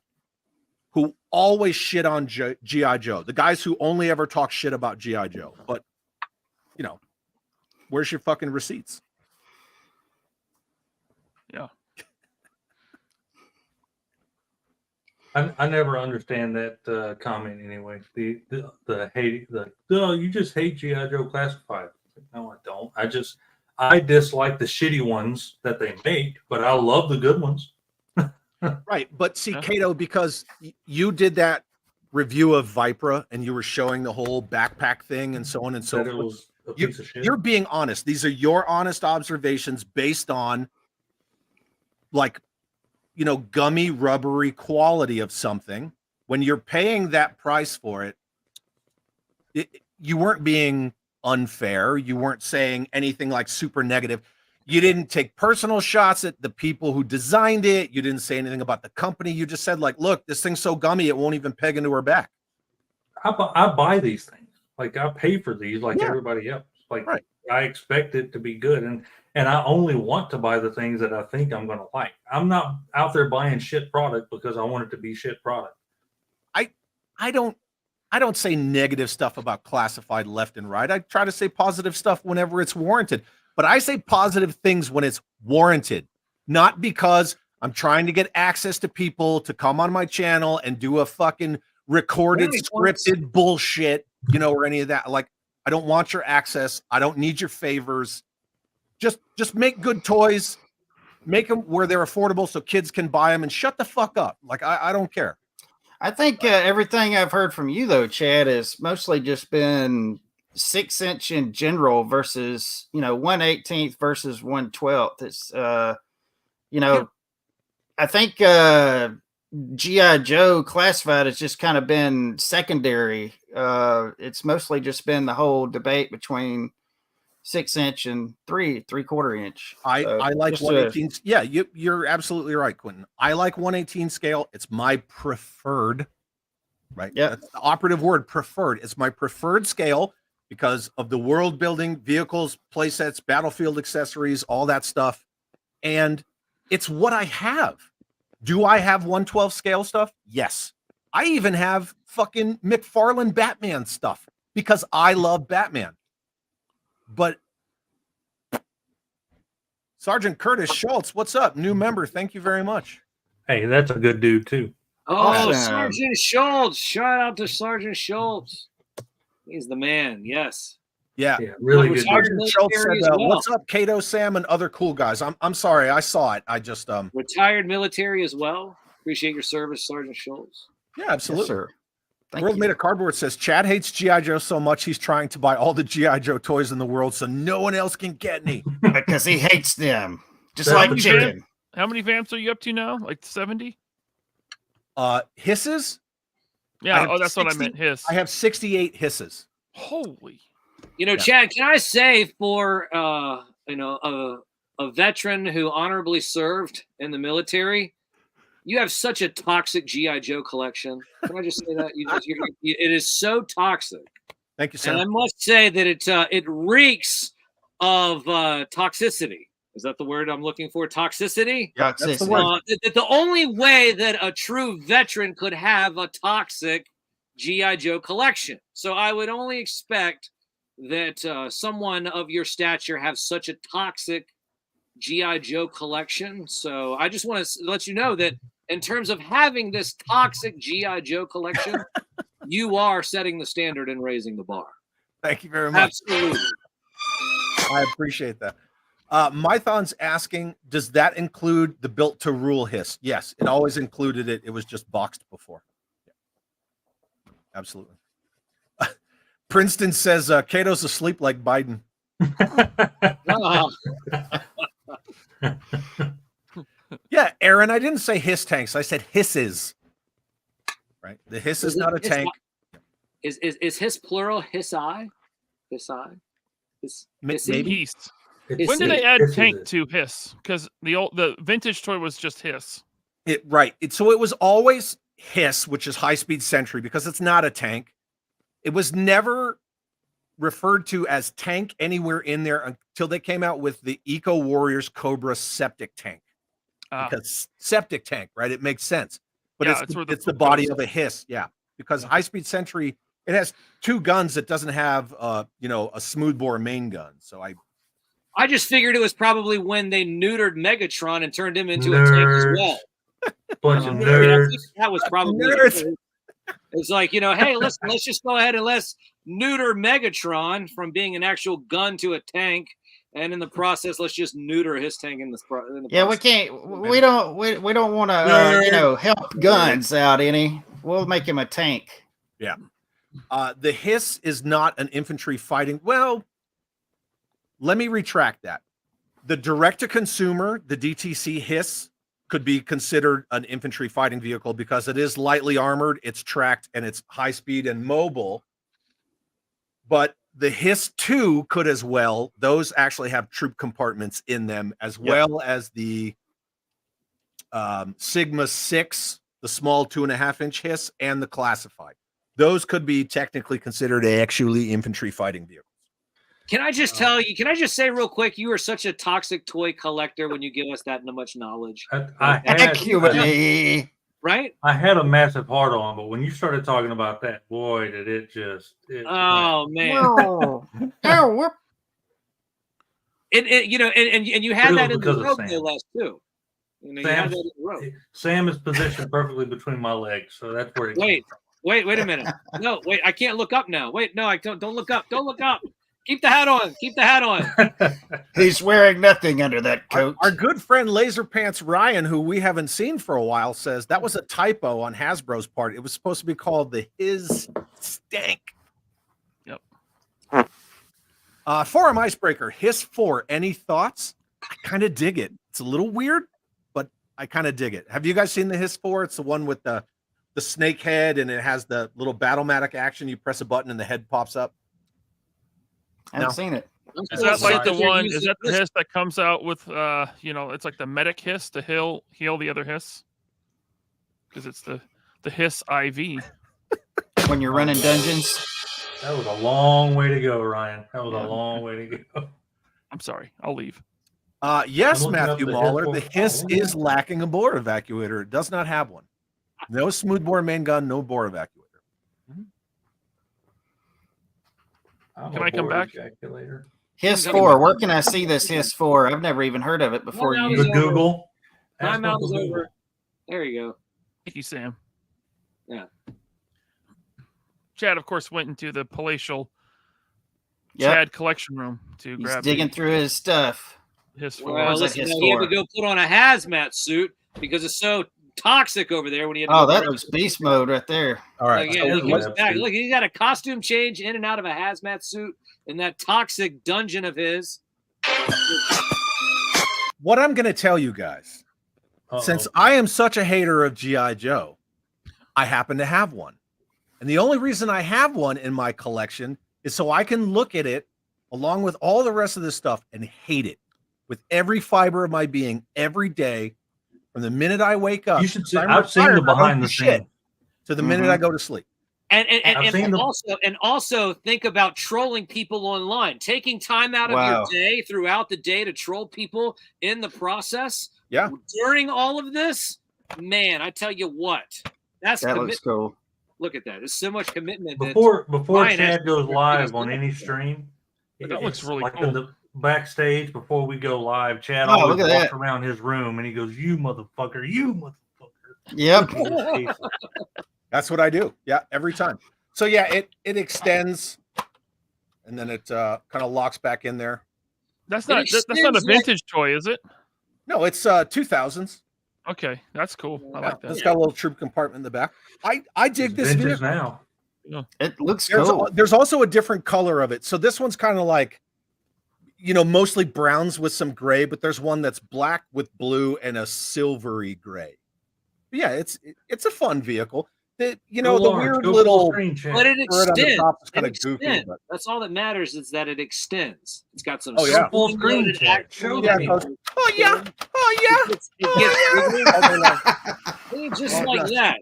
who always shit on GI Joe. The guys who only ever talk shit about GI Joe. But you know, where's your fucking receipts? Yeah. I never understand that comment anyway. The hate you just hate GI Joe Classified. No, I don't. I dislike the shitty ones that they make, but I love the good ones. Right, but see, Yeah. Kato, because you did that review of Vipra and you were showing the whole backpack thing and so on and so That it forth. was a piece of shit. You're being honest. These are your honest observations based on, like, you know, gummy, rubbery quality of something. When you're paying that price for it, you weren't being unfair. You weren't saying anything like super negative. You didn't take personal shots at the people who designed it. You didn't say anything about the company. You just said, like, look, this thing's so gummy, it won't even peg into her back. I buy these things. Like I pay for these like Yeah. everybody else. Like Right. I expect it to be good. And I only want to buy the things that I think I'm gonna like. I'm not out there buying shit product because I want it to be shit product. I don't say negative stuff about Classified left and right. I try to say positive stuff whenever it's warranted. But I say positive things when it's warranted, not because I'm trying to get access to people to come on my channel and do a fucking recorded, Right. scripted bullshit, you know, or any of that. Like, I don't want your access. I don't need your favors. Just make good toys, make them where they're affordable so kids can buy them, and shut the fuck up. Like, I don't care. I think everything I've heard from you, though, Chad, has mostly just been 6-inch in general versus, 1/18 versus 1/12. It's, I think G.I. Joe Classified has just kind of been secondary. It's mostly just been the whole debate between 6-inch and 3/4 inch. I like just 118. Yeah, you're absolutely right, Quentin. I like 118 scale. It's my preferred, right? Yep. That's the operative word, preferred. It's my preferred scale because of the world building, vehicles, playsets, battlefield accessories, all that stuff. And it's what I have. Do I have 112 scale stuff? Yes. I even have fucking McFarlane Batman stuff because I love Batman. But Sergeant Curtis Schultz, what's up? New member. Thank you very much. Hey, that's a good dude too. Oh, Awesome. Sergeant Schultz. Shout out to Sergeant Schultz. He's the man. Yes. Yeah. Yeah, really Well, good dude. Sergeant Schultz said, Military as well. what's up, Kato, Sam, and other cool guys? I'm sorry, I saw it. I just Retired military as well. Appreciate your service, Sergeant Schultz. yeah, Yes, absolutely. sir. Thank World you. Made of Cardboard says Chad hates G.I. Joe so much he's trying to buy all the G.I. Joe toys in the world so no one else can get any. Because he hates them, just How like many chicken. How many vamps are you up to now? Like 70? Hisses? I Yeah. have Oh, that's what I 60 meant. Hiss. I have 68 hisses. Holy. You know, Yeah. Chad, can I say for a veteran who honorably served in the military, you have such a toxic GI Joe collection. Can I just say that it is so toxic? Thank you, Sam. And I must say that it reeks of toxicity. Is that the word I'm looking for? Toxicity? Yeah, that's the word. The only way that a true veteran could have a toxic GI Joe collection. So I would only expect that someone of your stature have such a toxic GI Joe collection. So I just want to let you know that in terms of having this toxic GI Joe collection, you are setting the standard and raising the bar. Thank you very much. Absolutely. I appreciate that. Mython's asking, does that include the built to rule hiss? Yes, it always included it. It was just boxed before. Yeah. Absolutely. Princeton says Kato's asleep like Biden. Yeah, Aaron, I didn't say hiss tanks. I said hisses. Right? The hiss is not a tank. Is hiss plural? Hiss I? Hiss I? Maybe. Hiss. When did they add tank to hiss? Because the vintage toy was just hiss. So it was always hiss, which is high speed sentry, because it's not a tank. It was never referred to as tank anywhere in there until they came out with the Eco Warriors Cobra septic tank. Because septic tank, right? It makes sense. But it's the body of a hiss. Yeah. Because high speed sentry, it has two guns. It doesn't have a smoothbore main gun. So I just figured it was probably when they neutered Megatron and turned him into a tank as well. Bunch of nerds. That was probably nerds. It's like, hey, let's just go ahead and let's neuter Megatron from being an actual gun to a tank, and in the process, let's just neuter his tank in the process. We can't. We don't want to help guns out any. We'll make him a tank. Yeah. The hiss is not an infantry fighting. Well, let me retract that. The direct-to-consumer, the DTC hiss, could be considered an infantry fighting vehicle because it is lightly armored, it's tracked, and it's high speed and mobile. But the hiss 2 could as well. Those actually have troop compartments in them, as well as the Sigma 6, the small 2.5-inch hiss, and the classified. Those could be technically considered actually infantry fighting vehicles. Can I just tell you? Can I just say real quick? You are such a toxic toy collector when you give us that much knowledge. Right? I had a massive heart on, but when you started talking about that, boy, did it just. Oh man! And you had that in the road no less too. Sam is positioned perfectly between my legs, so that's where. Wait a minute! No, wait! I can't look up now. Wait, no, I don't look up. Don't look up. Keep the hat on. Keep the hat on. He's wearing nothing under that coat. Our good friend LASERPANTS Ryan, who we haven't seen for a while, says that was a typo on Hasbro's part. It was supposed to be called the His Stank. Yep. Forum Icebreaker, Hiss 4. Any thoughts? I kind of dig it. It's a little weird, but I kind of dig it. Have you guys seen the Hiss 4? It's the one with the snake head, and it has the little Battle-Matic action. You press a button and the head pops up. I haven't seen it. Is that like the one? Is that the hiss that comes out with it's like the medic hiss to heal the other hiss? Because it's the hiss IV. When you're running dungeons. That was a long way to go, Ryan. That was a long way to go. I'm sorry. I'll leave. Yes, Matthew Mahler. The hiss is lacking a bore evacuator. It does not have one. No smoothbore main gun, no bore evacuator. Can I come back? Hiss 4. Where can I see this Hiss 4? I've never even heard of it before. Google. My mouth is over. There you go. Thank you, Sam. Yeah. Chad, of course, went into the palatial Chad collection room to grab. He's digging through his stuff. Hiss 4. Well, listen, he had to go put on a hazmat suit because it's so toxic over there when he had to that looks beast mode right there. All right. Look, he got a costume change in and out of a hazmat suit in that toxic dungeon of his. What I'm going to tell you guys, since I am such a hater of G.I. Joe, I happen to have one. And the only reason I have one in my collection is so I can look at it along with all the rest of this stuff and hate it. with every fiber of my being every day from the minute I wake up. You should see. I'm I've seen retired, the I don't behind do the shit scenes. to the minute I go to sleep. And I've seen them. also think about trolling people online, taking time out of your day throughout the day to troll people in the process. Yeah. During all of this, man, I tell you what, that looks cool. Look at that. There's so much commitment. Before Ryan Chad has goes to live do on this. any stream, That looks really like cool. in the backstage before we go live, Chad Oh, always look at walks that. around his room and he goes, "You motherfucker, you motherfucker." Yep. He just hates it. That's what I do. Yeah, every time. So yeah, it extends, and then it kind of locks back in there. That's not a vintage toy, is it? No, it's 2000s. Okay, that's cool. I like that. It's got a little troop compartment in the back. I dig It's this vintage vehicle. now. It looks There's, cool. there's also a different color of it. So this one's kind of like, mostly browns with some gray, but there's one that's black with blue and a silvery gray. But yeah, it's a fun vehicle. The weird little screen, Chad. But it turret on the extends. top is It kind of goofy. extends. But That's all that matters is that it extends. It's got some Oh, yeah. Full screen, spring-loaded Chad. action. Show yeah, me. it goes, oh yeah, It's just like that.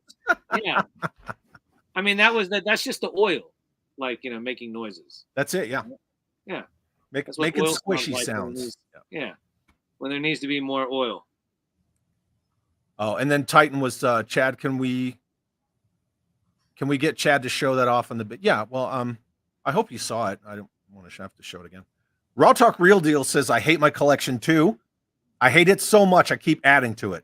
Yeah. I mean, that's just the oil, making noises. that's it. Yeah, Yeah. making That's what oil squishy sounds like sounds. Yeah. When there needs to be more oil. Oh, and then Titan was Chad. Can we get Chad to show that off on the bit? Yeah. Well, I hope you saw it. I don't want to have to show it again. Raw Talk Real Deal says I hate my collection too. I hate it so much I keep adding to it.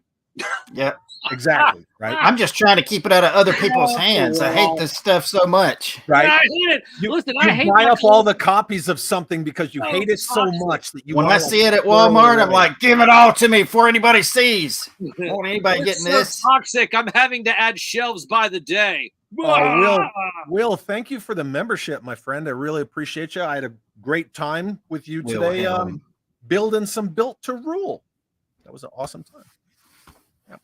Yeah. Exactly. Right. I'm just trying to keep it out of other people's hands. I hate this stuff so much. Right. Yeah, I hate it. You, Listen, you I hate buy my up all the copies of something because you Oh, hate it so toxic. much that you. When I wanna see it at throw Walmart, I'm away. like, give it all to me before anybody sees. I don't want anybody It's getting so this. toxic. I'm having to add shelves by the day. Will, thank you for the membership, my friend. I really appreciate you. I had a great time with you Will today, Hamilton. building some Built to Rule. That was an awesome time. Yeah.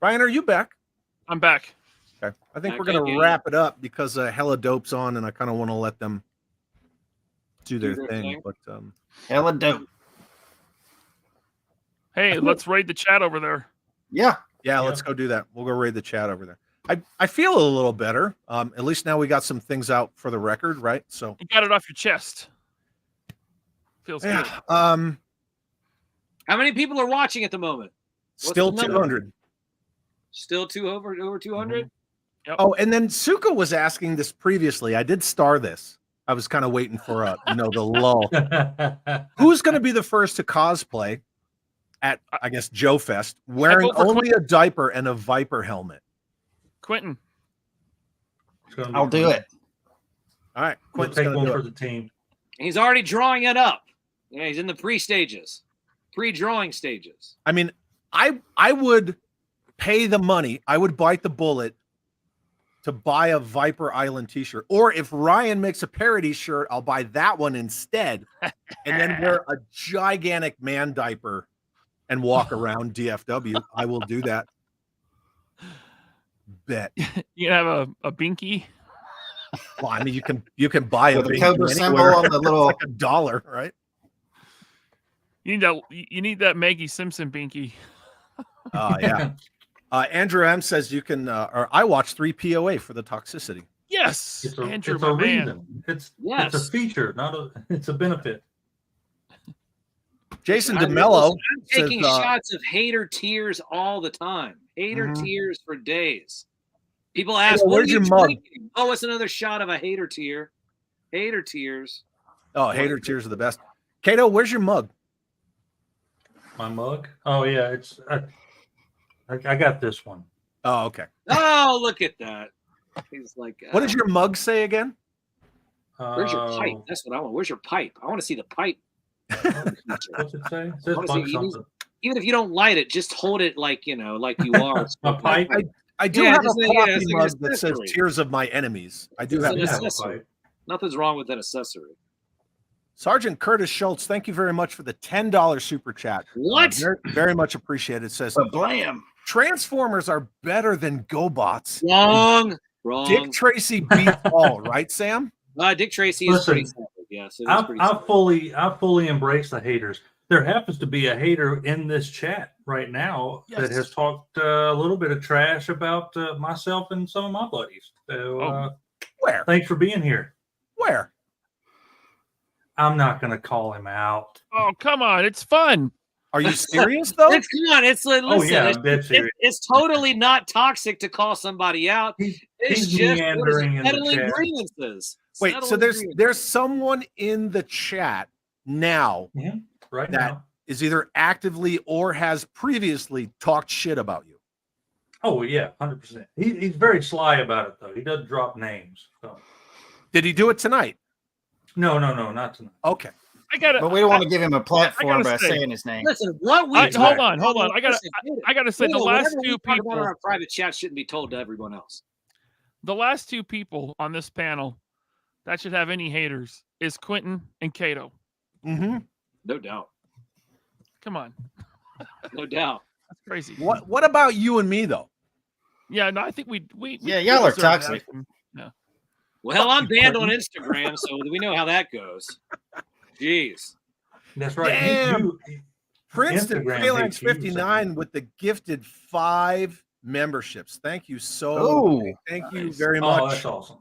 Ryan, are you back? I'm back. Okay. I think we're Okay, going to good. wrap it up because Hella Dope's on, and I kind of want to let them do their their thing. thing. But Hella dope. Hey, let's raid the chat over there. Yeah. yeah, let's go do that. We'll go raid the chat over there. I feel a little better. At least now we got some things out for the record, right? So You got it off your chest. Feels yeah. good. How many people are watching at the moment? Still the number? 200. Still over 200? Oh, and then Suka was asking this previously. I did star this. I was kind of waiting for the lull. Who's going to be the first to cosplay at, I guess, Joe Fest wearing vote for only a diaper and a Viper helmet? Quentin. I'll do it. All right, We'll Quentin's take gonna one do for it. the team. He's already drawing it up. Yeah, he's in the pre-stages. Pre-drawing stages. I mean, I would pay the money. I would bite the bullet to buy a Viper Island t-shirt. Or if Ryan makes a parody shirt, I'll buy that one instead. And then wear a gigantic man diaper and walk around DFW. I will do that. Bet. You can have a binky. Well, I mean, you can buy a With a binky Cobra symbol anywhere. on the little. It's like $1, right? You need that Maggie Simpson binky. Oh yeah. Andrew M says you can or I watched 3 POA for the toxicity. Yes, It's a, Andrew, it's my a man. reason. It's Yes. a feature, it's a benefit. Jason I'm DeMello taking says, shots of hater tears all the time. Hater Mhm. tears for days. People ask, Hey, what where's are you your mug? drinking? Oh, it's another shot of a hater tear. Hater tears. oh, hater tears are the best. Kato, where's your mug? My mug. Oh yeah, it's I got this one. Oh, okay. Oh, look at that. He's like, What does your mug say again? where's your pipe? That's what I want. Where's your pipe? I want to see the pipe. What's it say? It says Honestly, bug you need- something. Even if you don't light it, just hold it like you are. A pipe. I do Yeah, have a just, coffee it's like an mug that says accessory. "Tears of My Enemies." I do It's have an Yeah, that. a accessory. pipe. Nothing's wrong with an accessory. Sergeant Curtis Schultz, thank you very much for the $10 super chat. What? Very, very much appreciated. It says But blam. Transformers are better than GoBots. Wrong. Wrong. Dick Tracy beats all, right, Sam? Dick Tracy is Listen, pretty solid. Yes, it is pretty I solid. fully embrace the haters. There happens to be a hater in this chat right now that has talked a little bit of trash about myself and some of my buddies. So, Where? thanks for being here. Where? I'm not going to call him out. Oh, come on. It's fun. Are you serious though? It's come on. It's like, listen, I'm dead serious. it's totally not toxic to call somebody out. It's He's just meandering in the settling chat. grievances. Wait, so there's someone in the chat now Right that now. is either actively or has previously talked shit about you. Oh yeah, 100%. He's very sly about it though. He doesn't drop names. So. Did he do it tonight? No, not tonight. Okay. But we don't want to give him a platform by say, saying his name. Listen, what we hold on. I gotta say the last whatever two we talk people about in our private chat shouldn't be told to everyone else. The last two people on this panel that should have any haters is Quinton and Kato. Mm-hmm. No doubt. Come on. No doubt. That's crazy. What about you and me though? Yeah, no, I think we y'all are deserve toxic. that. Yeah. Well, I'm banned on Instagram, so we know how that goes. Jeez. That's right. Damn. For instance, Instagram Phalanx hates you, 59 with the gifted 5 memberships. Thank you so much. Thank you very much. Oh, that's awesome.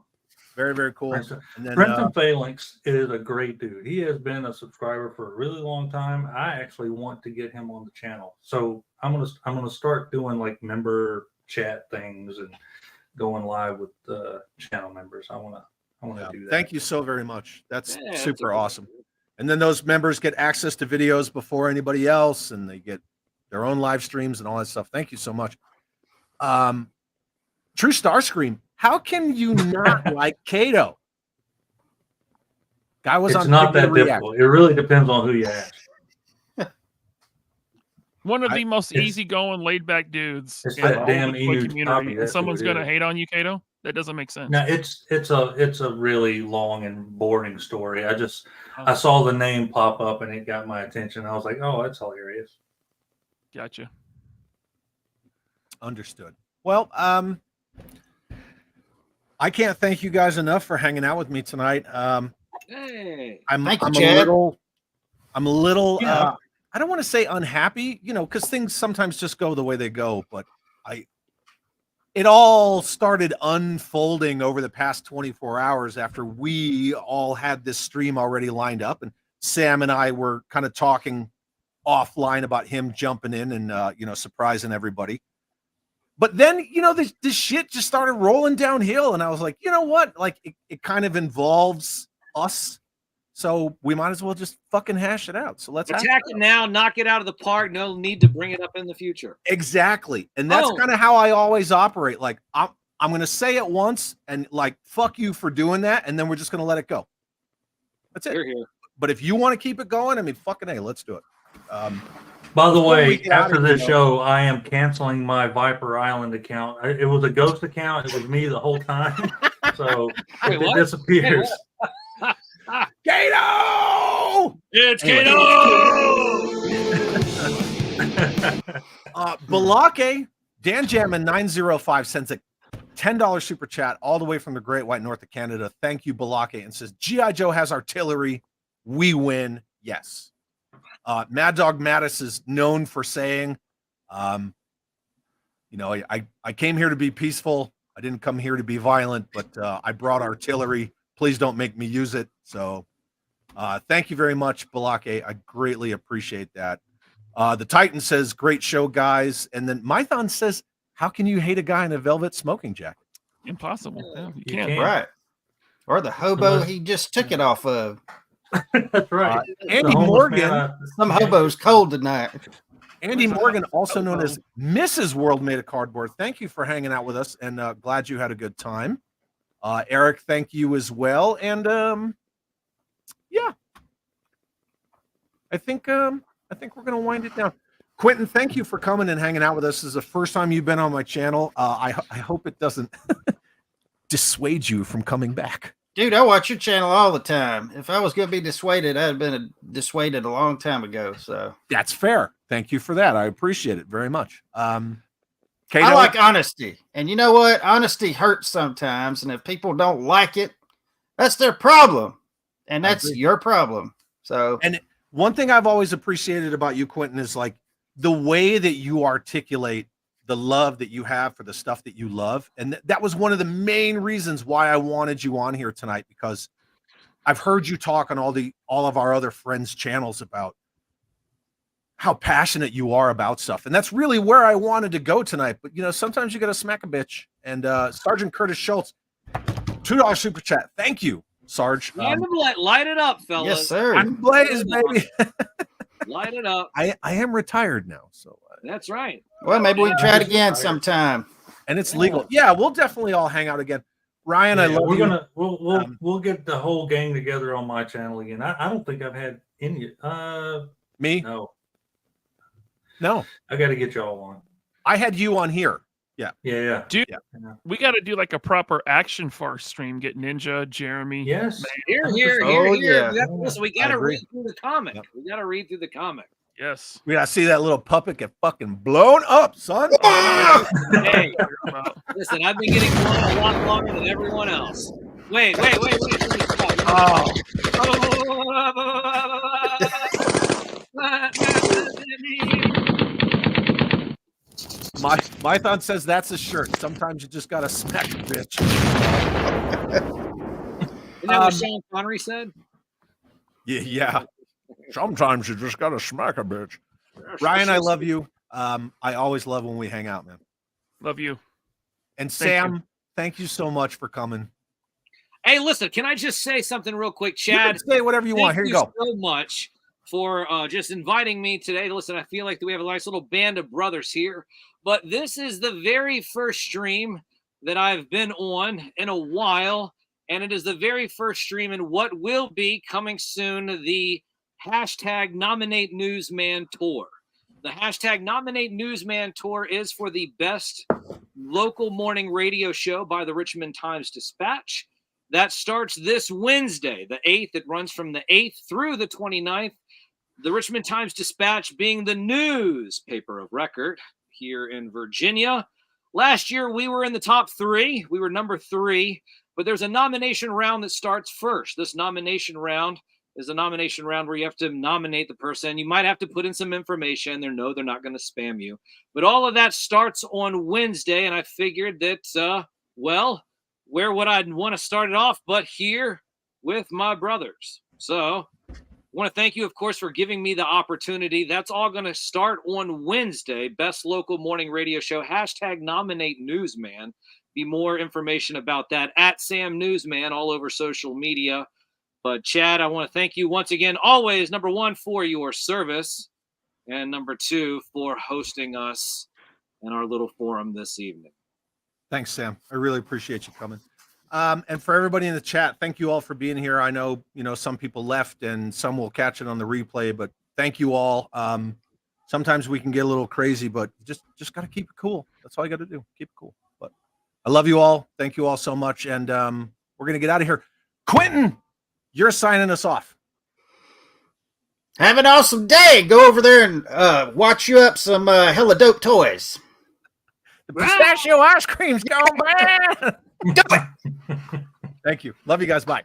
Very, very cool. Princeton, And then Phalanx is a great dude. He has been a subscriber for a really long time. I actually want to get him on the channel. So I'm gonna start doing like member chat things and going live with channel members. I wanna do that. Thank you so very much. That's super awesome. And then those members get access to videos before anybody else, and they get their own live streams and all that stuff. Thank you so much. True Starscream, how can you not like Kato? Guy was It's on not that React. difficult. It really depends on who you ask. One of the most easygoing, laid-back dudes It's in that all damn the Bitcoin Enu community, copy, and that's someone's what it going to is. hate on you, Kato? That doesn't make sense. Now it's a really long and boring story. I Oh. saw the name pop up and it got my attention. I was like, oh, that's hilarious. Gotcha. Understood. Well, I can't thank you guys enough for hanging out with me tonight. Hey. I'm Thank you, a Chad. little Yeah. I don't want to say unhappy, because things sometimes just go the way they go, but it all started unfolding over the past 24 hours after we all had this stream already lined up, and Sam and I were kind of talking offline about him jumping in and surprising everybody. But then, this shit just started rolling downhill, and I was like, you know what? Like, it kind of involves us, so we might as well just fucking hash it out. So let's attack it now, knock it out of the park. No need to bring it up in the future. Exactly, and that's kind of how I always operate. Like, I'm gonna say it once, and like, fuck you for doing that, and then we're just gonna let it go. That's it. Here. But if you want to keep it going, I mean, fucking hey, let's do it. By the Before we way, get out after of this here, show, I am canceling my Viper Island account. It was a ghost account. It was me the whole time. So Wait, if what? it disappears. Kato! It's Anyway. Kato! Balake, Dan Jammin 905 sends a $10 super chat all the way from the Great White North of Canada. Thank you, Balake, and says G.I. Joe has artillery. We win. Yes. Mad Dog Mattis is known for saying, I came here to be peaceful. I didn't come here to be violent, but I brought artillery. Please don't make me use it. So thank you very much, Balake. I greatly appreciate that. The Titan says, great show, guys. And then Mython says, how can you hate a guy in a velvet smoking jacket? Impossible. Yeah, you You can't. can't. Right. Or the hobo he just took it off of. That's right. Andy The homeless Morgan. man, Some hobo's cold tonight. Andy Morgan, also known as Mrs. World Made of Cardboard. Thank you for hanging out with us, and glad you had a good time. Eric, thank you as well. And yeah, I think we're gonna wind it down. Quinton, thank you for coming and hanging out with us. This is the first time you've been on my channel. I hope it doesn't dissuade you from coming back. Dude, I watch your channel all the time. If I was going to be dissuaded, I'd have been dissuaded a long time ago. So That's fair. Thank you for that. I appreciate it very much. Kato, I like honesty. And you know what? Honesty hurts sometimes. And if people don't like it, that's their problem. And that's your problem. So, and one thing I've always appreciated about you, Quinton, is like the way that you articulate the love that you have for the stuff that you love. And that was one of the main reasons why I wanted you on here tonight, because I've heard you talk on all of our other friends' channels about how passionate you are about stuff. And that's really where I wanted to go tonight. But, sometimes you got to smack a bitch. And Sergeant Curtis Schultz, $2 super chat. Thank you, Sarge. Light it up, fellas. Yes, sir. I'm Blaze, baby. Light it up. I am retired now, so That's right. Well, maybe we can try it again sometime. and it's legal. Yeah, we'll definitely all hang out again. Ryan, I love you. We'll get the whole gang together on my channel again. I don't think I've had any. Me? No. I got to get y'all on. I had you on here. Yeah. Dude, Yeah. we got to do like a proper action farce stream. Get Ninja, Jeremy. Yes. Here. yeah. Listen, we got to agree. read through the comic. Yep. We got to read through the comic. Yes. We gotta see that little puppet get fucking blown up, son. Hey, listen, I've been getting blown a lot longer than everyone else. Wait. Oh, Mython says that's a shirt. Sometimes you just gotta smack a bitch. Isn't that what Sean Connery said? Yeah. Sometimes you just gotta smack a bitch. Ryan, I love you. I always love when we hang out, man. Love you. And Thank Sam, thank you so much for coming. Hey, listen, can I just say something real quick, You Chad? can say whatever you want. Here you go. So much for just inviting me today. Listen, I feel like we have a nice little band of brothers here, but this is the very first stream that I've been on in a while, and it is the very first stream in what will be coming soon, the hashtag Nominate Newsman Tour. The hashtag Nominate Newsman Tour is for the best local morning radio show by the Richmond Times-Dispatch. That starts this Wednesday, the 8th. It runs from the 8th through the 29th. The Richmond Times-Dispatch being the newspaper of record here in Virginia. Last year, we were in the top 3. We were number 3. But there's a nomination round that starts first. This nomination round is a nomination round where you have to nominate the person. You might have to put in some information. They're not going to spam you. But all of that starts on Wednesday, and I figured that, where would I want to start it off but here with my brothers? So I want to thank you, of course, for giving me the opportunity. That's all going to start on Wednesday. Best local morning radio show. Hashtag Nominate Newsman. Be more information about that at Sam Newsman all over social media. But Chad, I want to thank you once again, always, number 1, for your service, and number 2, for hosting us in our little forum this evening. Thanks, Sam. I really appreciate you coming. And for everybody in the chat, thank you all for being here. I know, some people left and some will catch it on the replay, but thank you all. Sometimes we can get a little crazy, but just got to keep it cool. That's all you got to do. Keep it cool. But I love you all. Thank you all so much. And we're going to get out of here. Quinton, you're signing us off. Have an awesome day. Go over there and watch you up some hella dope toys. The pistachio ice cream's going bad. Do it. Thank you. Love you guys. Bye.